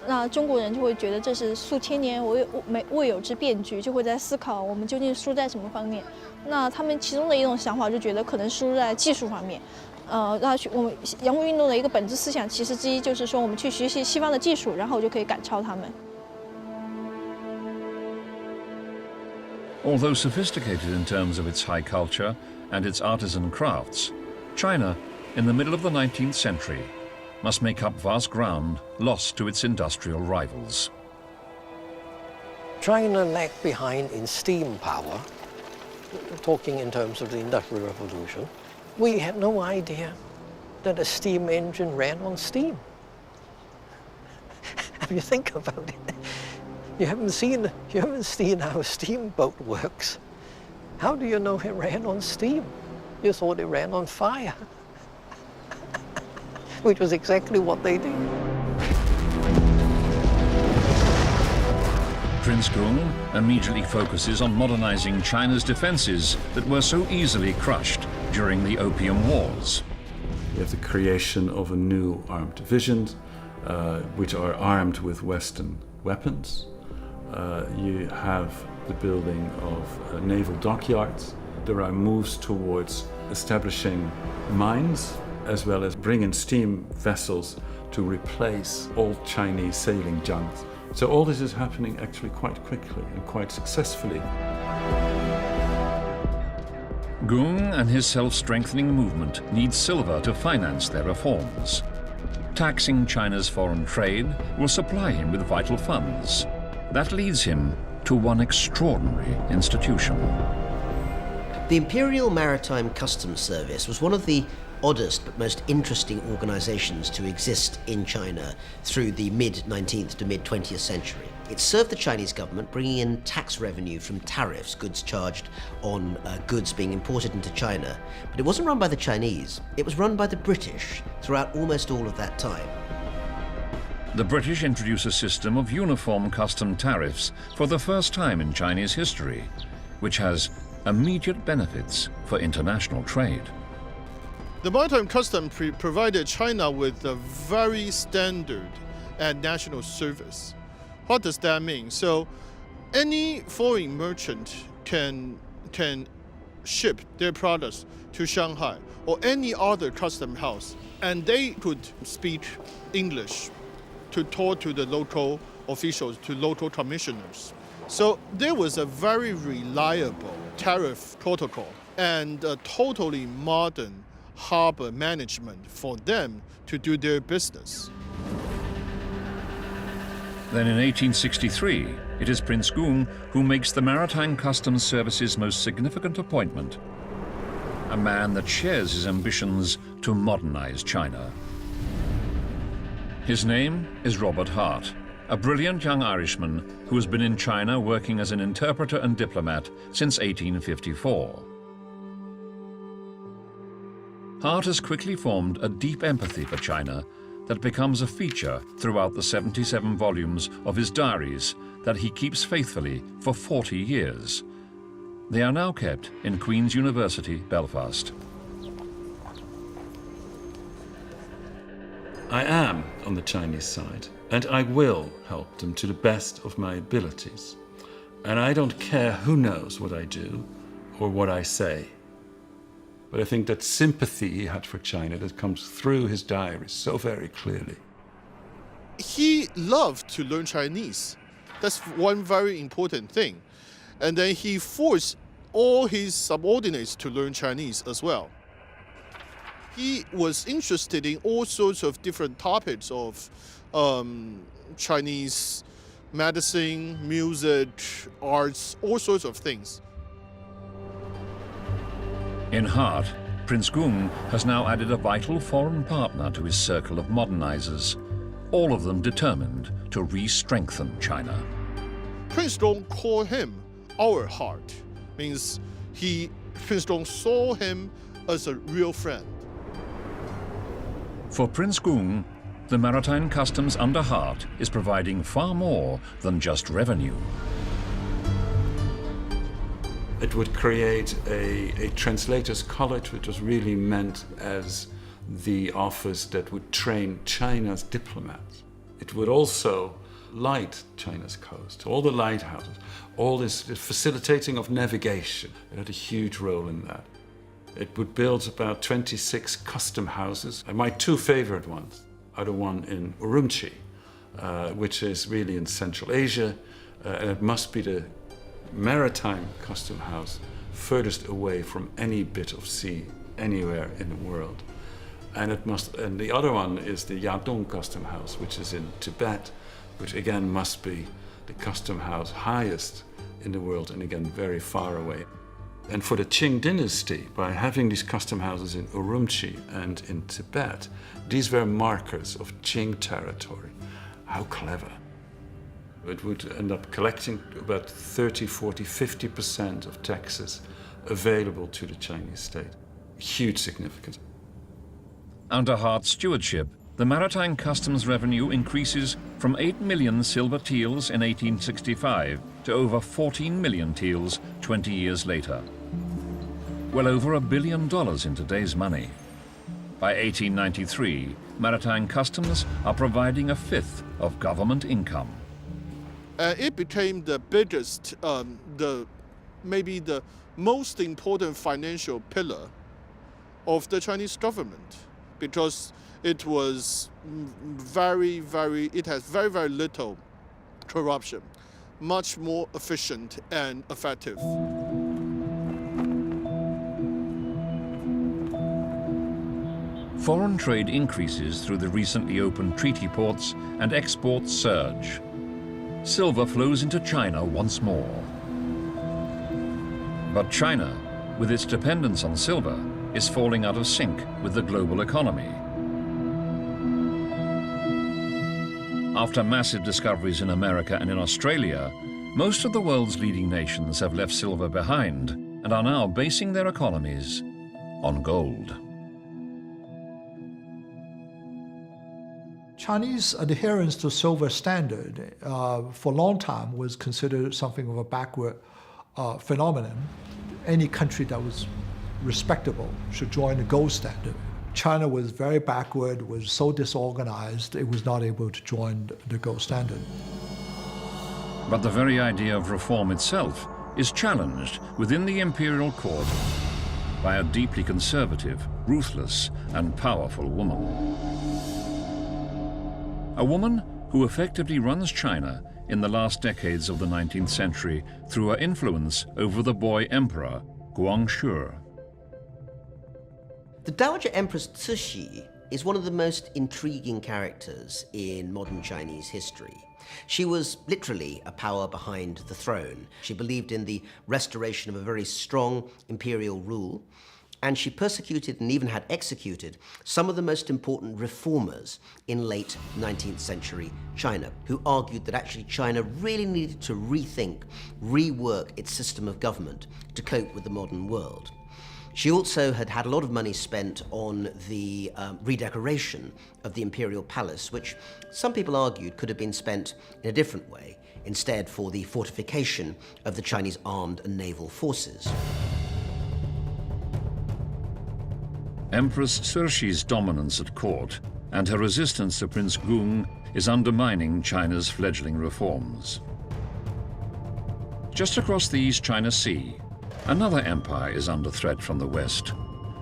那中国人就会觉得这是数千年未有之变局，就会在思考我们究竟输在什么方面。那他们其中的一种想法就觉得可能输在技术方面。那我们洋务运动的一个本质思想其实之一就是说，我们去学习西方的技术，然后就可以赶超他们。 Although sophisticated in terms of its high culture and its artisan crafts, China, in the middle of the 19th century, must make up vast ground lost to its industrial rivals. China lagged behind in steam power, talking in terms of the Industrial Revolution. We had no idea that a steam engine ran on steam. If you think about it, you haven't seen how a steamboat works. How do you know it ran on steam? You thought it ran on fire, which was exactly what they did. Prince Gung immediately focuses on modernizing China's defenses that were so easily crushed during the Opium Wars. We have the creation of a new armed division, which are armed with Western weapons. You have the building of naval dockyards. There are moves towards establishing mines, as well as bringing steam vessels to replace old Chinese sailing junks. So all this is happening actually quite quickly and quite successfully. Gung and his self-strengthening movement need silver to finance their reforms. Taxing China's foreign trade will supply him with vital funds. That leads him to one extraordinary institution. The Imperial Maritime Customs Service was one of the oddest but most interesting organizations to exist in China through the mid-19th to mid-20th century. It served the Chinese government, bringing in tax revenue from tariffs, goods charged on goods being imported into China. But it wasn't run by the Chinese, it was run by the British throughout almost all of that time. The British introduce a system of uniform custom tariffs for the first time in Chinese history, which has immediate benefits for international trade. The Maritime Customs provided China with a very standard and national service. What does that mean? So any foreign merchant can ship their products to Shanghai or any other custom house, and they could speak English to talk to the local officials, to local commissioners. So there was a very reliable tariff protocol and a totally modern harbor management for them to do their business. Then in 1863, it is Prince Gung who makes the Maritime Customs Service's most significant appointment, a man that shares his ambitions to modernize China. His name is Robert Hart, a brilliant young Irishman who has been in China working as an interpreter and diplomat since 1854. Hart has quickly formed a deep empathy for China that becomes a feature throughout the 77 volumes of his diaries that he keeps faithfully for 40 years. They are now kept in Queen's University, Belfast. I am on the Chinese side, and I will help them to the best of my abilities. And I don't care who knows what I do or what I say. But I think that sympathy he had for China that comes through his diaries so very clearly. He loved to learn Chinese. That's one very important thing. And then he forced all his subordinates to learn Chinese as well. He was interested in all sorts of different topics of Chinese medicine, music, arts, all sorts of things. In heart, Prince Gung has now added a vital foreign partner to his circle of modernizers, all of them determined to re-strengthen China. Prince Dong called him our heart, means Prince Dong saw him as a real friend. For Prince Gung, the maritime customs under Heart is providing far more than just revenue. It would create a translator's college, which was really meant as the office that would train China's diplomats. It would also light China's coast, all the lighthouses, all this facilitating of navigation. It had a huge role in that. It would build about 26 custom houses. And my two favorite ones are the one in Urumqi, which is really in Central Asia, and it must be the maritime custom house furthest away from any bit of sea anywhere in the world. And the other one is the Yadong custom house, which is in Tibet, which again must be the custom house highest in the world, and again very far away. And for the Qing dynasty, by having these custom houses in Urumqi and in Tibet, these were markers of Qing territory. How clever. It would end up collecting about 30, 40, 50% of taxes available to the Chinese state. Huge significance. Under Hart's stewardship, the maritime customs revenue increases from 8 million silver taels in 1865 to over 14 million taels 20 years later. Well over $1 billion in today's money. By 1893, maritime customs are providing a fifth of government income. It became the biggest, maybe the most important financial pillar of the Chinese government, because it was it has very, very little corruption, much more efficient and effective. Foreign trade increases through the recently opened treaty ports and exports surge. Silver flows into China once more. But China, with its dependence on silver, is falling out of sync with the global economy. After massive discoveries in America and in Australia, most of the world's leading nations have left silver behind and are now basing their economies on gold. Chinese adherence to silver standard for a long time was considered something of a backward phenomenon. Any country that was respectable should join the gold standard. China was very backward, was so disorganized, it was not able to join the gold standard. But the very idea of reform itself is challenged within the imperial court by a deeply conservative, ruthless, and powerful woman. A woman who effectively runs China in the last decades of the 19th century through her influence over the boy emperor, Guangxu. The Dowager Empress Cixi is one of the most intriguing characters in modern Chinese history. She was literally a power behind the throne. She believed in the restoration of a very strong imperial rule, and she persecuted and even had executed some of the most important reformers in late 19th century China, who argued that actually China really needed to rethink, rework its system of government to cope with the modern world. She also had had a lot of money spent on the redecoration of the imperial palace, which some people argued could have been spent in a different way, instead for the fortification of the Chinese armed and naval forces. Empress Cixi's dominance at court and her resistance to Prince Gung is undermining China's fledgling reforms. Just across the East China Sea, another empire is under threat from the West,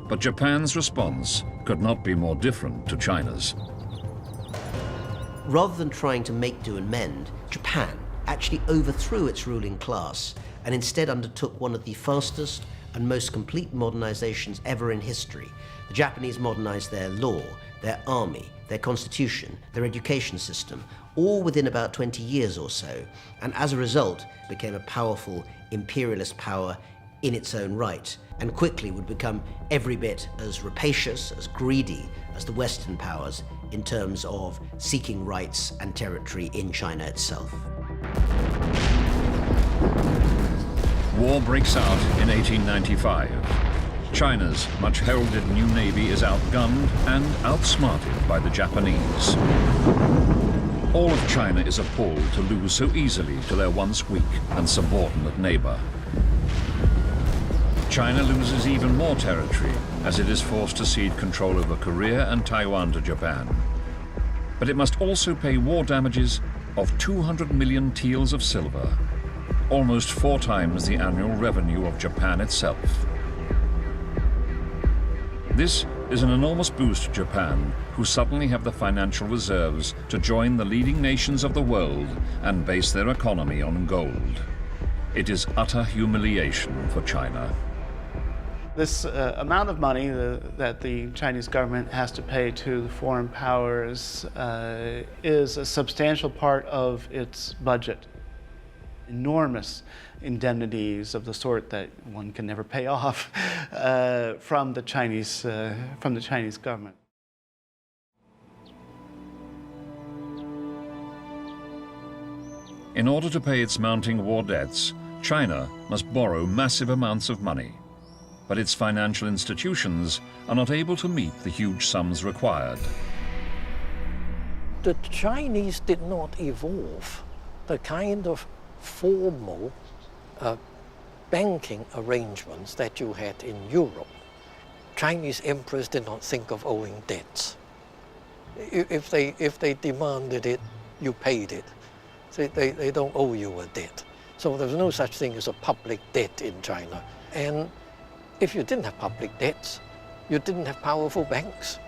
but Japan's response could not be more different to China's. Rather than trying to make do and mend, Japan actually overthrew its ruling class and instead undertook one of the fastest and most complete modernizations ever in history. The Japanese modernized their law, their army, their constitution, their education system, all within about 20 years or so, and as a result became a powerful imperialist power in its own right, and quickly would become every bit as rapacious, as greedy as the Western powers in terms of seeking rights and territory in China itself. War breaks out in 1895. China's much-heralded new navy is outgunned and outsmarted by the Japanese. All of China is appalled to lose so easily to their once weak and subordinate neighbor. China loses even more territory as it is forced to cede control over Korea and Taiwan to Japan. But it must also pay war damages of 200 million taels of silver, almost 4 times the annual revenue of Japan itself. This is an enormous boost to Japan, who suddenly have the financial reserves to join the leading nations of the world and base their economy on gold. It is utter humiliation for China. This amount of money that the Chinese government has to pay to the foreign powers is a substantial part of its budget. Enormous indemnities of the sort that one can never pay off from the Chinese government. In order to pay its mounting war debts, China must borrow massive amounts of money. But its financial institutions are not able to meet the huge sums required. The Chinese did not evolve the kind of formal banking arrangements that you had in Europe. Chinese emperors did not think of owing debts. If they demanded it, you paid it. So they don't owe you a debt. So there's no such thing as a public debt in China. And if you didn't have public debts, you didn't have powerful banks.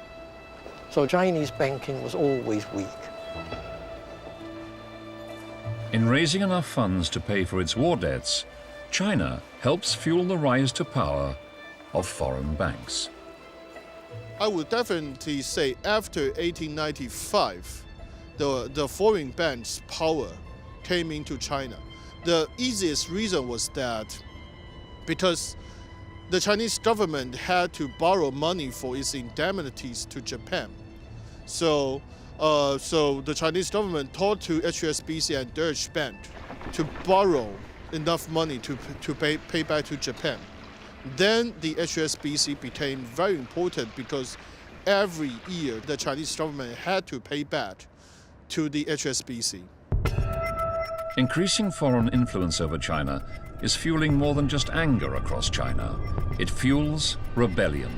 So Chinese banking was always weak. In raising enough funds to pay for its war debts, China helps fuel the rise to power of foreign banks. I would definitely say after 1895, the foreign banks' power came into China. The easiest reason was that because the Chinese government had to borrow money for its indemnities to Japan. So the Chinese government told to HSBC and Deutsche Bank to borrow enough money to pay back to Japan. Then the HSBC became very important because every year the Chinese government had to pay back to the HSBC. Increasing foreign influence over China is fueling more than just anger across China. It fuels rebellion.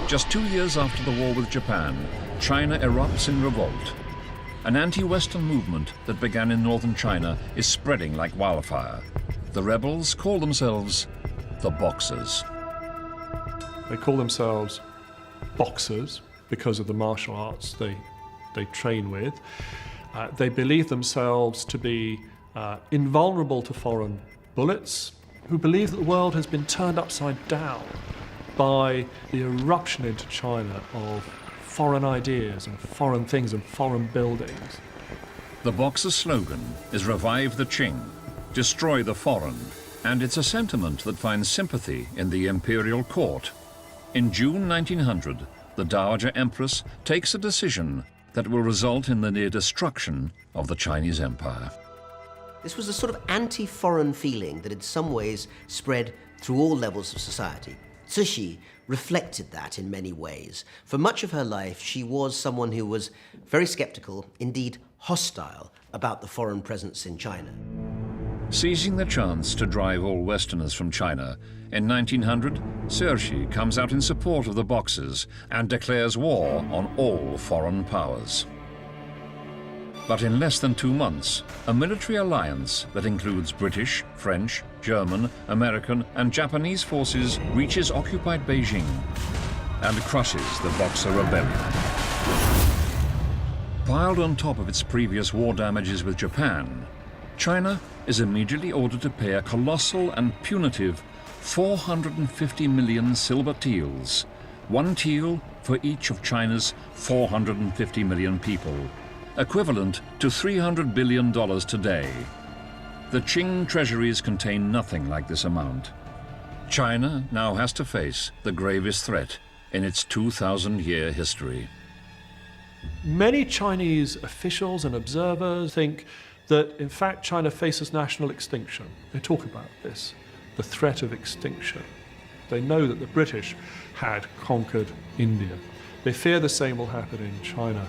Just 2 years after the war with Japan, China erupts in revolt. An anti-Western movement that began in northern China is spreading like wildfire. The rebels call themselves the Boxers. They call themselves boxers because of the martial arts they train with. They believe themselves to be invulnerable to foreign bullets, who believe that the world has been turned upside down by the eruption into China of foreign ideas and foreign things and foreign buildings. The Boxers' slogan is "Revive the Qing, destroy the foreign," and it's a sentiment that finds sympathy in the imperial court. In June 1900, the Dowager Empress takes a decision that will result in the near destruction of the Chinese Empire. This was a sort of anti-foreign feeling that in some ways spread through all levels of society. Cixi reflected that in many ways. For much of her life, she was someone who was very skeptical, indeed hostile, about the foreign presence in China. Seizing the chance to drive all Westerners from China, in 1900, Cixi comes out in support of the Boxers and declares war on all foreign powers. But in less than 2 months, a military alliance that includes British, French, German, American, and Japanese forces reaches occupied Beijing and crushes the Boxer rebellion. Piled on top of its previous war damages with Japan, China is immediately ordered to pay a colossal and punitive 450 million silver taels, 1 tael for each of China's 450 million people, equivalent to $300 billion today. The Qing treasuries contain nothing like this amount. China now has to face the gravest threat in its 2,000-year history. Many Chinese officials and observers think that, in fact, China faces national extinction. They talk about this, the threat of extinction. They know that the British had conquered India. They fear the same will happen in China.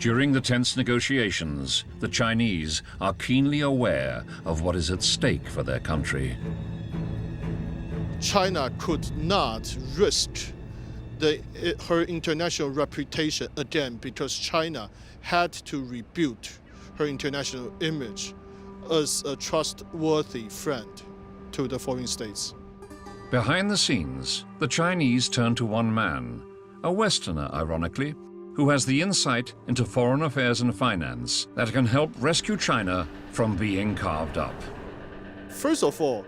During the tense negotiations, the Chinese are keenly aware of what is at stake for their country. China could not risk her international reputation again, because China had to rebuild her international image as a trustworthy friend to the foreign states. Behind the scenes, the Chinese turn to one man, a Westerner, ironically, who has the insight into foreign affairs and finance that can help rescue China from being carved up. First of all,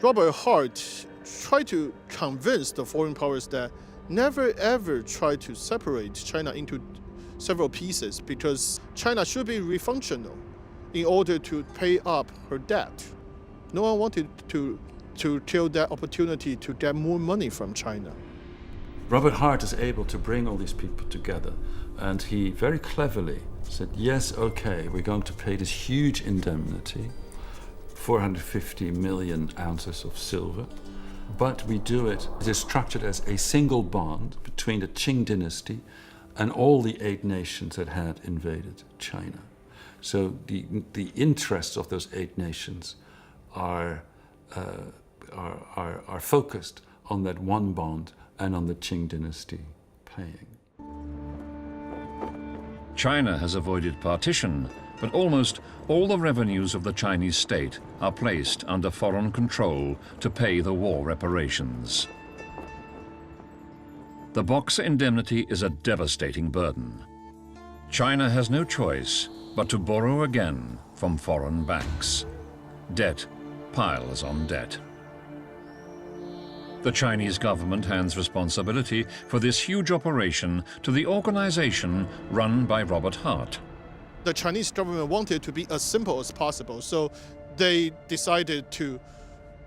Robert Hart tried to convince the foreign powers that never ever try to separate China into several pieces, because China should be refunctional in order to pay up her debt. No one wanted to kill that opportunity to get more money from China. Robert Hart is able to bring all these people together, and he very cleverly said, yes, okay, we're going to pay this huge indemnity, 450 million ounces of silver, but we do it is structured as a single bond between the Qing dynasty and all the 8 nations that had invaded China. So the interests of those 8 nations are focused on that one bond and on the Qing dynasty paying. China has avoided partition, but almost all the revenues of the Chinese state are placed under foreign control to pay the war reparations. The Boxer indemnity is a devastating burden. China has no choice but to borrow again from foreign banks. Debt piles on debt. The Chinese government hands responsibility for this huge operation to the organization run by Robert Hart. The Chinese government wanted to be as simple as possible, so they decided to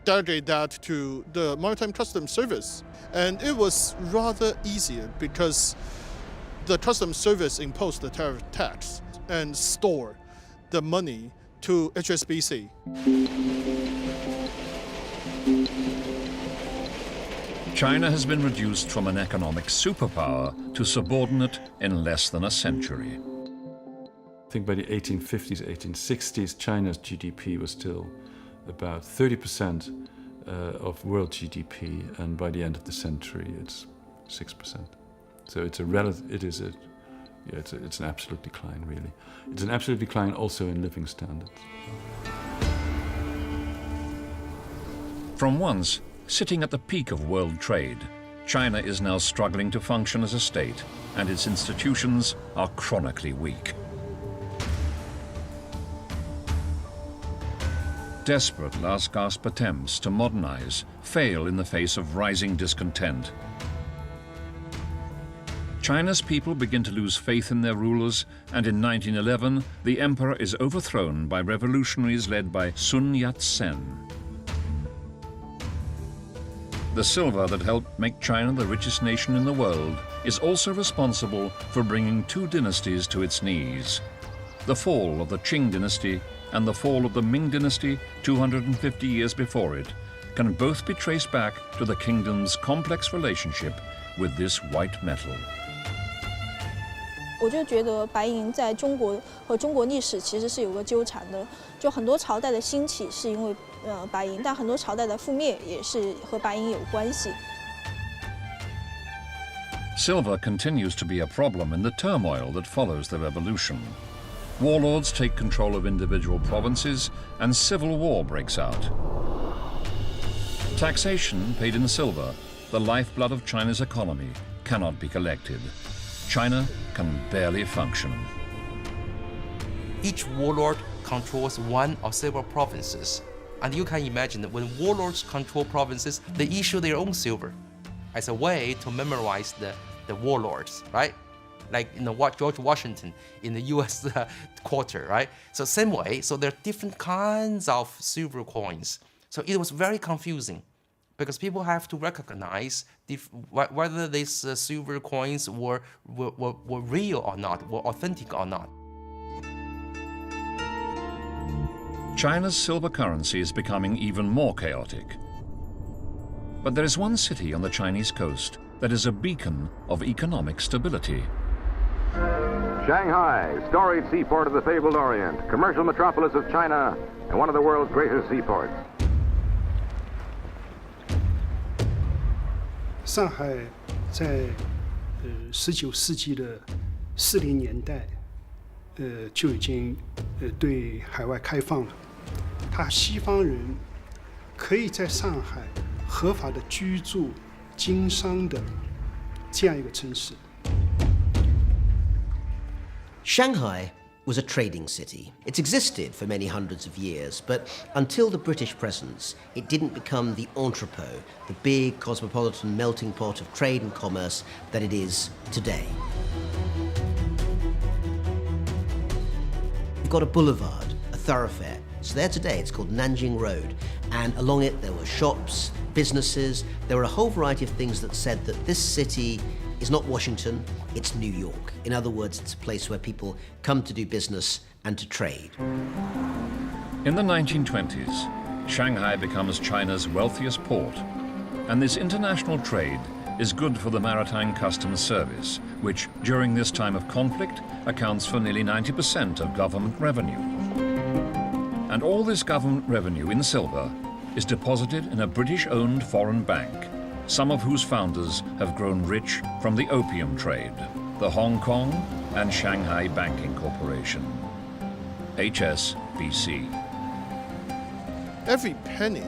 delegate that to the Maritime Customs Service. And it was rather easier because the Customs Service imposed the tariff tax and stored the money to HSBC. China has been reduced from an economic superpower to subordinate in less than a century. I think by the 1850s, 1860s, China's GDP was still about 30% of world GDP, and by the end of the century, it's 6%. So it's an absolute decline, really. It's an absolute decline also in living standards. From once sitting at the peak of world trade, China is now struggling to function as a state, and its institutions are chronically weak. Desperate last-gasp attempts to modernize fail in the face of rising discontent. China's people begin to lose faith in their rulers, and in 1911, the emperor is overthrown by revolutionaries led by Sun Yat-sen. The silver that helped make China the richest nation in the world is also responsible for bringing 2 dynasties to its knees. The fall of the Qing dynasty and the fall of the Ming dynasty 250 years before it can both be traced back to the kingdom's complex relationship with this white metal. 我就觉得白银在中国和中国历史其实是有个纠缠的，就很多朝代的兴起是因为白银，但很多朝代的覆灭也是和白银有关系。 Silver continues to be a problem in the turmoil that follows the revolution. Warlords take control of individual provinces and civil war breaks out. Taxation paid in silver, the lifeblood of China's economy, cannot be collected. China can barely function. Each warlord controls one or several provinces. And you can imagine that when warlords control provinces, they issue their own silver as a way to memorize the warlords, right? Like what George Washington in the US quarter, right? So same way, so there are different kinds of silver coins. So it was very confusing because people have to recognize whether these silver coins were real or not, were authentic or not. China's silver currency is becoming even more chaotic. But there is one city on the Chinese coast that is a beacon of economic stability. Shanghai, storied seaport of the fabled Orient, commercial metropolis of China, and one of the world's greatest seaports. 上海在19世纪的40年代，就已经对海外开放了。他西方人可以在上海合法的居住、经商的这样一个城市。 Shanghai was a trading city. It's existed for many hundreds of years, but until the British presence, it didn't become the entrepot, the big cosmopolitan melting pot of trade and commerce that it is today. You've got a boulevard, a thoroughfare. So there today, it's called Nanjing Road, and along it there were shops, businesses. There were a whole variety of things that said that this city is not Washington, it's New York. In other words, it's a place where people come to do business and to trade. In the 1920s, Shanghai becomes China's wealthiest port, and this international trade is good for the Maritime Customs Service, which during this time of conflict accounts for nearly 90% of government revenue. And all this government revenue in silver is deposited in a British-owned foreign bank, some of whose founders have grown rich from the opium trade, the Hong Kong and Shanghai Banking Corporation, HSBC. Every penny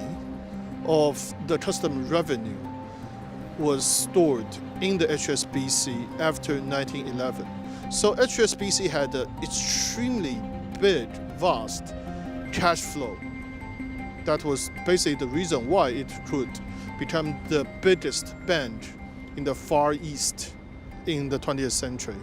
of the custom revenue was stored in the HSBC after 1911. So HSBC had an extremely big, vast cash flow. That was basically the reason why it could become the biggest bank in the Far East in the 20th century.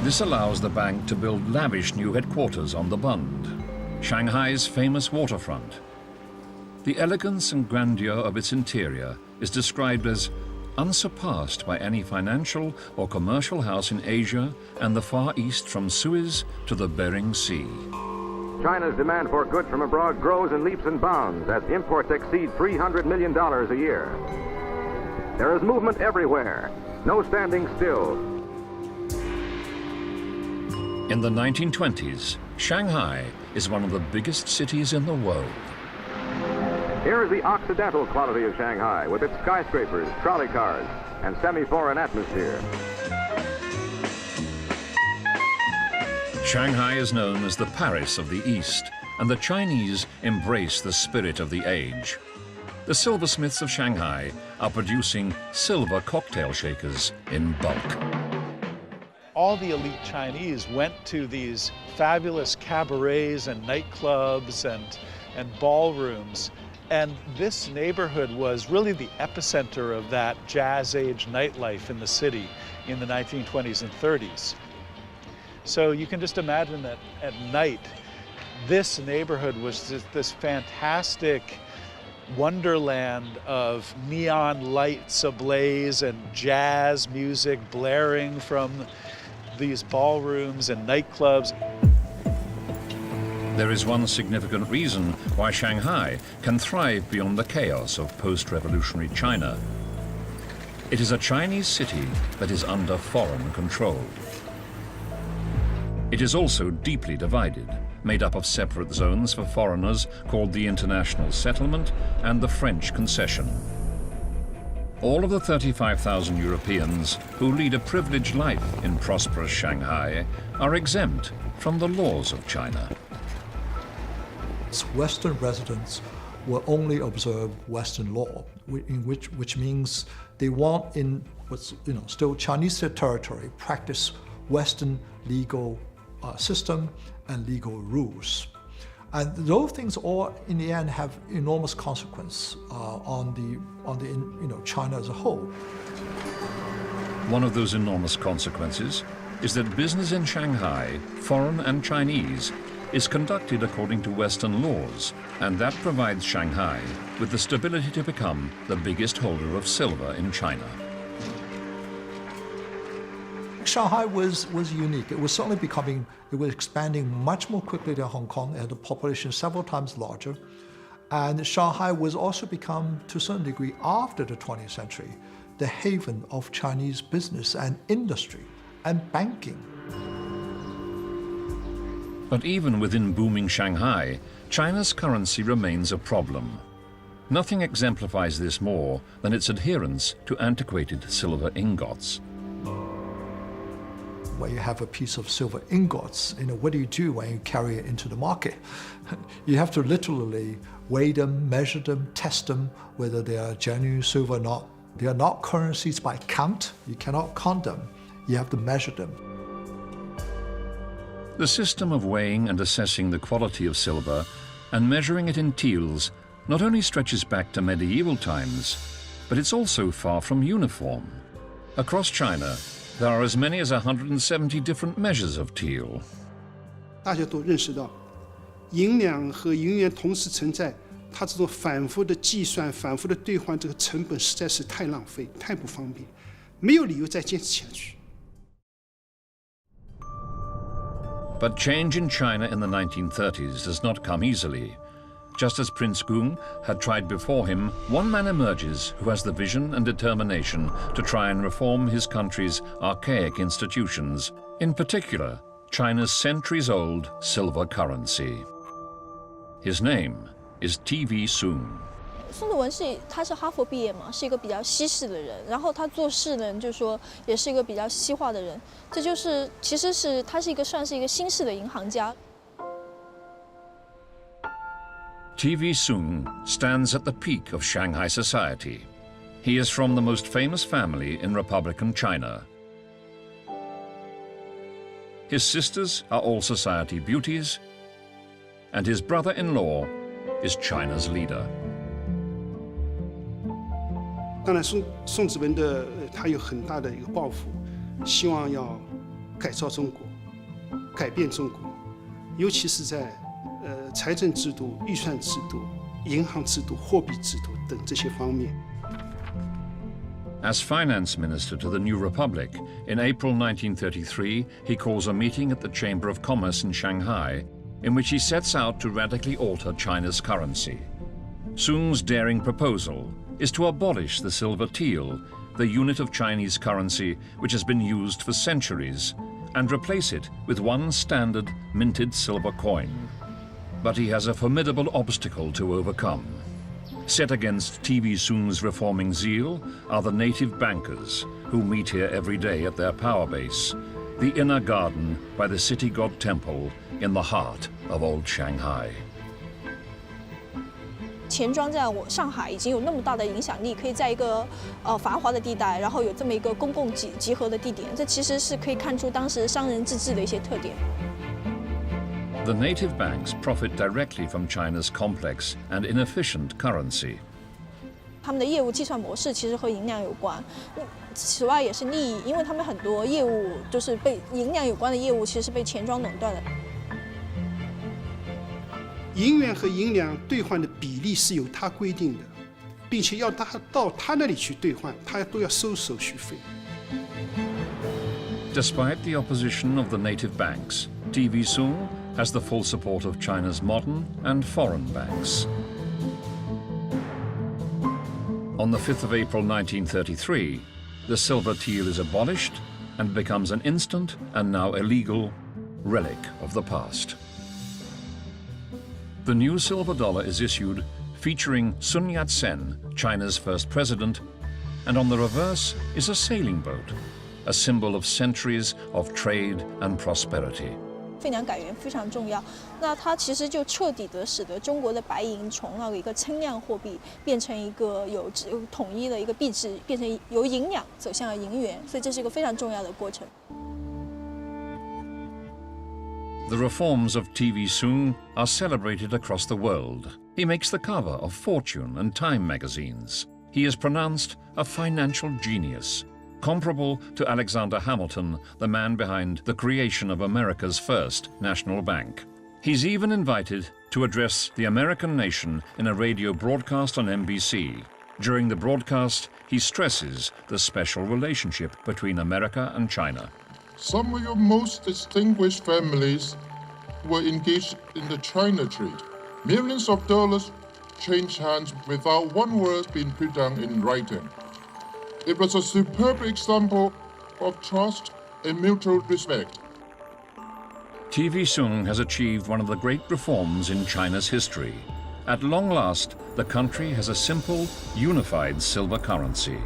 This allows the bank to build lavish new headquarters on the Bund, Shanghai's famous waterfront. The elegance and grandeur of its interior is described as unsurpassed by any financial or commercial house in Asia and the Far East from Suez to the Bering Sea. China's demand for goods from abroad grows in leaps and bounds as imports exceed $300 million a year. There is movement everywhere, no standing still. In the 1920s, Shanghai is one of the biggest cities in the world. Here is the Occidental quality of Shanghai with its skyscrapers, trolley cars, and semi-foreign atmosphere. Shanghai is known as the Paris of the East, and the Chinese embrace the spirit of the age. The silversmiths of Shanghai are producing silver cocktail shakers in bulk. All the elite Chinese went to these fabulous cabarets and nightclubs and ballrooms. And this neighborhood was really the epicenter of that jazz age nightlife in the city in the 1920s and 30s. So you can just imagine that at night, this neighborhood was this fantastic wonderland of neon lights ablaze and jazz music blaring from these ballrooms and nightclubs. There is one significant reason why Shanghai can thrive beyond the chaos of post-revolutionary China. It is a Chinese city that is under foreign control. It is also deeply divided, made up of separate zones for foreigners called the International Settlement and the French Concession. All of the 35,000 Europeans who lead a privileged life in prosperous Shanghai are exempt from the laws of China. Western residents will only observe Western law, which means they won't, in what's still Chinese territory, practice Western legal system and legal rules. And those things all, in the end, have enormous consequence on the China as a whole. One of those enormous consequences is that business in Shanghai, foreign and Chinese, is conducted according to Western laws, and that provides Shanghai with the stability to become the biggest holder of silver in China. Shanghai was unique. It was certainly it was expanding much more quickly than Hong Kong. It had a population several times larger. And Shanghai was also become, to a certain degree, after the 20th century, the haven of Chinese business and industry and banking. But even within booming Shanghai, China's currency remains a problem. Nothing exemplifies this more than its adherence to antiquated silver ingots. When you have a piece of silver ingots, what do you do when you carry it into the market? You have to literally weigh them, measure them, test them, whether they are genuine silver or not. They are not currencies by count. You cannot count them. You have to measure them. The system of weighing and assessing the quality of silver and measuring it in taels not only stretches back to medieval times, but it's also far from uniform. Across China, there are as many as 170 different measures of tael. 大家都认识到，银两和银元同时存在，它这种反复的计算、反复的兑换，这个成本实在是太浪费、太不方便，没有理由再坚持下去。 But change in China in the 1930s does not come easily. Just as Prince Gung had tried before him, one man emerges who has the vision and determination to try and reform his country's archaic institutions, in particular, China's centuries-old silver currency. His name is TV Soong. 孙德文他是哈佛毕业嘛，是一个比较西式的人，然后他做事呢，就说也是一个比较西化的人，这就是其实是他是算是一个新式的银行家。 TV Soong stands at the peak of Shanghai society. He is from the most famous family in Republican China. His sisters are all society beauties, and his brother-in-law is China's leader. 当然，宋子文他有很大的一个抱负，希望要改造中国，改变中国，尤其是在财政制度、预算制度、银行制度、货币制度等这些方面。 As finance minister to the new republic, in April 1933, he calls a meeting at the Chamber of Commerce in Shanghai, in which he sets out to radically alter China's currency. Soong's daring proposal is to abolish the silver tael, the unit of Chinese currency which has been used for centuries, and replace it with one standard minted silver coin. But he has a formidable obstacle to overcome. Set against TV Soong's reforming zeal are the native bankers who meet here every day at their power base, the inner garden by the city god temple in the heart of old Shanghai. 钱庄在上海已经有那么大的影响力，可以在一个繁华的地带，然后有这么一个公共集合的地点，这其实是可以看出当时商人自治的一些特点。 The native banks profit directly from China's complex and inefficient currency. 他们的业务计算模式其实和银两有关，此外也是利益，因为他们很多业务就是被银两有关的业务，其实是被钱庄垄断的。 银元和银两兑换的比例是由他规定的，并且要到他那里去兑换，他都要收手续费。 Despite the opposition of the native banks, TV Soong has the full support of China's modern and foreign banks. On the 5th of April 1933, the silver tael is abolished and becomes an instant and now illegal relic of the past. The new silver dollar is issued featuring Sun Yat-sen, China's first president, and on the reverse is a sailing boat, a symbol of centuries of trade and prosperity. 废两改元非常重要，那它其实就彻底的使得中国的白银从那个一个称量货币变成一个有统一的一个币制，变成由银两走向了银元，所以这是一个非常重要的过程。The reforms of TV Soong are celebrated across the world. He makes the cover of Fortune and Time magazines. He is pronounced a financial genius, comparable to Alexander Hamilton, the man behind the creation of America's first national bank. He's even invited to address the American nation in a radio broadcast on NBC. During the broadcast, he stresses the special relationship between America and China. Some of your most distinguished families were engaged in the China trade. Millions of dollars changed hands without one word being put down in writing. It was a superb example of trust and mutual respect. TV Soong has achieved one of the great reforms in China's history. At long last, the country has a simple, unified silver currency.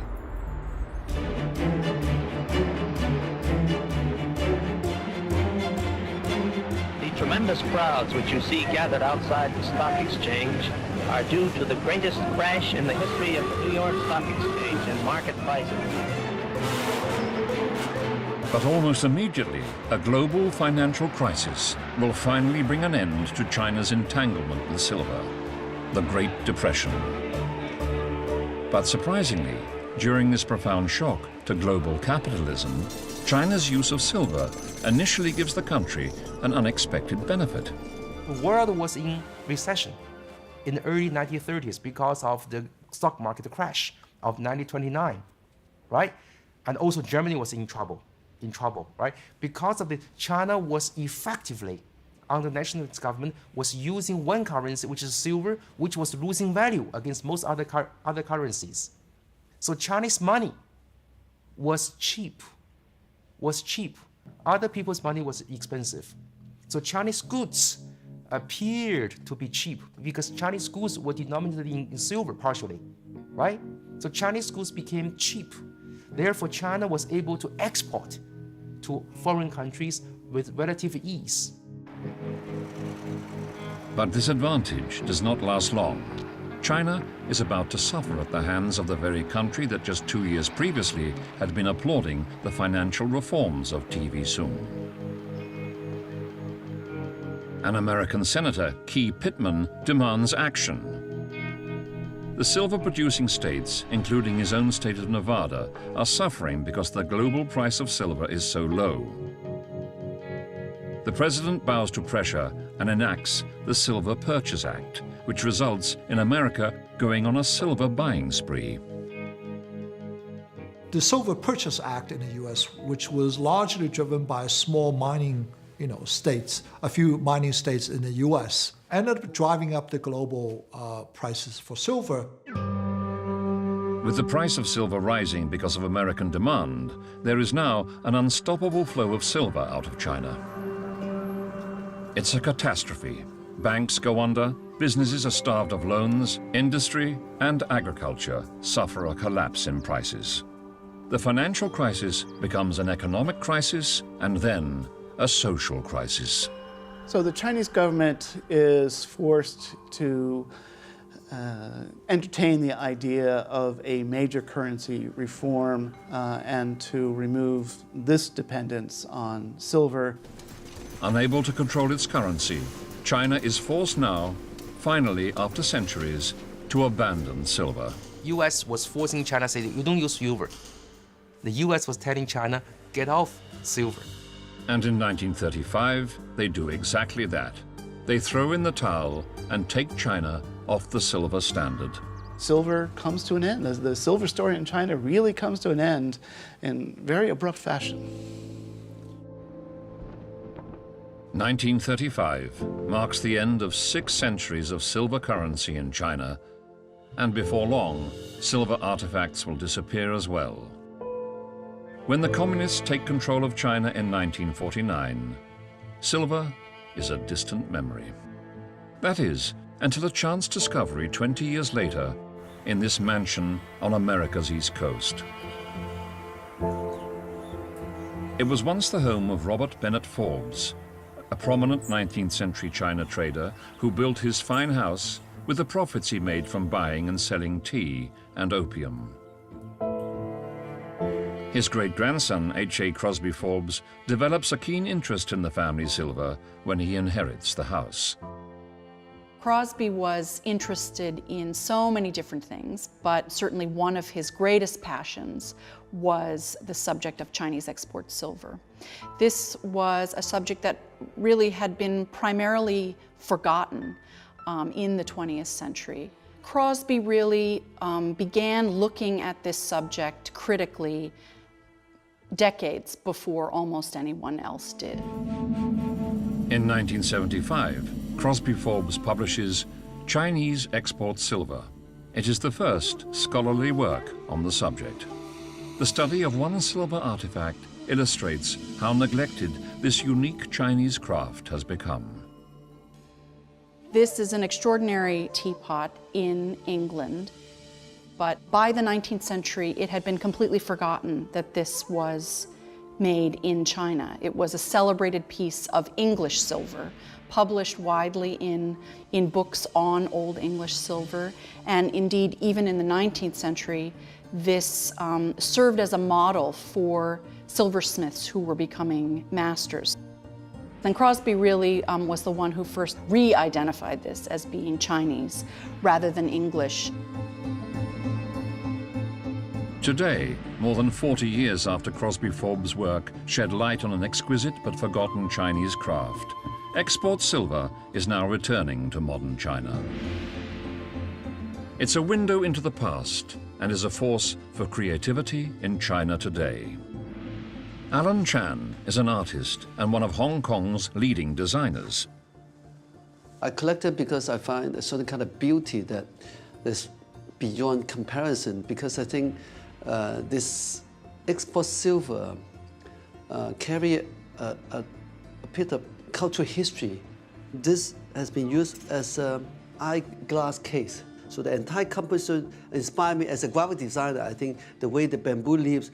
The tremendous crowds which you see gathered outside the stock exchange are due to the greatest crash in the history of the New York Stock Exchange in market prices. But almost immediately, a global financial crisis will finally bring an end to China's entanglement with silver, the Great Depression. But surprisingly, during this profound shock to global capitalism, China's use of silver initially gives the country an unexpected benefit. The world was in recession in the early 1930s because of the stock market crash of 1929, right? And also Germany was in trouble, right? Because of it, China was effectively, under nationalist government, was using one currency, which is silver, which was losing value against most other currencies. So Chinese money was cheap. Other people's money was expensive. So Chinese goods appeared to be cheap because Chinese goods were denominated in silver partially, right? So Chinese goods became cheap. Therefore, China was able to export to foreign countries with relative ease. But this advantage does not last long. China is about to suffer at the hands of the very country that just 2 years previously had been applauding the financial reforms of TV Soong. An American senator, Key Pittman, demands action. The silver-producing states, including his own state of Nevada, are suffering because the global price of silver is so low. The president bows to pressure and enacts the Silver Purchase Act, which results in America going on a silver buying spree. The Silver Purchase Act in the U.S., which was largely driven by small mining states, a few mining states in the U.S., ended up driving up the global prices for silver. With the price of silver rising because of American demand, there is now an unstoppable flow of silver out of China. It's a catastrophe. Banks go under, businesses are starved of loans, industry and agriculture suffer a collapse in prices. The financial crisis becomes an economic crisis and then a social crisis. So the Chinese government is forced to entertain the idea of a major currency reform and to remove this dependence on silver. Unable to control its currency, China is forced now, finally after centuries, to abandon silver. US was forcing China to say, you don't use silver. The US was telling China, get off silver. And in 1935, they do exactly that. They throw in the towel and take China off the silver standard. Silver comes to an end. The silver story in China really comes to an end in very abrupt fashion. 1935 marks the end of 6 centuries of silver currency in China, and before long, silver artifacts will disappear as well. When the communists take control of China in 1949, silver is a distant memory. That is, until a chance discovery 20 years later in this mansion on America's East Coast. It was once the home of Robert Bennett Forbes, a prominent 19th century China trader who built his fine house with the profits he made from buying and selling tea and opium. His great-grandson, H.A. Crosby Forbes, develops a keen interest in the family silver when he inherits the house. Crosby was interested in so many different things, but certainly one of his greatest passions was the subject of Chinese export silver. This was a subject that really had been primarily forgotten in the 20th century. Crosby really began looking at this subject critically decades before almost anyone else did. In 1975, Crosby Forbes publishes Chinese Export Silver. It is the first scholarly work on the subject. The study of one silver artifact illustrates how neglected this unique Chinese craft has become. This is an extraordinary teapot in England, but by the 19th century, it had been completely forgotten that this was made in China. It was a celebrated piece of English silver, published widely in books on Old English silver, and indeed, even in the 19th century, this served as a model for silversmiths who were becoming masters. And Crosby really was the one who first re-identified this as being Chinese rather than English. Today, more than 40 years after Crosby Forbes' work shed light on an exquisite but forgotten Chinese craft, export silver is now returning to modern China. It's a window into the past and is a force for creativity in China today. Alan Chan is an artist and one of Hong Kong's leading designers. I collected because I find a certain kind of beauty that is beyond comparison, because I think this export silver carry a bit of cultural history. This has been used as an eyeglass case. So the entire composition inspired me as a graphic designer. I think the way the bamboo leaves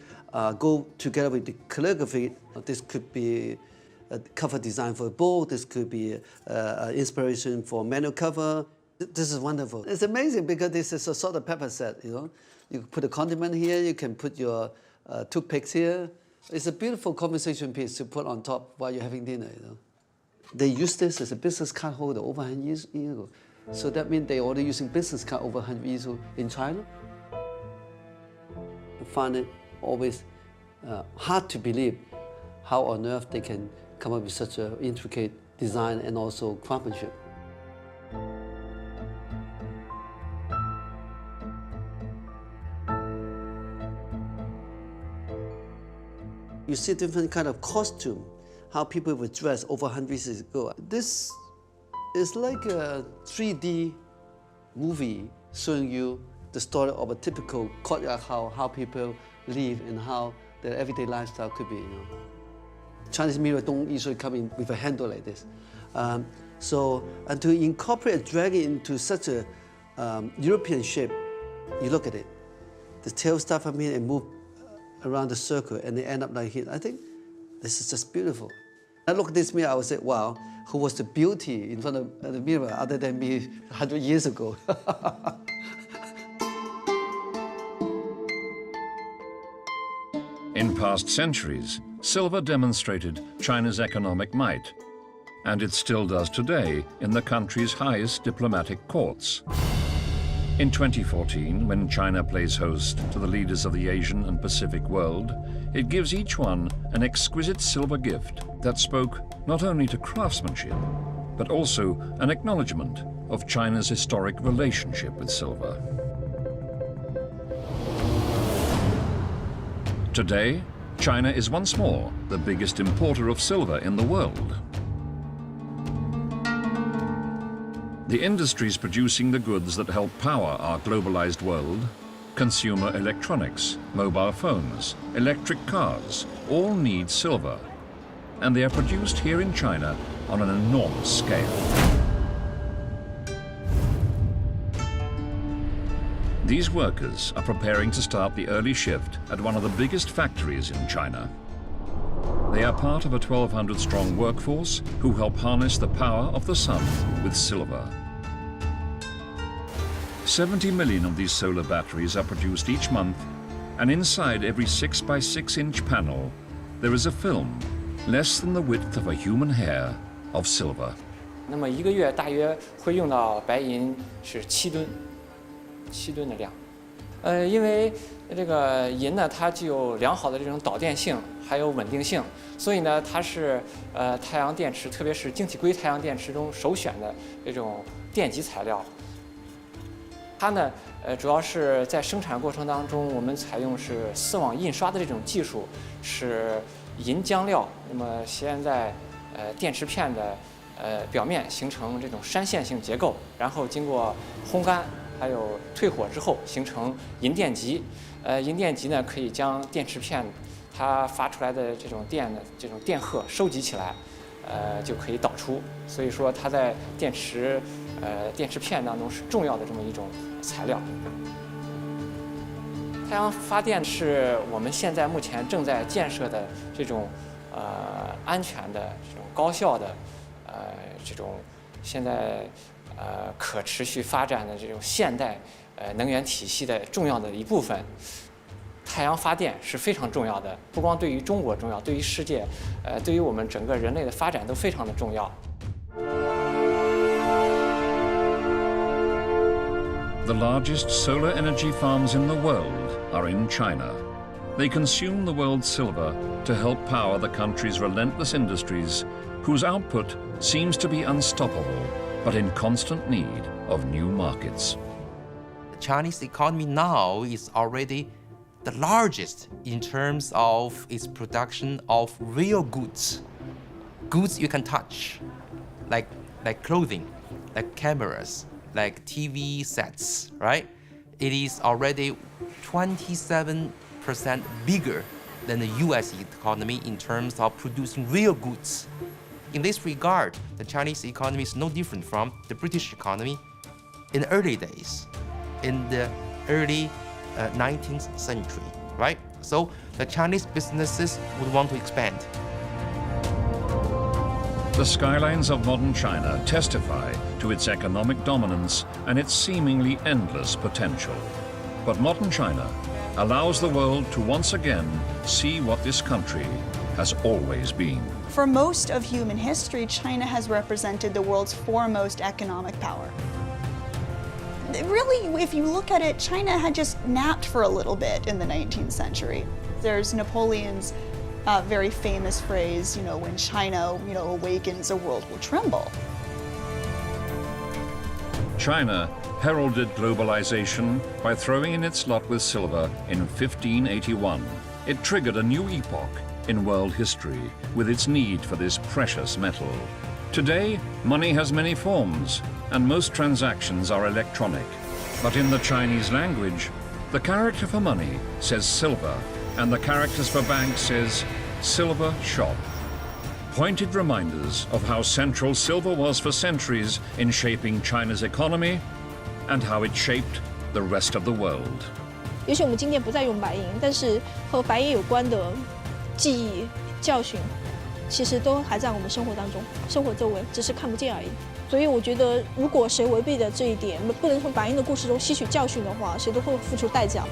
go together with the calligraphy, this could be a cover design for a book, this could be inspiration for a manual cover. This is wonderful. It's amazing because this is a sort of pepper set, you know. You put a condiment here, you can put your toothpicks here. It's a beautiful conversation piece to put on top while you're having dinner, you know. They used this as a business card holder over 100 years ago. So that means they're already using business card over 100 years ago in China. I find it always hard to believe how on earth they can come up with such an intricate design and also craftsmanship. You see different kind of costume, how people would dress over 100 years ago. This is like a 3D movie showing you the story of a typical courtyard house, how people live and how their everyday lifestyle could be, you know. Chinese mirror don't usually come in with a handle like this. And to incorporate a dragon into such a European shape, you look at it. The tail start from here and move around the circle and they end up like here. I think this is just beautiful. I look at this mirror, I would say, wow, who was the beauty in front of the mirror other than me 100 years ago? In past centuries, silver demonstrated China's economic might, and it still does today in the country's highest diplomatic courts. In 2014, when China plays host to the leaders of the Asian and Pacific world, it gives each one an exquisite silver gift that spoke not only to craftsmanship, but also an acknowledgement of China's historic relationship with silver. Today, China is once more the biggest importer of silver in the world. The industries producing the goods that help power our globalized world, consumer electronics, mobile phones, electric cars, all need silver. And they are produced here in China on an enormous scale. These workers are preparing to start the early shift at one of the biggest factories in China. They are part of a 1,200-strong workforce who help harness the power of the sun with silver. 70 million of these solar batteries are produced each month and inside every 6x6-inch panel, there is a film less than the width of a human hair of silver. 那么1个月大约会用到白银是7吨的量。因为这个银呢，它具有良好的这种导电性，还有稳定性，所以呢，它是太阳电池，特别是晶体硅太阳电池中首选的这种电极材料。它呢，主要是在生产过程当中，我们采用是丝网印刷的这种技术，使银浆料那么先在电池片的表面形成这种山线性结构，然后经过烘干还有退火之后形成银电极。银电极呢可以将电池片它发出来的这种电荷收集起来，就可以导出。所以说它在电池片当中是重要的这么一种材料。太阳发电是我们现在目前正在建设的这种安全的、这种高效的、这种现在可持续发展的这种现代能源体系的重要的一部分。太阳发电是非常重要的，不光对于中国重要，对于世界，对于我们整个人类的发展都非常的重要。The largest solar energy farms in the world are in China. They consume the world's silver to help power the country's relentless industries, whose output seems to be unstoppable, but in constant need of new markets. The Chinese economy now is already the largest in terms of its production of real goods. Goods you can touch, like clothing, like cameras, like TV sets, right? It is already 27% bigger than the US economy in terms of producing real goods. In this regard, the Chinese economy is no different from the British economy in the early days, in the early 19th century, right? So the Chinese businesses would want to expand. The skylines of modern China testify to its economic dominance and its seemingly endless potential. But modern China allows the world to once again see what this country has always been. For most of human history, China has represented the world's foremost economic power. Really, if you look at it, China had just napped for a little bit in the 19th century. There's Napoleon's very famous phrase, when China, awakens, the world will tremble. China heralded globalization by throwing in its lot with silver in 1581. It triggered a new epoch in world history with its need for this precious metal. Today, money has many forms, and most transactions are electronic. But in the Chinese language, the character for money says silver, and the characters for bank says silver shop. Pointed reminders of how central silver was for centuries in shaping China's economy and how it shaped the rest of the world. 也许我们今天不再用白银，但是和白银有关的记忆、教训，其实都还在我们生活当中、生活周围，只是看不见而已。所以我觉得，如果谁违背了这一点，不能从白银的故事中吸取教训的话，谁都会付出代价。